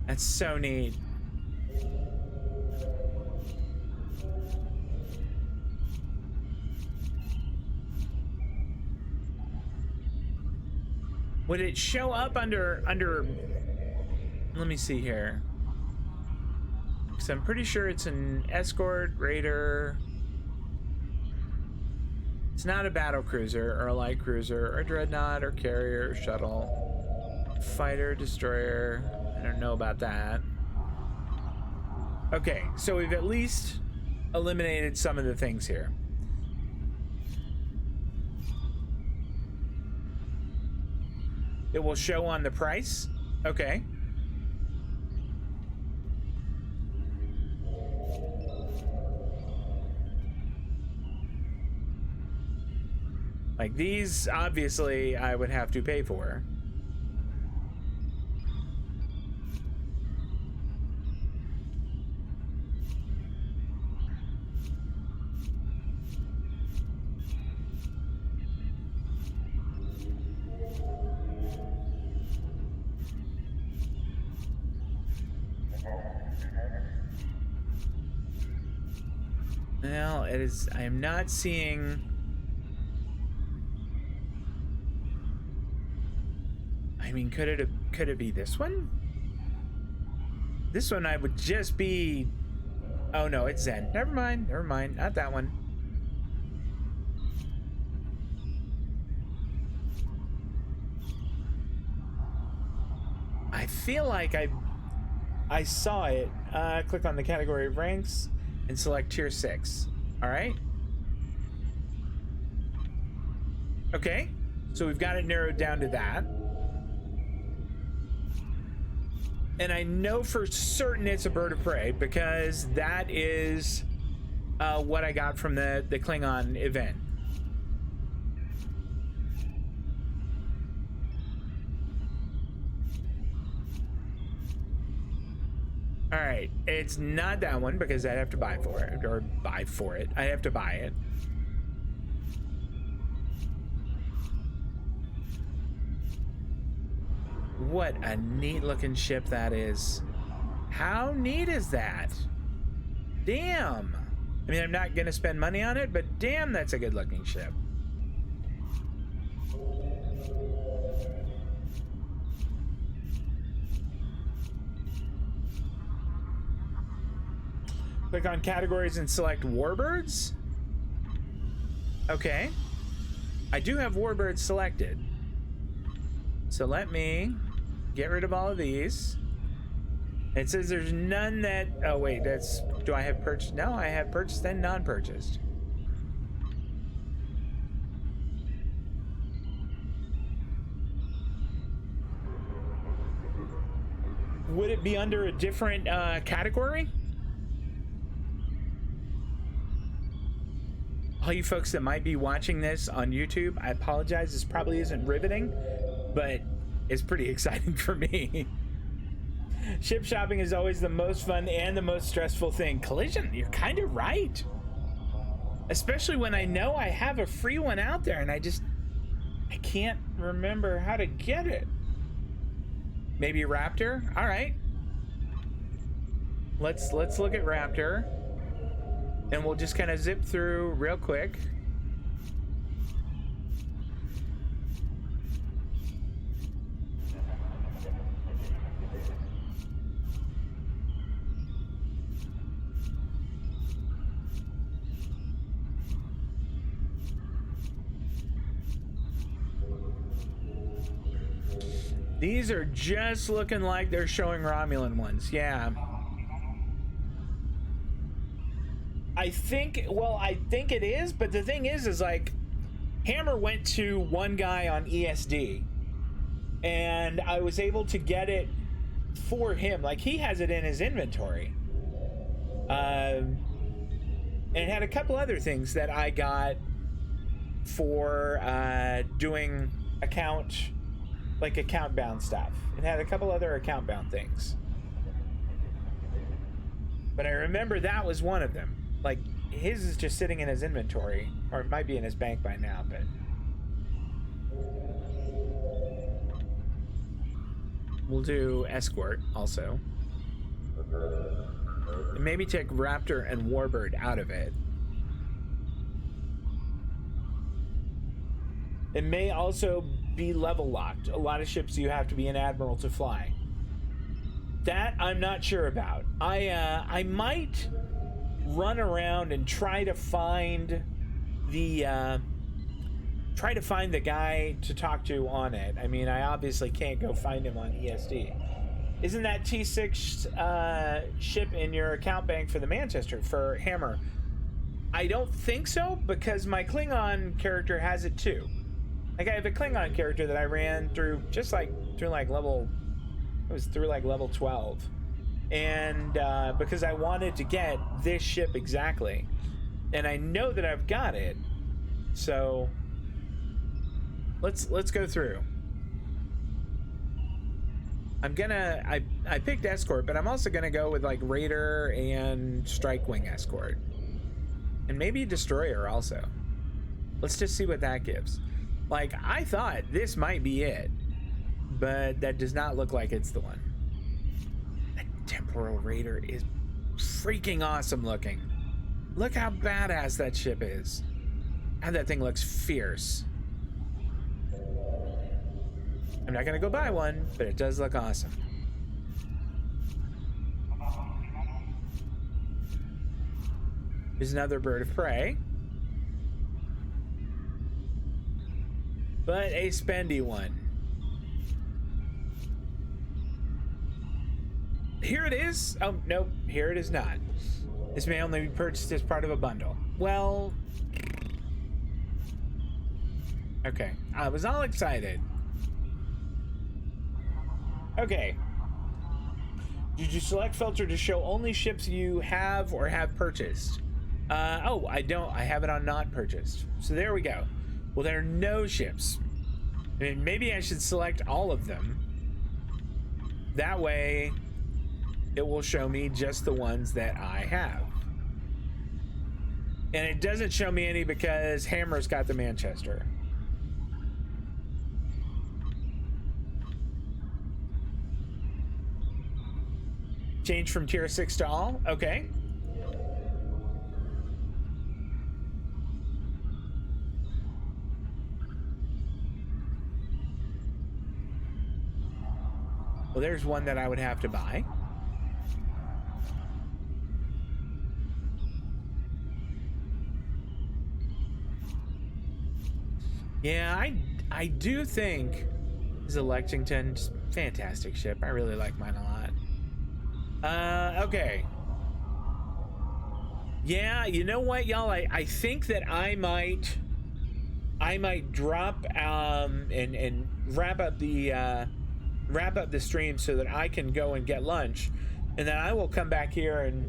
That's so neat. Would it show up under let me see here. Because I'm pretty sure it's an escort, raider. It's not a battle cruiser or a light cruiser or dreadnought or carrier or shuttle. Fighter, destroyer. I don't know about that. Okay, so we've at least eliminated some of the things here. It will show on the price. Okay. Like these, obviously, I would have to pay for. Well, it is. I am not seeing. I mean, could it be this one? This one I would just be. Oh no, it's Zen. Never mind. Never mind. Not that one. I feel like I saw it. Click on the category of ranks and select tier 6. All right. Okay. So we've got it narrowed down to that. And I know for certain it's a bird of prey because that is what I got from the Klingon event. All right, it's not that one because I'd have to buy for it, or buy for it. I have to buy it. What a neat looking ship that is. How neat is that? Damn. I mean, I'm not gonna spend money on it, but damn, that's a good looking ship. Click on categories and select warbirds. Okay. I do have warbirds selected. So let me get rid of all of these. It says there's none that, oh wait, that's, do I have purchased? No, I have purchased and non-purchased. Would it be under a different category? All you folks that might be watching this on YouTube, I apologize. This probably isn't riveting, but it's pretty exciting for me. Ship shopping is always the most fun and the most stressful thing. Collision, you're kind of right. Especially when I know I have a free one out there and I can't remember how to get it. Maybe Raptor? All right. Let's look at Raptor. And we'll just kind of zip through real quick. These are just looking like they're showing Romulan ones. Yeah. I think it is, but the thing is like Hammer went to one guy on ESD and I was able to get it for him. Like he has it in his inventory. And it had a couple other things that I got for doing account bound stuff. It had a couple other account bound things. But I remember that was one of them. Like, his is just sitting in his inventory, or it might be in his bank by now, but... We'll do escort also. And maybe take Raptor and Warbird out of it. It may also be level locked. A lot of ships you have to be an admiral to fly. That I'm not sure about. I might run around and try to find the guy to talk to on it. I mean, I obviously can't go find him on ESD. Isn't that T6 ship in your account bank for the Manchester for Hammer? I don't think so, because my Klingon character has it too. Like, I have a Klingon character that I ran through level 12. And because I wanted to get this ship exactly. And I know that I've got it. So let's go through. I picked escort, but I'm also gonna go with like Raider and Strike Wing escort. And maybe Destroyer also. Let's just see what that gives. Like, I thought this might be it, but that does not look like it's the one. That Temporal Raider is freaking awesome looking. Look how badass that ship is. And that thing looks fierce. I'm not gonna go buy one, but it does look awesome. Here's another bird of prey. But a spendy one. Here it is. Oh, nope. Here it is not. This may only be purchased as part of a bundle. Well... Okay. I was all excited. Okay. Did you select filter to show only ships you have or have purchased? Oh, I don't. I have it on not purchased. So there we go. Well, there are no ships. I mean, maybe I should select all of them. That way, it will show me just the ones that I have. And it doesn't show me any because Hammer's got the Manchester. Change from tier 6 to all? Okay. Well, there's one that I would have to buy. Yeah, I do think this is a Lexington, just fantastic ship. I really like mine a lot. Okay. Yeah, you know what, y'all? I think that I might drop and wrap up the stream so that I can go and get lunch, and then I will come back here and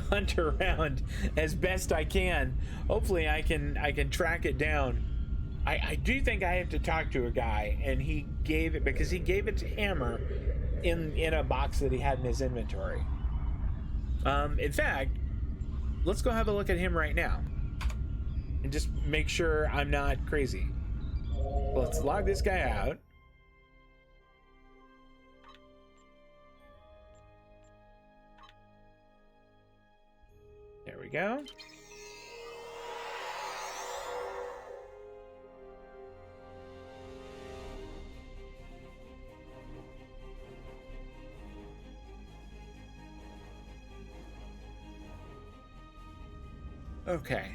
hunt around as best I can. Hopefully I can track it down. I do think I have to talk to a guy, and he gave it to Hammer in a box that he had in his inventory. In fact, let's go have a look at him right now and just make sure I'm not crazy. Let's log this guy out. There we go. Okay.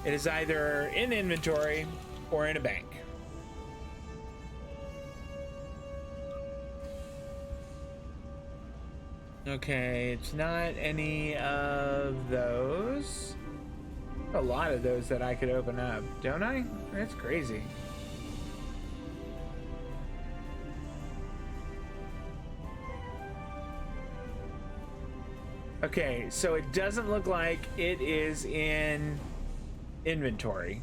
It is either in inventory or in a bank. Okay, it's not any of those. A lot of those that I could open up, don't I? That's crazy. Okay, so it doesn't look like it is in inventory.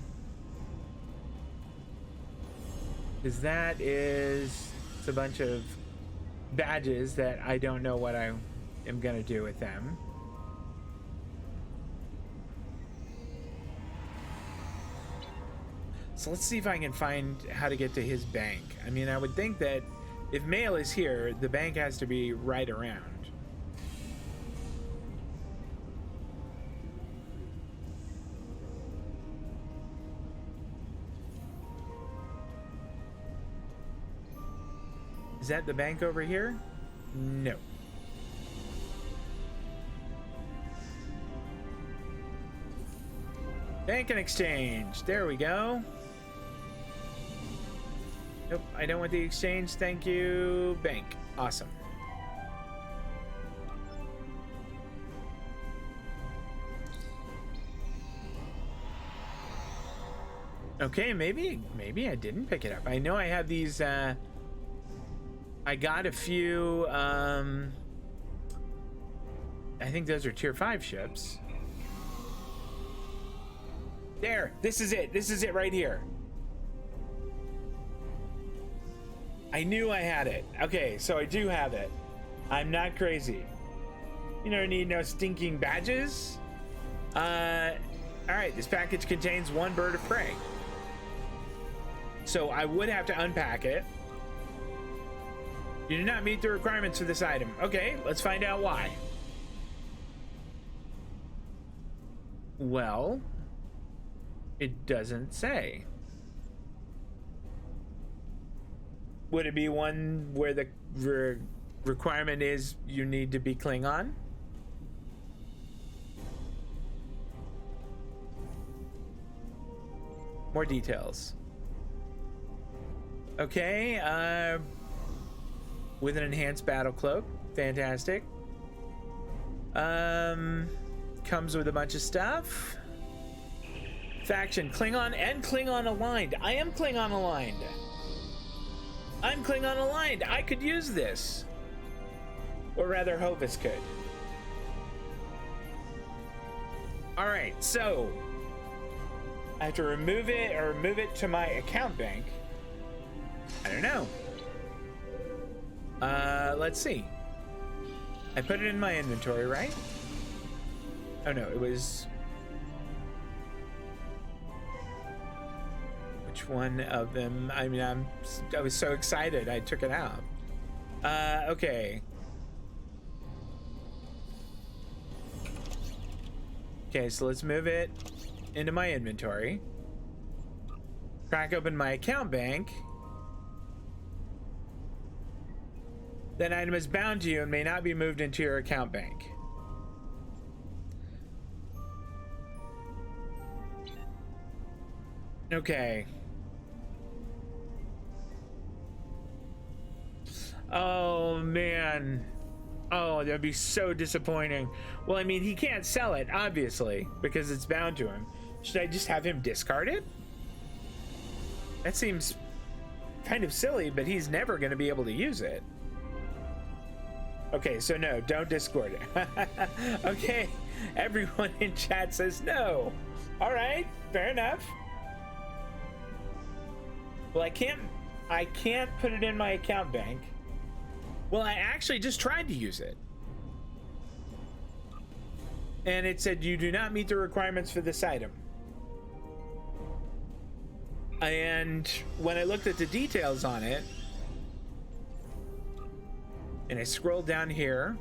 Because that is it's a bunch of badges that I don't know what I am gonna do with them. So let's see if I can find how to get to his bank. I mean, I would think that if mail is here, the bank has to be right around. Is that the bank over here? No. Bank and exchange. There we go. Nope, I don't want the exchange. Thank you. Bank. Awesome. Okay, maybe I didn't pick it up. I know I have these I got a few I think those are tier 5 ships. There, this is it. This is it right here. I knew I had it. Okay, so I do have it. I'm not crazy. You don't need no stinking badges. All right, this package contains 1 bird of prey. So I would have to unpack it. You do not meet the requirements for this item. Okay, let's find out why. Well, it doesn't say. Would it be one where the requirement is you need to be Klingon? More details. Okay, with an enhanced battle cloak. Fantastic. Comes with a bunch of stuff. Faction, Klingon and Klingon aligned. I am Klingon aligned. I'm Klingon aligned. I could use this. Or rather, Hovis could. All right, so I have to remove it or move it to my account bank. I don't know. Let's see. I put it in my inventory, right? Oh no, it was... Which one of them? I mean, I was so excited I took it out. Okay. Okay, so let's move it into my inventory. Crack open my account bank. That item is bound to you and may not be moved into your account bank. Okay. Oh, man. Oh, that'd be so disappointing. Well, I mean, he can't sell it, obviously, because it's bound to him. Should I just have him discard it? That seems kind of silly, but he's never going to be able to use it. Okay, so no, don't discord it. Okay, everyone in chat says no. All right, fair enough. Well, I can't put it in my account bank. Well, I actually just tried to use it. And it said you do not meet the requirements for this item. And when I looked at the details on it, and I scrolled down here,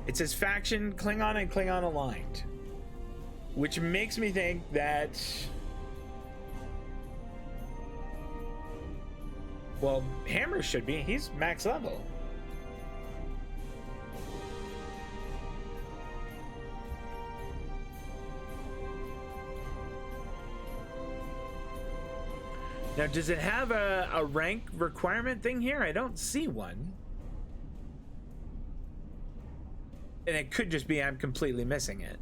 it says faction, Klingon, and Klingon aligned. Which makes me think that... Well, Hammer should be. He's max level. Now, does it have a rank requirement thing here? I don't see one. And it could just be I'm completely missing it.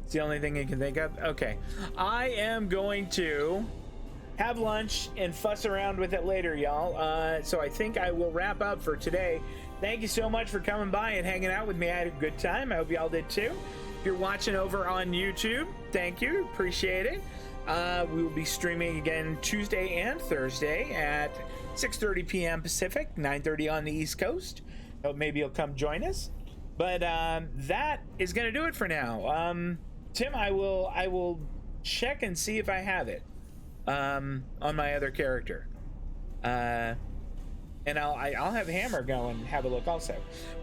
It's the only thing you can think of. Okay, I am going to have lunch, and fuss around with it later, y'all. So I think I will wrap up for today. Thank you so much for coming by and hanging out with me. I had a good time. I hope y'all did too. If you're watching over on YouTube, thank you. Appreciate it. We will be streaming again Tuesday and Thursday at 6:30 p.m. Pacific, 9:30 on the East Coast. Maybe you'll come join us. But that is going to do it for now. Tim, I will check and see if I have it on my other character. And I'll have Hammer go and have a look also.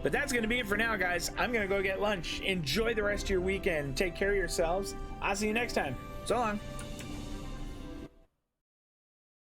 But that's going to be it for now, guys. I'm going to go get lunch. Enjoy the rest of your weekend. Take care of yourselves. I'll see you next time. So long.